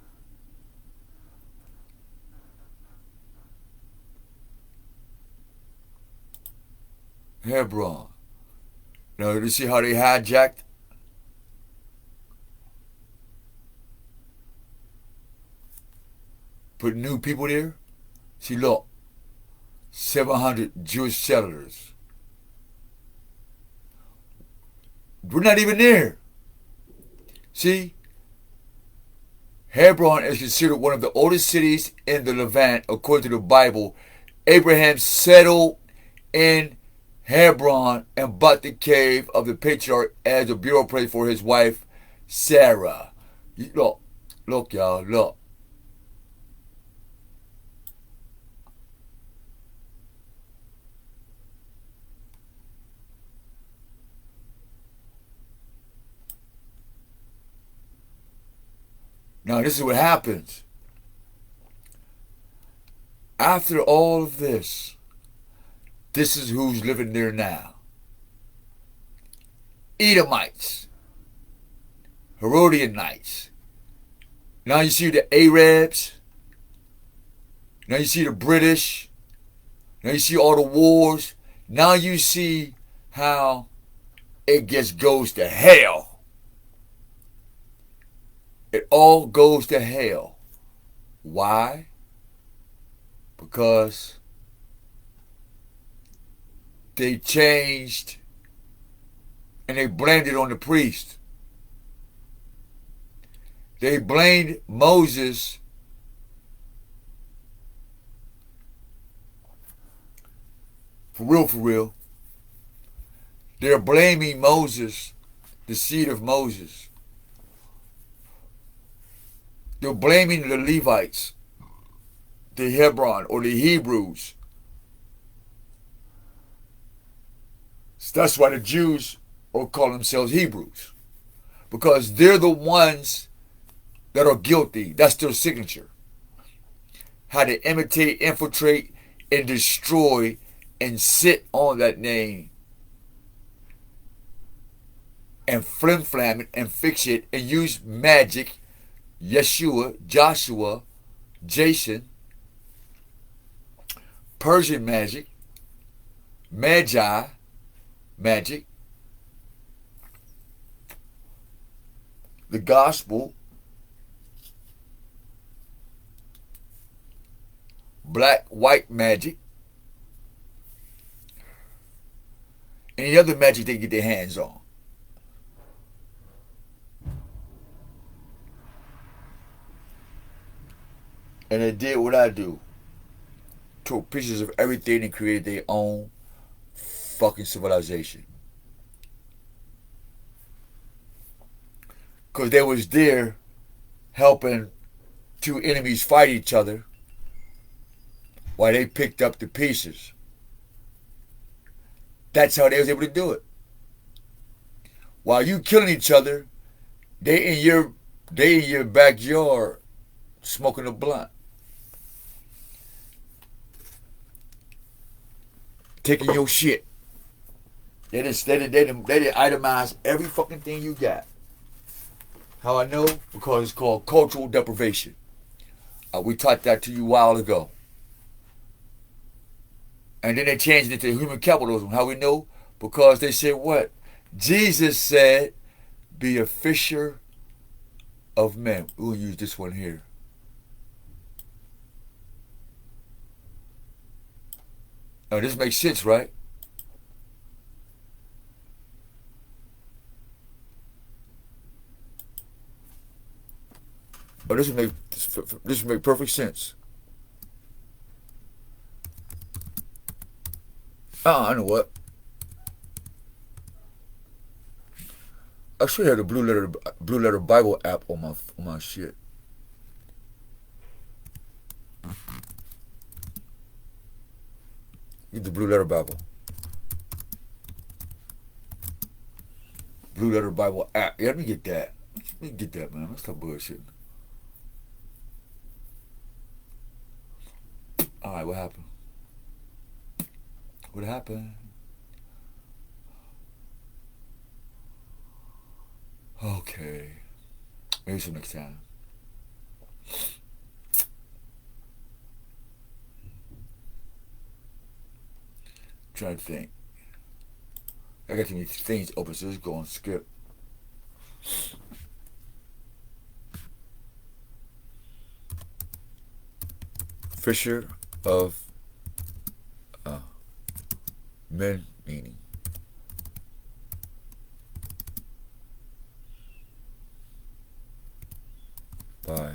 Hebron. Now, you see how they hijacked? Put new people there? See, look. 700 Jewish settlers. We're not even there. See? Hebron is considered one of the oldest cities in the Levant, according to the Bible. Abraham settled in Hebron and bought the cave of the patriarch as a burial place for his wife, Sarah. Look, y'all, look. Now, this is what happens. After all of this, this is who's living there now. Edomites. Herodianites. Now you see the Arabs. Now you see the British. Now you see all the wars. Now you see how it just goes to hell. It all goes to hell. Why? Because they changed and they blamed it on the priest. They blamed Moses For real, for real. They're blaming Moses, the seed of Moses. They're blaming the Levites, the Hebron, or the Hebrews. So that's why the Jews all call themselves Hebrews. Because they're the ones that are guilty. That's their signature. How to imitate, infiltrate, and destroy and sit on that name and flim-flam it and fix it and use magic, Yeshua, Joshua, Jason, Persian magic, Magi magic, the gospel, black, white magic, any other magic they get their hands on. And they did what I do. Took pictures of everything and created their own fucking civilization. Because they was there helping two enemies fight each other while they picked up the pieces. That's how they was able to do it. While you killing each other, they in your backyard smoking a blunt. Taking your shit. They didn't itemize every fucking thing you got. How I know? Because it's called cultural deprivation. We taught that to you a while ago. And then they changed it to human capitalism. How we know? Because they said what? Jesus said, be a fisher of men. We'll use this one here. Now this makes sense, right? Oh, this would make perfect sense. I know what. I should have the Blue Letter Bible app on my shit. Get the Blue Letter Bible. Blue Letter Bible app. Yeah, let me get that. Let me get that, man. Let's stop bullshitting. Alright, what happened? What happened? Okay. Maybe some next time. Trying to think. I got too many things open, so let's go on skip. Fisher of men meaning. By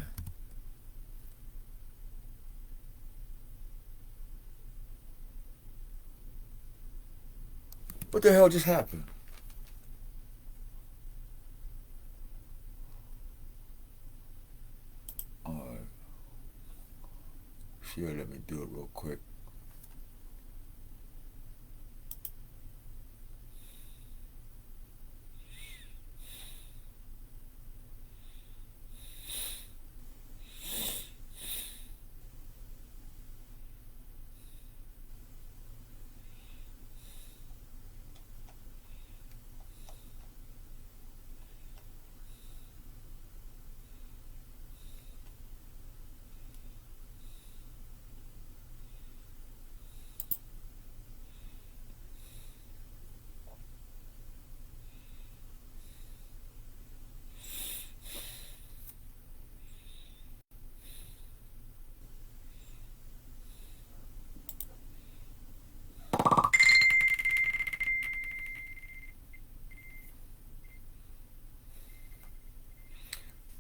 what the hell just happened? Alright. Sure, let me do it real quick.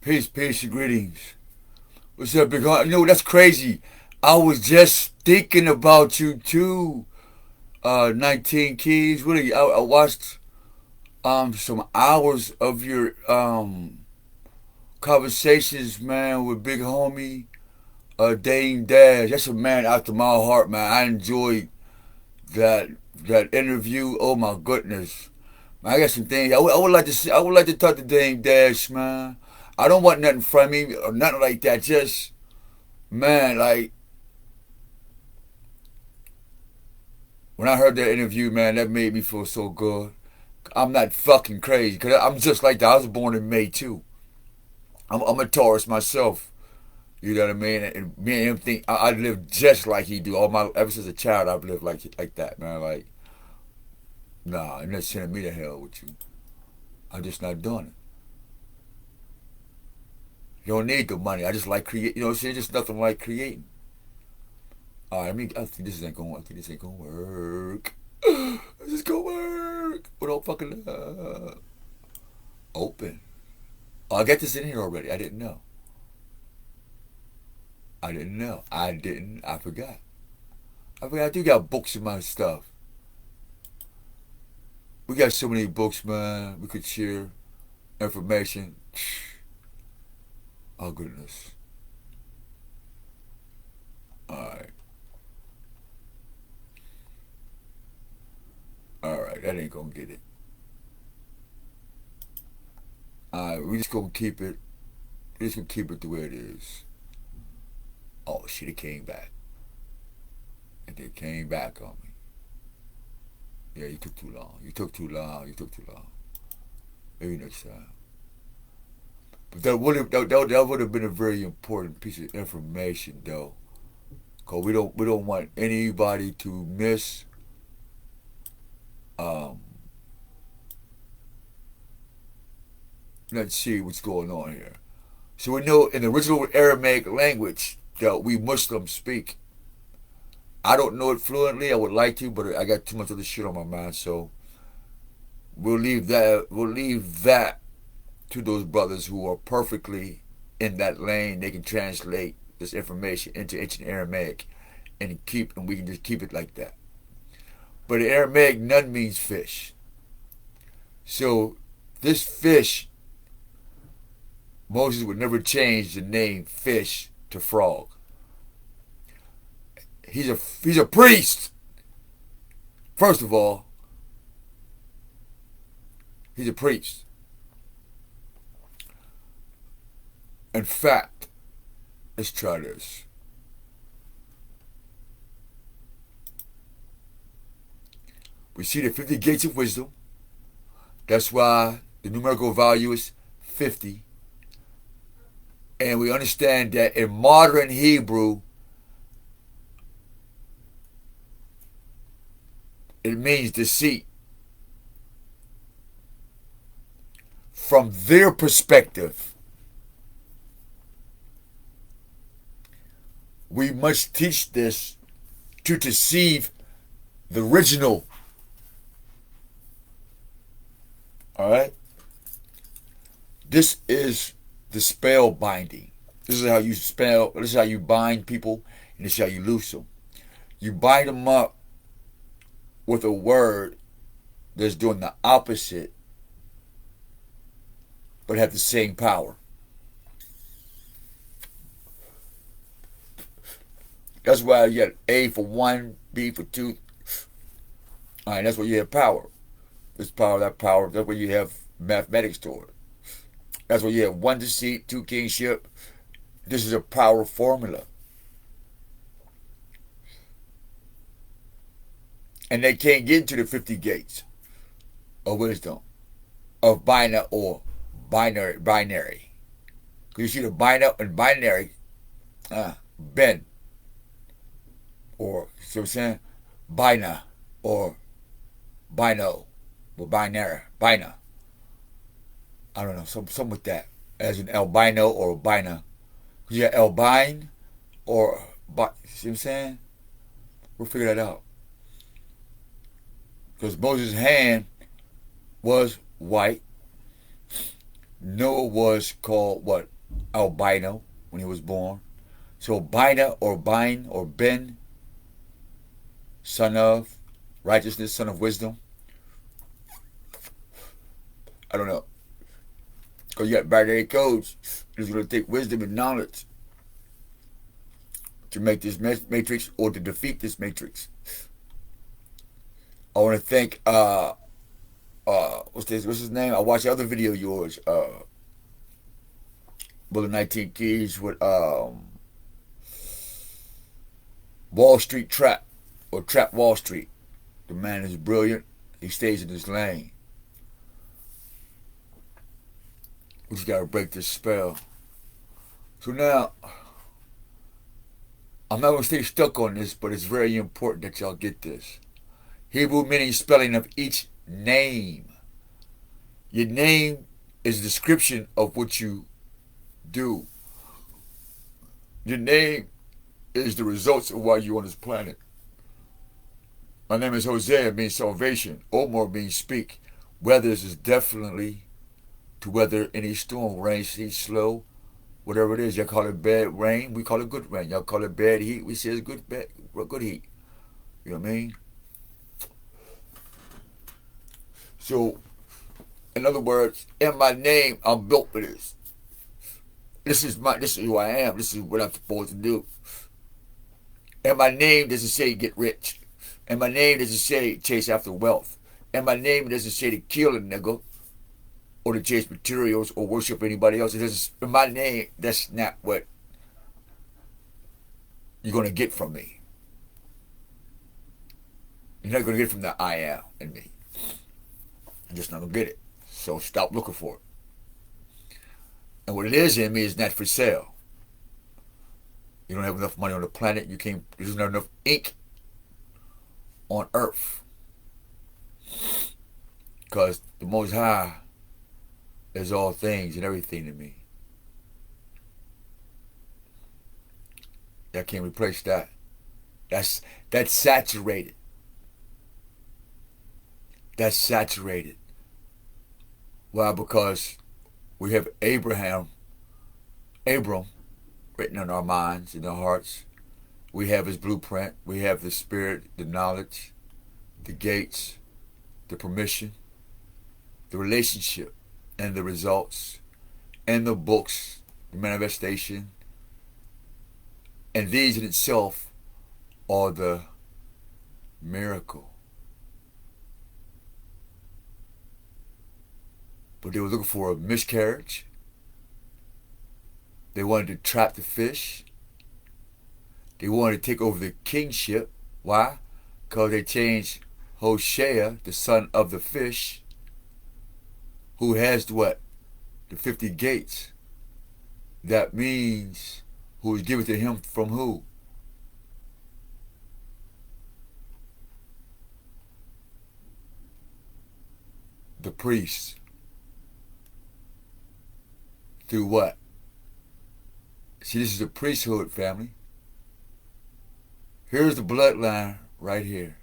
Peace, peace, and greetings. What's up, big heart? You know, that's crazy. I was just thinking about you, too. 19 Keys. Really, I watched some hours of your conversations, man, with Big Homie, Dame Dash. That's a man after my heart, man. I enjoyed that that interview. Oh my goodness, man, I got some things I would like to see. I would like to talk to Dame Dash, man. I don't want nothing from me or nothing like that. Just, man, like when I heard that interview, man, that made me feel so good. I'm not fucking crazy, cause I'm just like that. I was born in May too. I'm a Taurus myself. You know what I mean? And me and him think I live just like he do. All my ever since a child, I've lived like that, man. Like, nah, you're not sending me to hell with you. I'm just not doing it. You don't need the money. I just like create. You know what I'm saying? Just nothing like creating. All right, I think this ain't gonna. I think this ain't gonna work. This is gonna work. What don't fucking open. Oh, I got this in here already. I didn't know. I didn't know. I didn't. I forgot. I forgot. I do got books in my stuff. We got so many books, man. We could share information. Oh goodness. All right. All right. That ain't gonna get it. All right. We just gonna keep it. We just gonna keep it the way it is. Oh shit! It came back. And it came back on me. Yeah, you took too long. You took too long. You took too long. Maybe next time. But that would have been a very important piece of information, though, cause we don't want anybody to miss. Um, let's see what's going on here. So we know in the original Aramaic language that we Muslims speak. I don't know it fluently. I would like to, but I got too much other shit on my mind, so we'll leave that. We'll leave that to those brothers who are perfectly in that lane. They can translate this information into ancient Aramaic and we can just keep it like that. But in Aramaic, nun means fish. So this fish, Moses would never change the name fish to frog. He's a priest. First of all, he's a priest. In fact, let's try this. We see the 50 gates of wisdom. That's why the numerical value is 50. And we understand that in modern Hebrew, it means deceit. From their perspective, we must teach this to deceive the original. All right? This is the spell binding. This is how you spell, this is how you bind people, and this is how you loose them. You bind them up with a word that's doing the opposite, but have the same power. That's why you get A for 1, B for 2. All right, that's where you have power. This power, that power, that's where you have mathematics to it. That's where you have 1 deceit, 2 kingship. This is a power formula. And they can't get into the 50 gates of wisdom, of binary or binary. Because you see the binary and binary, Ben, or, see what I'm saying? Bina, or bino, or binary, bina. I don't know, something with that. As an albino or bina. Because you got albine or, see what I'm saying? We'll figure that out. Because Moses' hand was white. Noah was called what? Albino when he was born. So Bina or Bine or Ben, son of, righteousness, son of wisdom. I don't know. Because you got binary codes. It's going to take wisdom and knowledge to make this matrix or to defeat this matrix. I want to thank, what's his name? I watched the other video of yours, Brother 19 Keys with Wall Street Trap, or Trap Wall Street. The man is brilliant. He stays in his lane. We just got to break this spell. So now, I'm not going to stay stuck on this, but it's very important that y'all get this. Hebrew meaning spelling of each name. Your name is a description of what you do. Your name is the results of why you're on this planet. My name is Hosea, means salvation. Omar means speak. Weathers is definitely to weather any storm. Rain, sea, slow, whatever it is. Y'all call it bad rain, we call it good rain. Y'all call it bad heat, we say it's good heat. You know what I mean? So, in other words, in my name, I'm built for this. This is who I am. This is what I'm supposed to do. And my name doesn't say get rich. And my name doesn't say chase after wealth. And my name doesn't say to kill a nigga or to chase materials or worship anybody else. It doesn't, in my name, that's not what you're going to get from me. You're not going to get it from the I am in me. You're just not going to get it. So stop looking for it. And what it is in me is not for sale. You don't have enough money on the planet. There's not enough ink on earth. Because the Most High is all things and everything to me. I can't replace that. That's saturated. That's saturated. Why? Because we have Abram written in our minds, in our hearts. We have his blueprint. We have the spirit, the knowledge, the gates, the permission, the relationship, and the results, and the books, the manifestation. And these in itself are the miracle. But they were looking for a miscarriage. They wanted to trap the fish. They wanted to take over the kingship. Why? Because they changed Hosea, the son of the fish, who has what? The 50 gates. That means who was given to him from who? The priests. Through what? See, this is the priesthood, family. Here's the bloodline right here.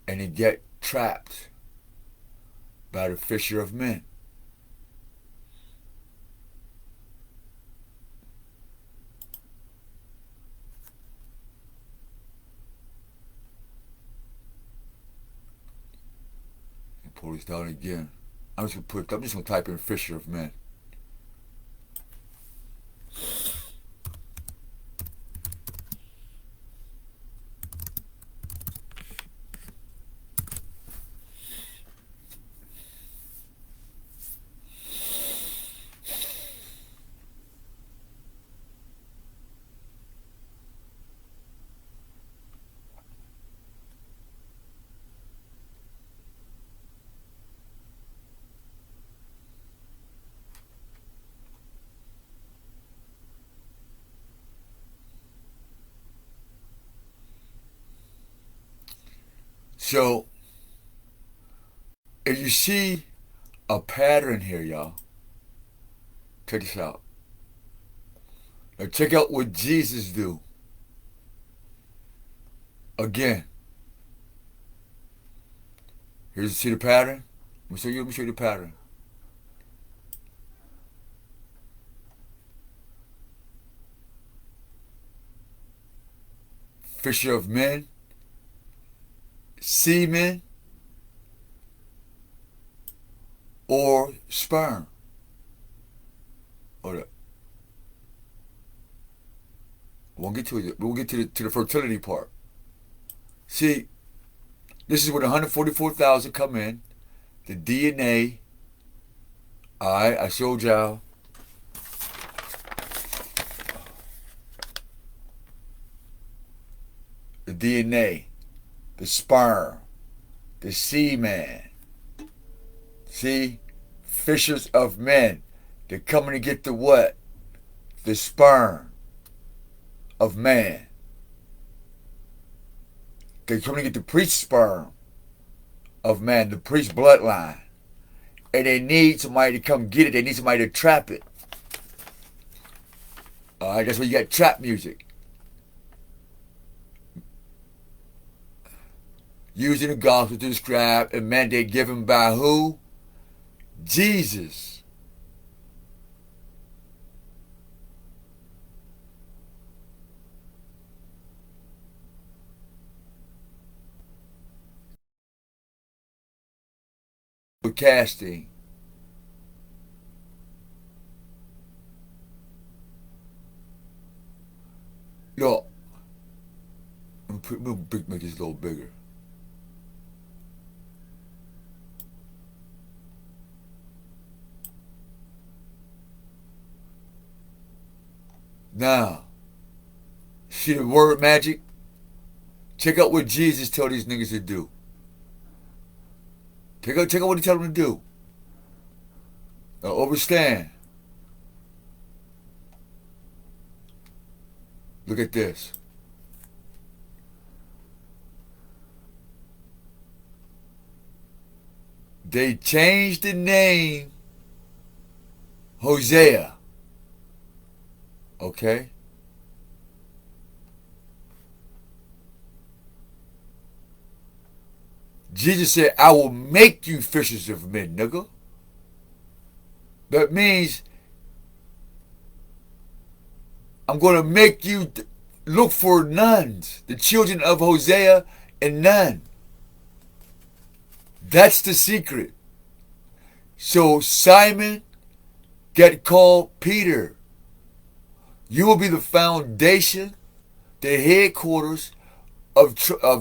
And he get trapped by the fisher of men. And pull this down again. I'm just gonna type in fisher of men. So, if you see a pattern here, y'all, check this out. Now check out what Jesus do. Again. See the pattern? Let me show you the pattern. fisher of men, semen, or sperm. Hold up. We'll get to it. We'll get to the fertility part. See, this is where the 144,000 come in. The DNA. Alright, I showed y'all. The DNA, the sperm, the semen. See? Fishers of men. They're coming to get the what? The sperm of man. They're coming to get the priest sperm of man, the priest bloodline. And they need somebody to come get it. They need somebody to trap it. Alright, that's where you got trap music. Using the gospel to describe a mandate given by who? Jesus. Casting. Yo, I'm gonna make this a little bigger. Now, see the word magic? Check out what Jesus told these niggas to do. Check out what he told them to do. Now overstand. Look at this. They changed the name Hosea. Okay? Jesus said, I will make you fishers of men, nigga. That means I'm going to make you look for nuns, the children of Hosea and Nun. That's the secret. So Simon got called Peter. You will be the foundation, the headquarters of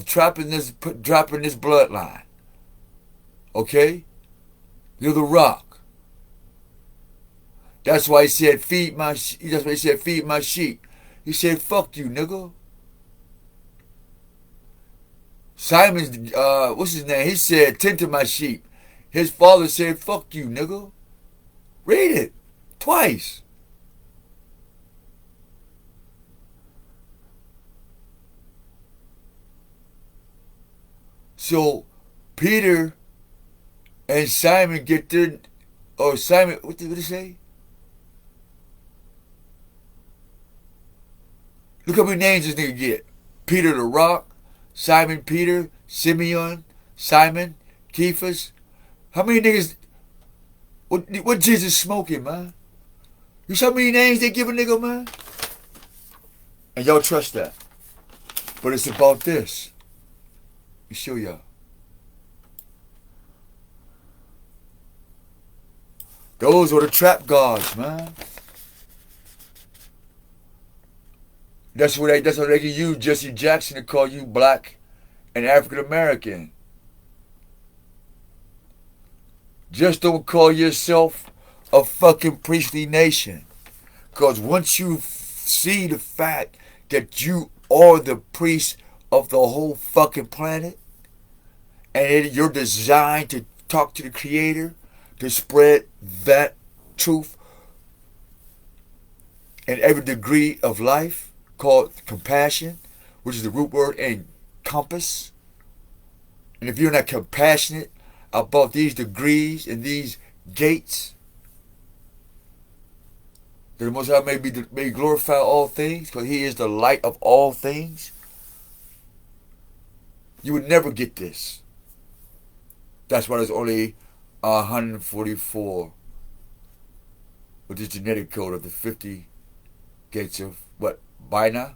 dropping this bloodline. Okay? You're the rock. That's why he said feed my sheep. He said fuck you, nigga. Simon's what's his name? He said tend to my sheep. His father said fuck you, nigga. Read it twice. So Peter and Simon get their, or Simon, what did he say? Look how many names this nigga get. Peter the Rock, Simon Peter, Simeon, Simon, Cephas. How many niggas, what Jesus smoking, man? You see how many names they give a nigga, man? And y'all trust that. But it's about this. Let me show y'all. Those are the trap gods, man. That's what they can use Jesse Jackson to call you black and African American. Just don't call yourself a fucking priestly nation. Because once you see the fact that you are the priest of the whole fucking planet, and you're designed to talk to the Creator, to spread that truth in every degree of life, called compassion, which is the root word in compass. And if you're not compassionate about these degrees and these gates, then the Most High may glorify all things, because He is the light of all things. You would never get this. That's why there's only 144 with this genetic code of the 50 gates of what? Bina,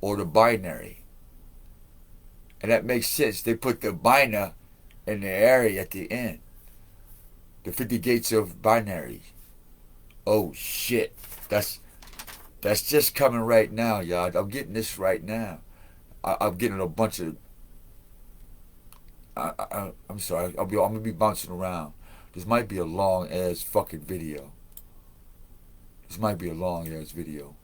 or the binary. And that makes sense. They put the binary in the area at the end. The 50 gates of binary. Oh shit. That's just coming right now, y'all. I'm getting this right now. I'm getting a bunch of. I'm sorry. I'm gonna be bouncing around. This might be a long ass fucking video. This might be a long ass video.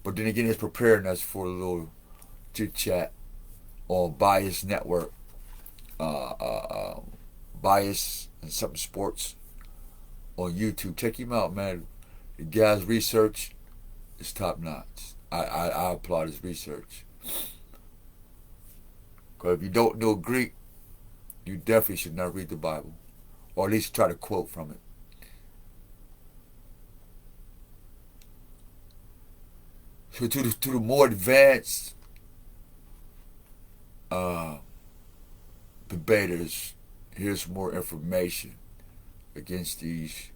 But then again, it's preparing us for a little chit chat on Bias Network, Bias and something sports on YouTube. Check him out, man. The guy's research is top notch. I applaud his research. Because if you don't know Greek, you definitely should not read the Bible, or at least try to quote from it. So to the more advanced debaters, here's more information against these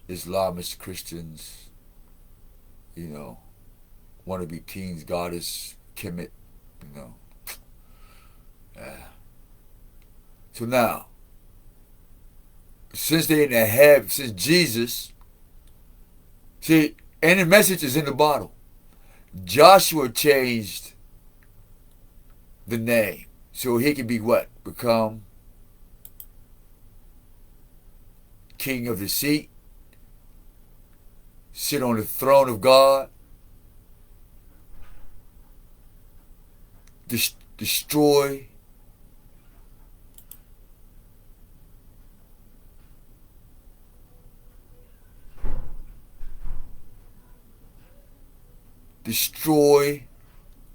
Islamist Christians, you know, wannabe teens, goddess, Kemet, you know. So now, since they didn't have, since Jesus, see, and the message is in the bottle. Joshua changed the name so he could be what? Become king of the seat, sit on the throne of God, destroy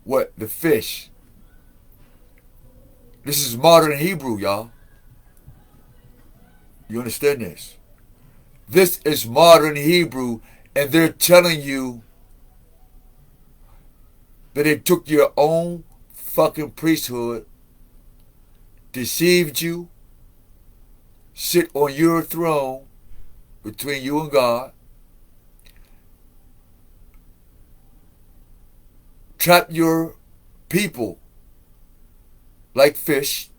what? The fish. This is modern Hebrew, y'all. You understand this? This is modern Hebrew, and they're telling you that they took your own fucking priesthood, deceived you, sit on your throne between you and God, trap your people like fish,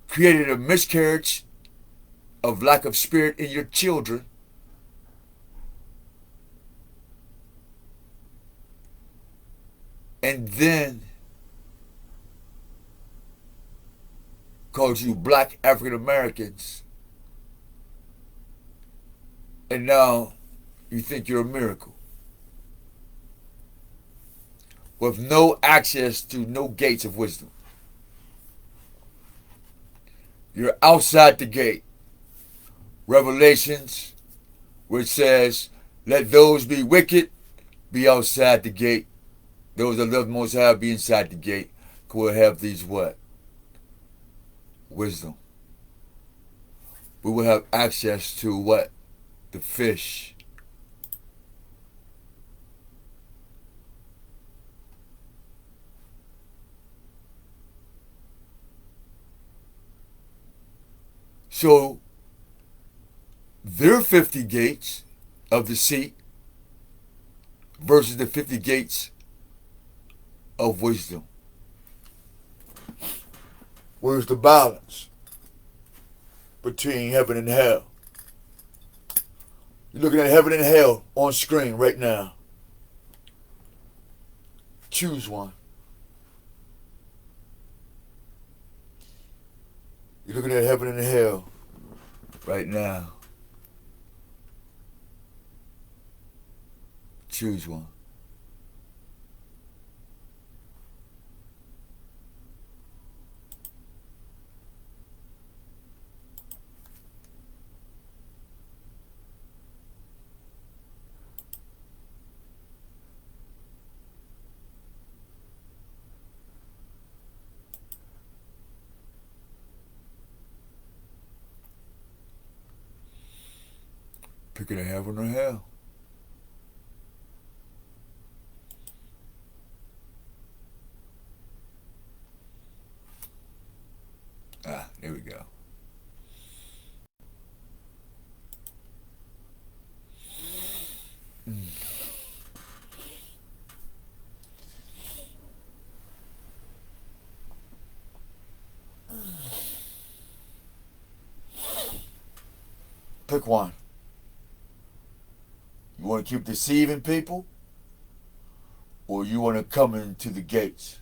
created a miscarriage of lack of spirit in your children, and then called you black African Americans, and now you think you're a miracle with no access to no gates of wisdom. You're outside the gate. Revelations, which says, let those be wicked be outside the gate. Those that love the Most High be inside the gate. Will have these what? Wisdom. We will have access to what? The fish. So, their 50 gates of the seat versus the 50 gates of wisdom. Where's the balance between heaven and hell? You're looking at heaven and hell on screen right now. Choose one. You're looking at heaven and hell right now. Choose one. Picking a heaven or hell. There we go. Pick one. You want to keep deceiving people, or you want to come into the gates?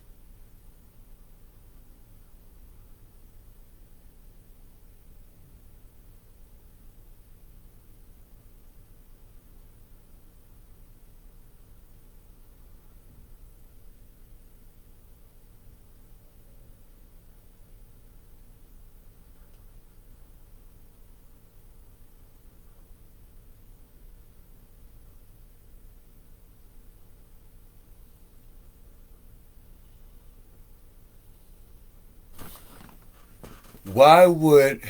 Why would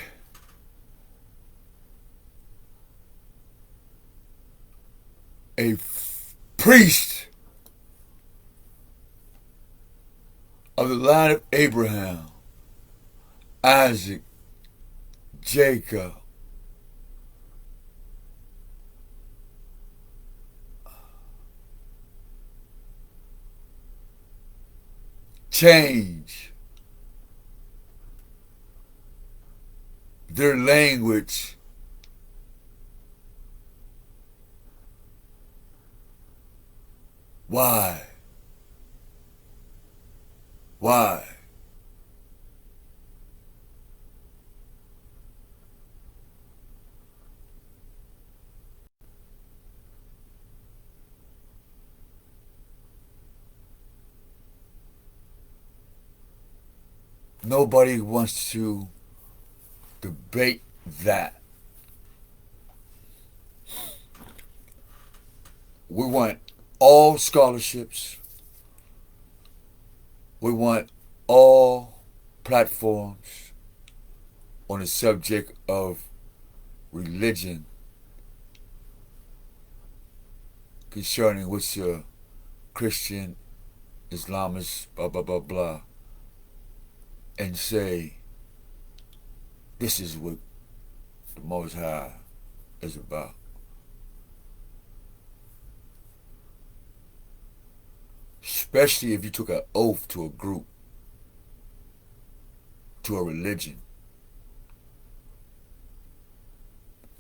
a priest of the line of Abraham, Isaac, Jacob, change their language why? Why? Nobody wants to debate that. We want all scholarships. We want all platforms on the subject of religion concerning what's your Christian, Islamist, blah, blah, blah, blah, and say, this is what the Most High is about. Especially if you took an oath to a group, to a religion.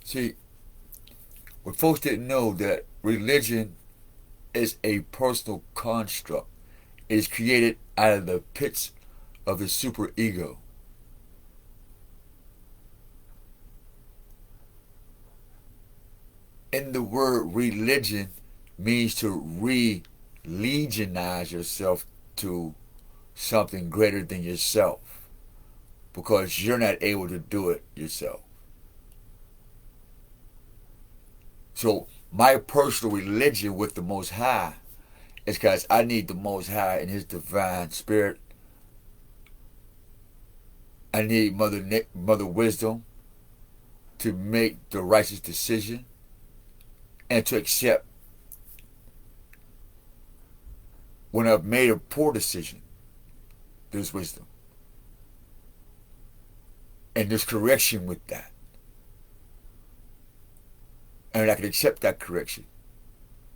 See, what folks didn't know that religion is a personal construct. It is created out of the pits of the superego. In the word religion means to religionize yourself to something greater than yourself because you're not able to do it yourself. So my personal religion with the Most High is because I need the Most High and His divine spirit. I need Mother Wisdom to make the righteous decision and to accept when I've made a poor decision. There's wisdom. And there's correction with that. And I can accept that correction.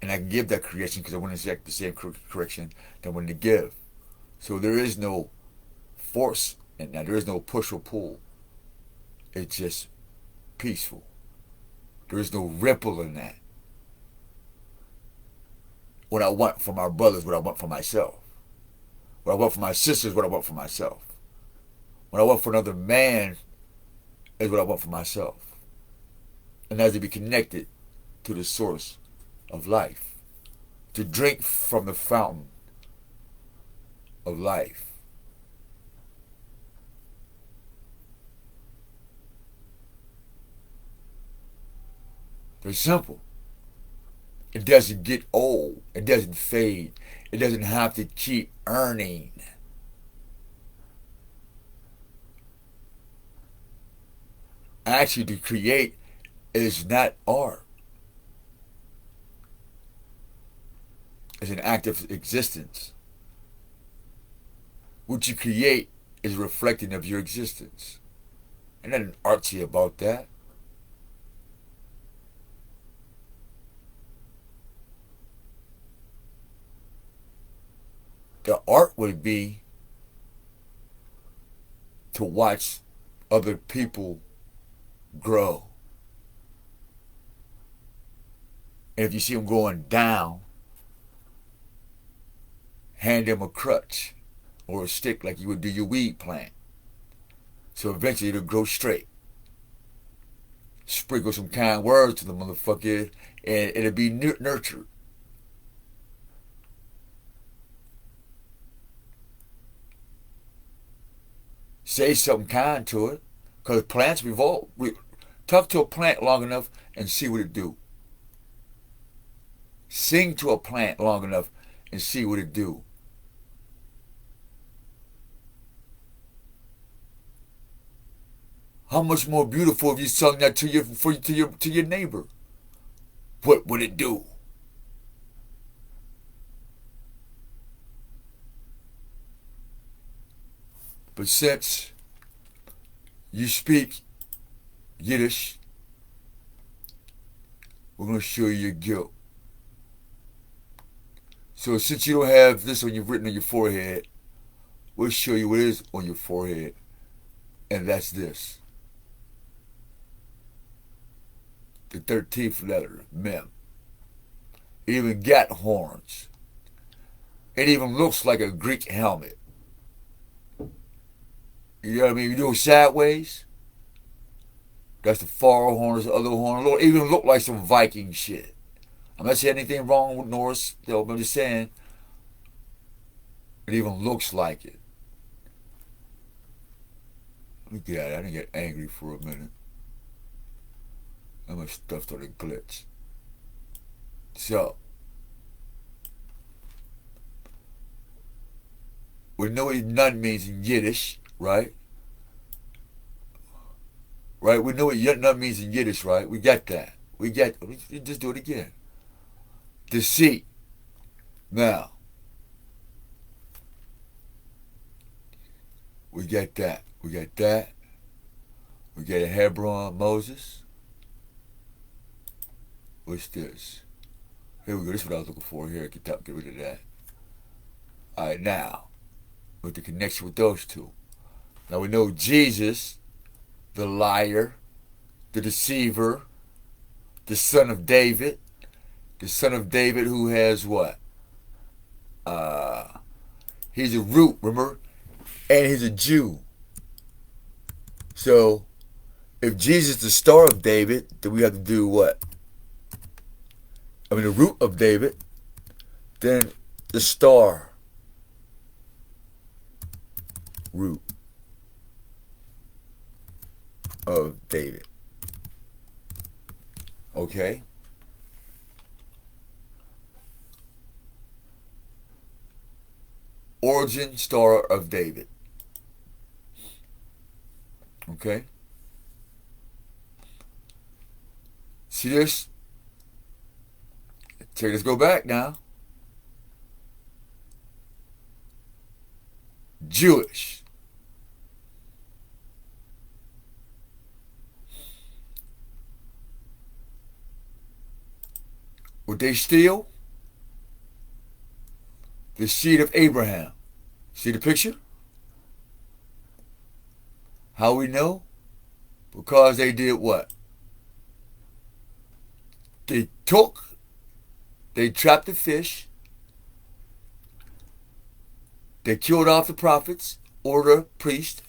And I can give that correction because I want to accept the same correction that I wanted to give. So there is no force in that. There is no push or pull. It's just peaceful. There is no ripple in that. What I want for my brothers, what I want for myself. What I want for my sisters, what I want for myself. What I want for another man is what I want for myself. And that is to be connected to the source of life. To drink from the fountain of life. Very simple. It doesn't get old. It doesn't fade. It doesn't have to keep earning. Actually, to create is not art. It's an act of existence. What you create is reflecting of your existence. Ain't nothing artsy about that. The art would be to watch other people grow And if you see them going down, hand them a crutch or a stick like you would do your weed plant. So eventually it'll grow straight. Sprinkle some kind words to the motherfucker and it'll be nurtured. Say something kind to it, because plants revolve. Talk to a plant long enough and see what it do. Sing to a plant long enough and see what it do. How much more beautiful if you sung that to your neighbor? What would it do? But since you speak Yiddish, we're going to show you your guilt. So since you don't have this written on your forehead, we'll show you what is on your forehead. And that's this. The 13th letter, Mem. It even got horns. It even looks like a Greek helmet. You know what I mean? You do it sideways. That's the far horn, that's the other horn. It even look like some Viking shit. I'm not saying anything wrong with Norse. I'm just saying it even looks like it. Let me get out of it. I didn't get angry for a minute. And my stuff started to glitch. So, we know what nun means in Yiddish, right? Right? We know what nun means in Yiddish, right? We got that. We just do it again. Deceit. Now, we got that. We got that. We got a Hebron Moses. What's this? Here we go. This is what I was looking for here. Get rid of that. All right, now, with the connection with those two. Now we know Jesus, the liar, the deceiver, the son of David. The son of David who has what? He's a root, remember? And he's a Jew. So, if Jesus is the star of David, then we have to do what? The root of David, then the star root of David. Okay? Origin star of David. Okay? See this? Let's go back now. Jewish. Would they steal? The seed of Abraham. See the picture? How we know? Because they did what? They trapped the fish. They killed off the prophets or the priest.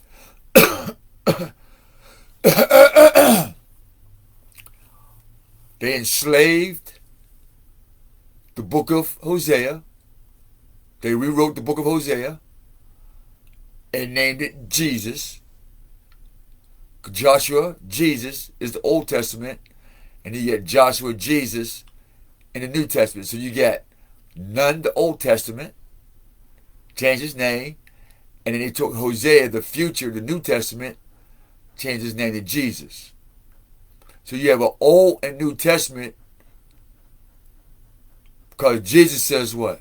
They enslaved the book of Hosea. They rewrote the book of Hosea and named it Jesus. Joshua, Jesus is the Old Testament, and you get Joshua, Jesus in the New Testament. So you get Nun, the Old Testament, changed his name, and then he took Hosea, the future, the New Testament, changed his name to Jesus. So you have an Old and New Testament because Jesus says what?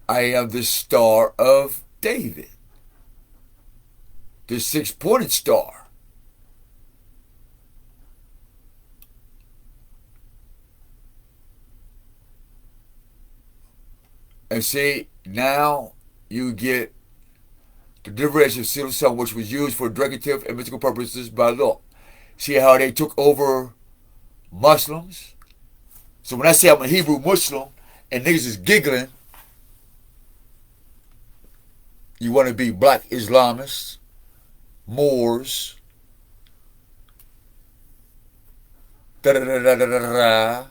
I am the star of David. The six-pointed star. And see, now you get the liberation of seal of sun, which was used for decorative and mystical purposes by law. See how they took over Muslims. So when I say I'm a Hebrew Muslim and niggas is giggling, you want to be black Islamists, Moors, da da da da da da da.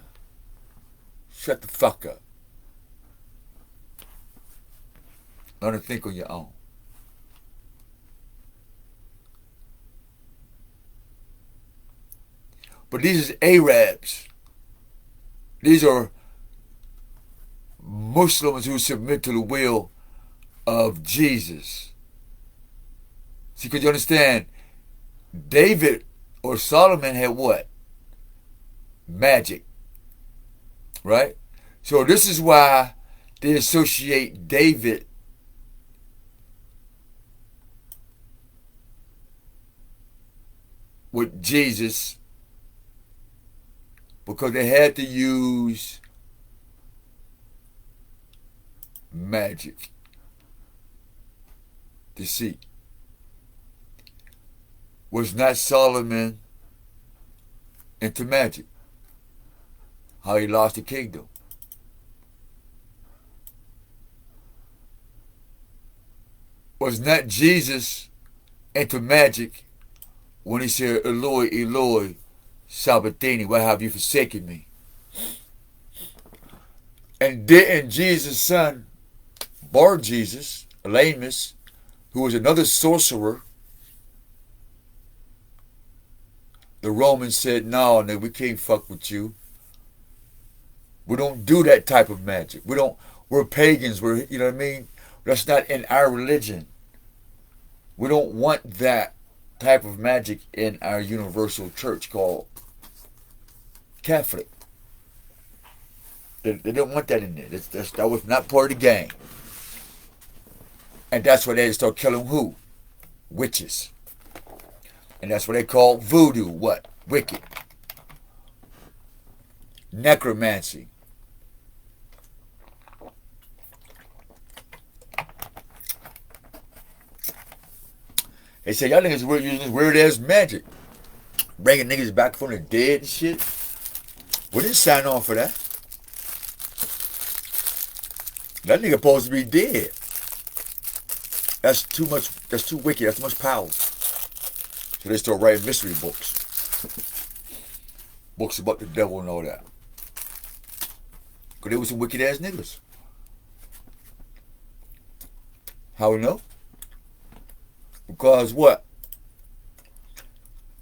Shut the fuck up. Learn to think on your own. But these are Arabs. These are Muslims who submit to the will of Jesus. See, because you understand, David or Solomon had what? Magic. Right? So this is why they associate David with Jesus, because they had to use magic, deceit. Was not Solomon into magic? How he lost the kingdom. Was not Jesus into magic when he said, Eloi, Eloi, Sabbathini, why have you forsaken me? And didn't Jesus' son, Bar Jesus, Elymas, who was another sorcerer, the Romans said, no, nigga, we can't fuck with you. We don't do that type of magic. We're pagans, you know what I mean? That's not in our religion. We don't want that type of magic in our universal church called Catholic. They didn't want that in there. That was not part of the game. And that's why they start killing who? Witches. And that's what they call voodoo. What? Wicked. Necromancy. They say, y'all niggas using this weird ass magic. Bringing niggas back from the dead and shit. We didn't sign on for that. That nigga supposed to be dead. That's too much, that's too wicked, that's too much power. So they start writing mystery books. Books about the devil and all that. Because they were some wicked ass niggas. How we know? Because what?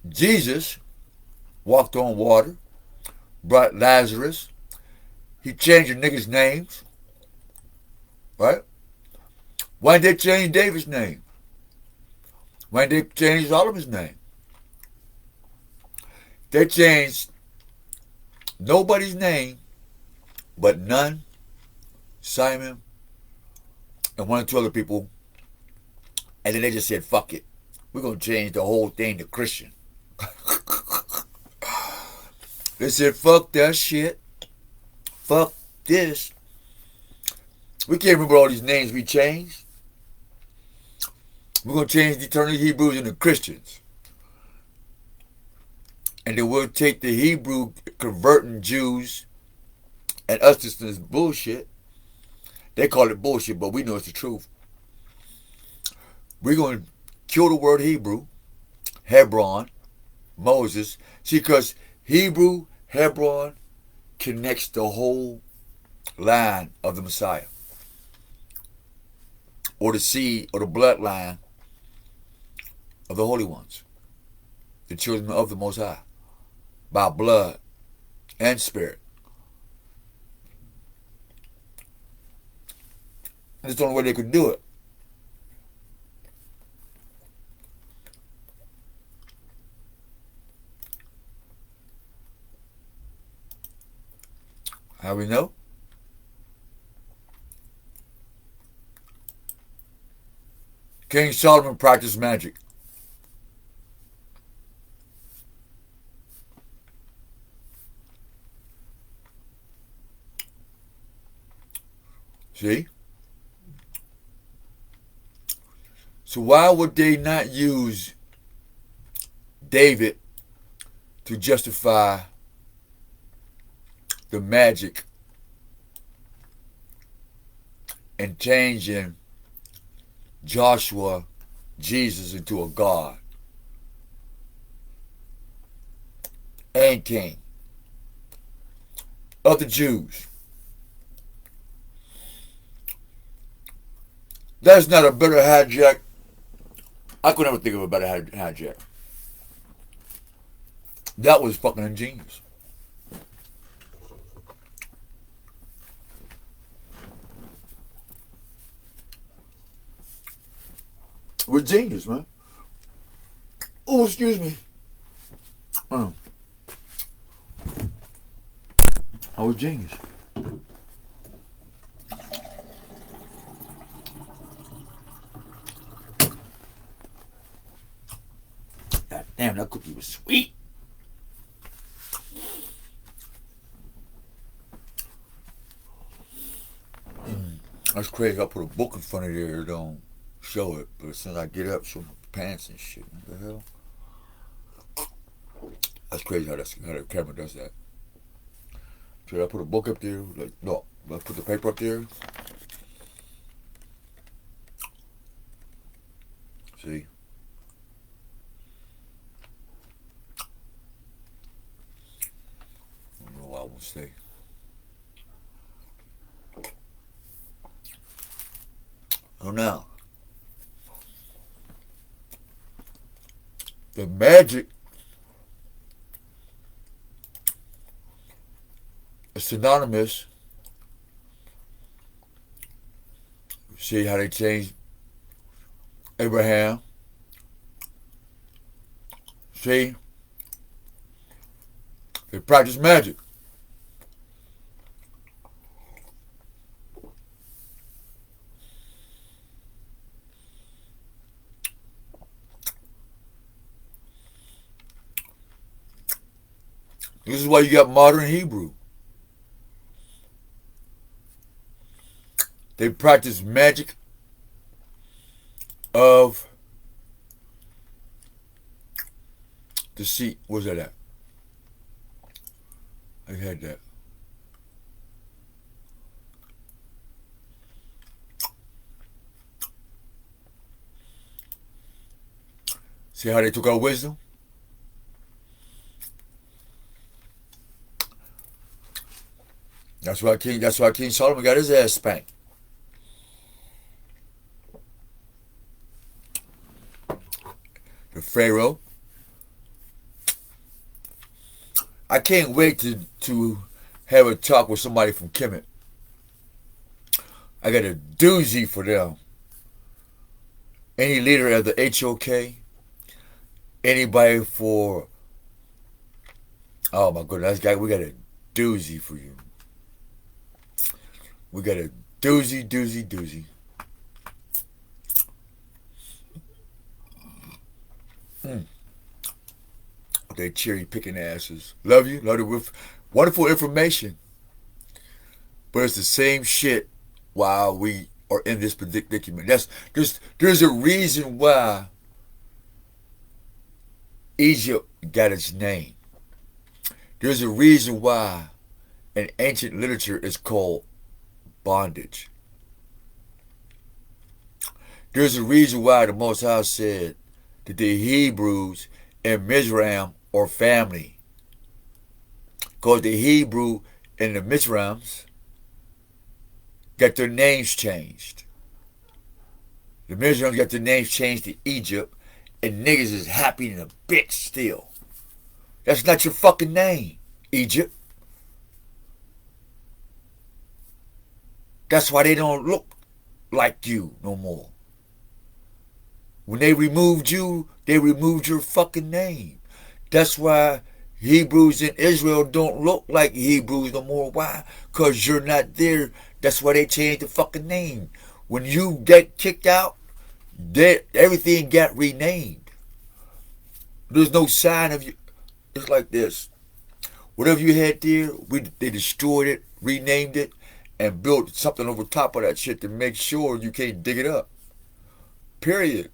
Jesus walked on water, brought Lazarus. He changed the niggas' names. Right? Why did they change David's name? Why did they change Solomon's name? They changed nobody's name but Nun, Simon, and one or two other people. And then they just said, fuck it. We're going to change the whole thing to Christian. They said, fuck that shit. Fuck this. We can't remember all these names we changed. We're going to change the eternal Hebrews into Christians. And then we'll take the Hebrew converting Jews and us to this bullshit. They call it bullshit, but we know it's the truth. We're going to kill the word Hebrew, Hebron, Moses. See, because Hebrew, Hebron connects the whole line of the Messiah. Or the seed or the bloodline of the holy ones. The children of the Most High. By blood and spirit. That's the only way they could do it. How we know? King Solomon practiced magic. See? So why would they not use David to justify the magic and changing Joshua, Jesus, into a god and king of the Jews. That's not a better hijack. I could never think of a better hijack. That was fucking ingenious. It was genius, man. Oh, excuse me. I was genius. God damn, that cookie was sweet. That's crazy. I put a book in front of there, don't show it, but as soon as I get up, show my pants and shit. What the hell? That's crazy how the camera does that. Should I put a book up there? Like, no, I put the paper up there. See? I don't know why I won't stay. Oh, now. The magic is synonymous. See how they changed Abraham. See? They practice magic. This is why you got modern Hebrew. They practice magic of the seat. Where's that at? I had that. See how they took our wisdom? That's why King Solomon got his ass spanked. The Pharaoh. I can't wait to have a talk with somebody from Kemet. I got a doozy for them. Any leader of the HOK, anybody for, oh my goodness, we got a doozy for you. We got a doozy. They cherry picking asses. Love you with wonderful information. But it's the same shit while we are in this predicament. There's a reason why Egypt got its name. There's a reason why in ancient literature it's called bondage. There's a reason why the Most High said that the Hebrews and Mizraim are family. Because the Hebrew and the Mizraims got their names changed. The Mizraims got their names changed to Egypt, and niggas is happy in a bitch still. That's not your fucking name, Egypt. That's why they don't look like you no more. When they removed you, they removed your fucking name. That's why Hebrews in Israel don't look like Hebrews no more. Why? Because you're not there. That's why they changed the fucking name. When you get kicked out, everything got renamed. There's no sign of you. It's like this. Whatever you had there, they destroyed it, renamed it, and built something over top of that shit to make sure you can't dig it up. Period.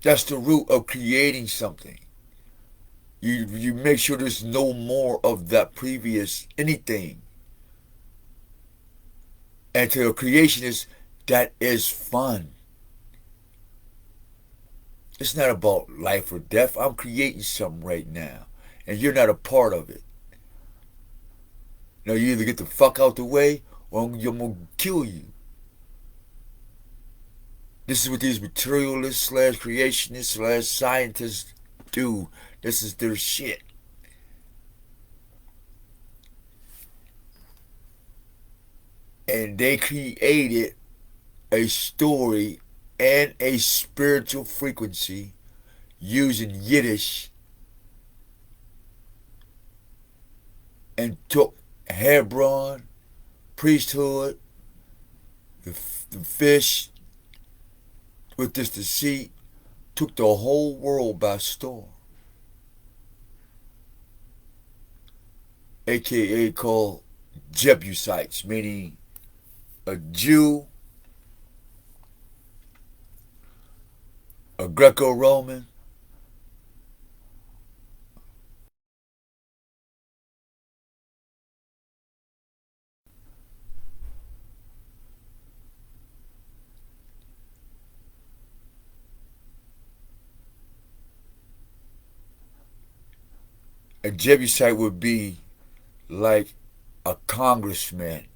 That's the root of creating something. You make sure there's no more of that previous anything. And to a creationist, that is fun. It's not about life or death. I'm creating something right now, and you're not a part of it. Now you either get the fuck out the way, or I'm gonna kill you. This is what these materialists / creationists / scientists do. This is their shit. And they created a story and a spiritual frequency using Yiddish, and took Hebron, priesthood, the fish, with this deceit, took the whole world by storm. AKA called Jebusites, meaning a Jew, a Greco-Roman, a Jebusite would be like a congressman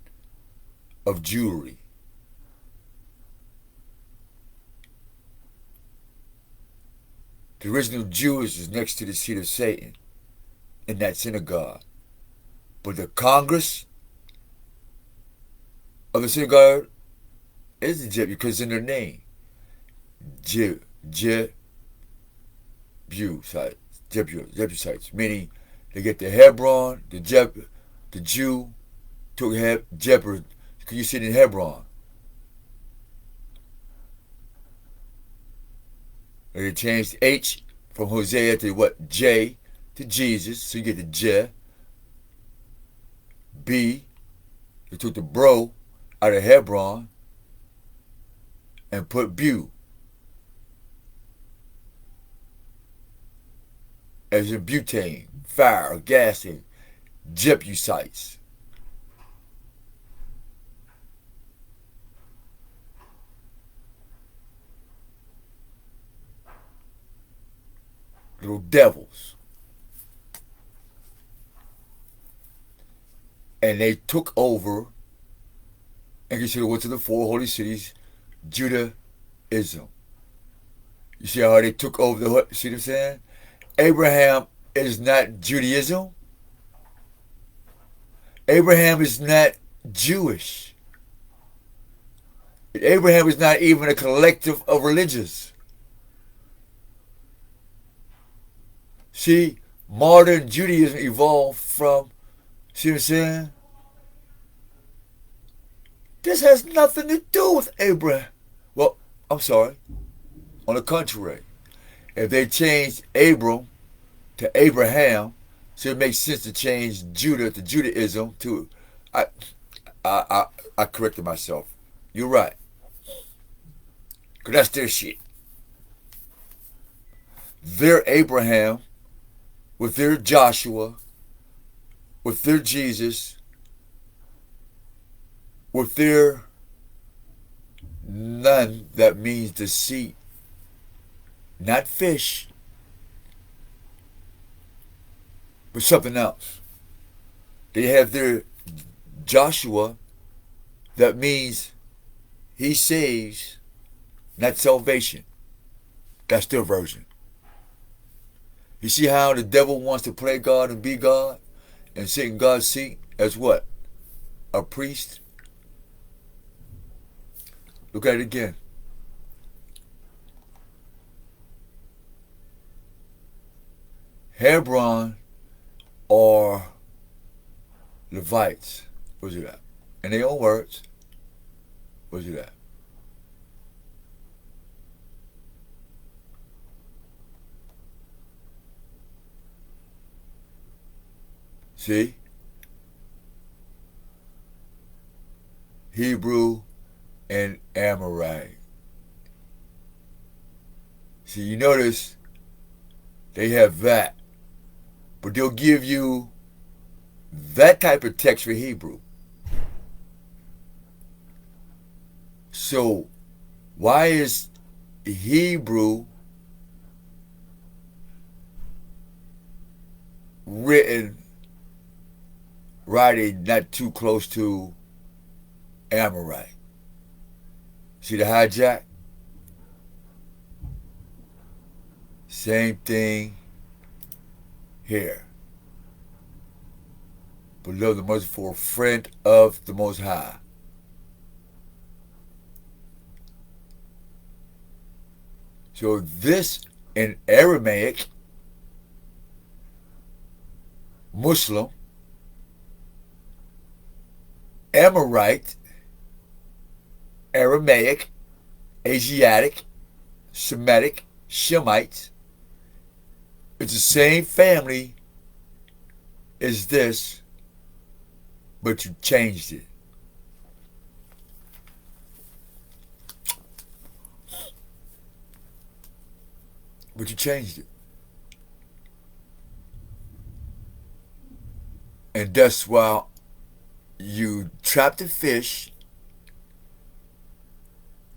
of Jewry. The original Jews is next to the seat of Satan in that synagogue. But the Congress of the synagogue is the Jeb, because in their name. Jebusites, meaning they get the Hebron, the Jew took Jebus, because you sit in Hebron. They changed H from Hosea to what? J to Jesus, so you get the Je. B, they took the bro out of Hebron and put Bu, as in butane, fire, gassing, Jebusites. Little devils. And they took over and considered went to the 4 holy cities, Judaism. You see how they took over the, see what I'm saying? Abraham is not Judaism. Abraham is not Jewish. Abraham is not even a collective of religions. See, modern Judaism evolved from, see what I'm saying? This has nothing to do with Abraham. Well, I'm sorry. On the contrary, if they changed Abram to Abraham, so it makes sense to change Judah to Judaism to, I corrected myself. You're right. Because that's their shit. Their Abraham, with their Joshua, with their Jesus, with their Nun, that means deceit, not fish, but something else. They have their Joshua, that means he saves, not salvation. That's their version. You see how the devil wants to play God and be God and sit in God's seat as what? A priest? Look at it again. Hebron are Levites. Where's it at? In their own words. Where's it at? See? Hebrew and Amorite. See, you notice they have that. but they'll give you that type of text for Hebrew. So why is Hebrew writing not too close to Amorite? See the hijack? Same thing here. Beloved, the merciful friend of the Most High. So this in Aramaic, Muslim, Amorite, Aramaic, Asiatic, Semitic, Shemites. It's the same family as this, but you changed it. But you changed it. And that's why you trapped the fish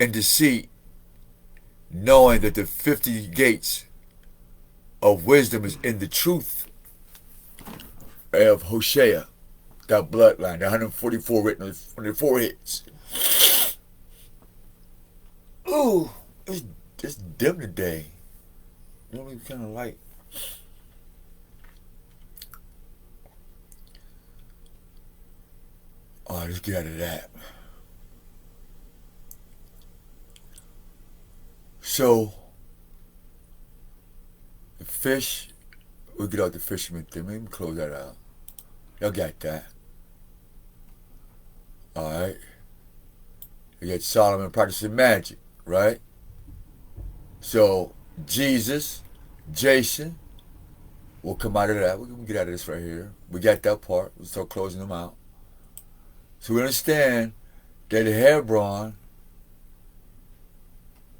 in deceit, knowing that the 50 gates of wisdom is in the truth of Hosea, that bloodline, the 144 written on the foreheads. Ooh, it's dim today. Really kind of light. All right, let's get out of that. So, the fish, we'll get out the fisherman thing. Maybe close that out. Y'all got that. All right. You got Solomon practicing magic, right? So, Jesus, Jason, will come out of that. We're going to get out of this right here. We got that part. We'll start closing them out. So we understand that Hebron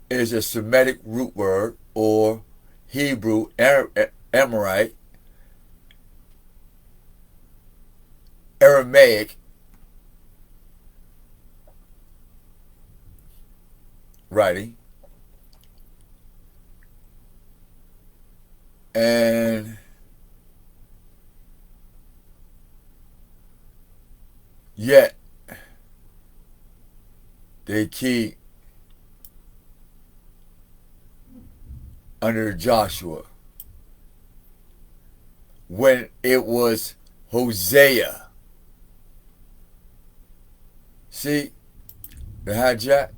is a Semitic root word, or Hebrew, Amorite, Aramaic, writing, and yet they keep under Joshua when it was Hosea. See the hijack?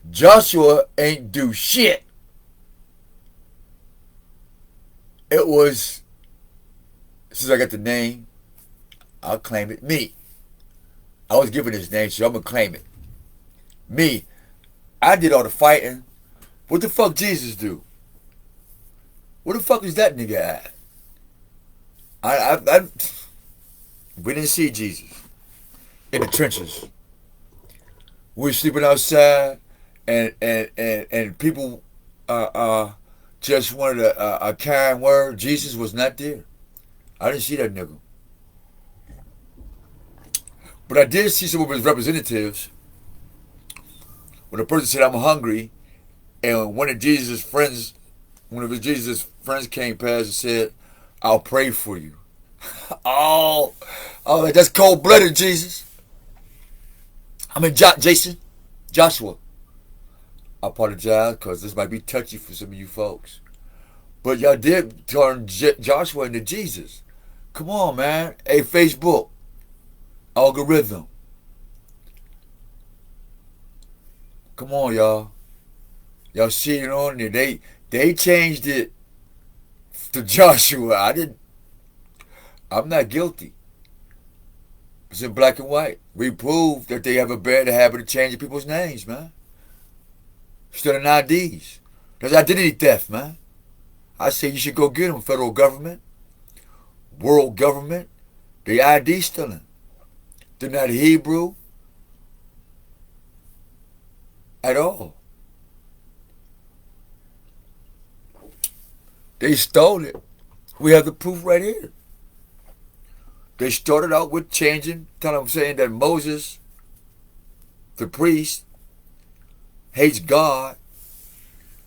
Joshua ain't do shit. It was, since I got the name, I'll claim it. Me. I was given his name, so I'm going to claim it. Me. I did all the fighting. What the fuck Jesus do? Where the fuck is that nigga at? We didn't see Jesus in the trenches. We were sleeping outside, and people just wanted a kind word. Jesus was not there. I didn't see that nigga. But I did see some of his representatives. When a person said, I'm hungry, and one of his Jesus' friends came past and said, I'll pray for you. Oh, that's cold-blooded, Jesus. I mean, Joshua. I apologize, because this might be touchy for some of you folks. But y'all did turn Joshua into Jesus. Come on, man. Hey, Facebook. Algorithm. Come on, y'all. Y'all see it on there. They changed it to Joshua. I'm not guilty. It's in black and white. We proved that they have a bad habit of changing people's names, man. Stealing IDs. That's identity theft, man. I say you should go get them, federal government, world government. They ID stealing. They're not Hebrew at all. They stole it We have the proof right here. They started out with changing, telling them, saying that Moses, the priest, hates God.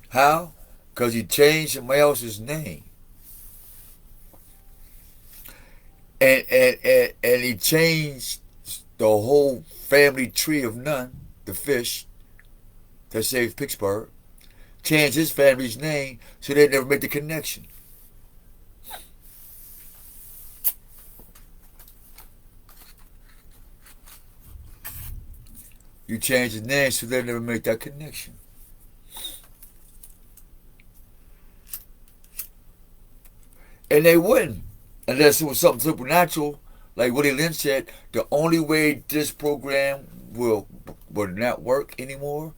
How? Because he changed somebody else's name. And he changed the whole family tree of Nun, the fish that saved Pittsburgh, changed his family's name so they never made the connection. You change his name so they never make that connection. And they wouldn't. Unless it was something supernatural, like Willie Lynch said, the only way this program will not work anymore,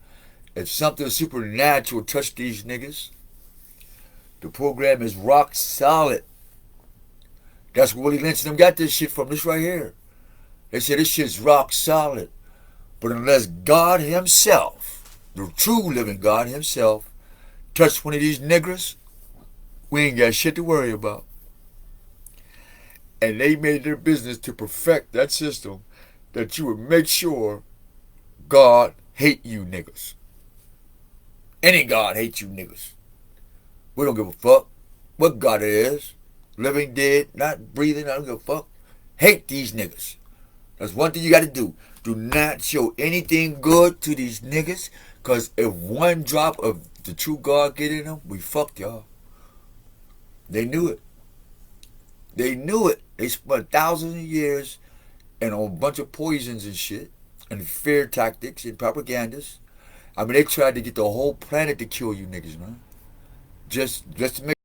if something supernatural touched these niggas, the program is rock solid. That's where Willie Lynch and them got this shit from, this right here. They said this shit's rock solid. But unless God himself, the true living God himself, touched one of these niggers, we ain't got shit to worry about. And they made their business to perfect that system that you would make sure God hate you niggas. Any God hates you niggas. We don't give a fuck what God it is. Living, dead, not breathing, I don't give a fuck. Hate these niggas. That's one thing you got to do. Do not show anything good to these niggas, because if one drop of the true God get in them, we fucked y'all. They knew it. They knew it. They spent thousands of years and on a bunch of poisons and shit and fear tactics and propagandas. I mean, they tried to get the whole planet to kill you niggas, man. Just to make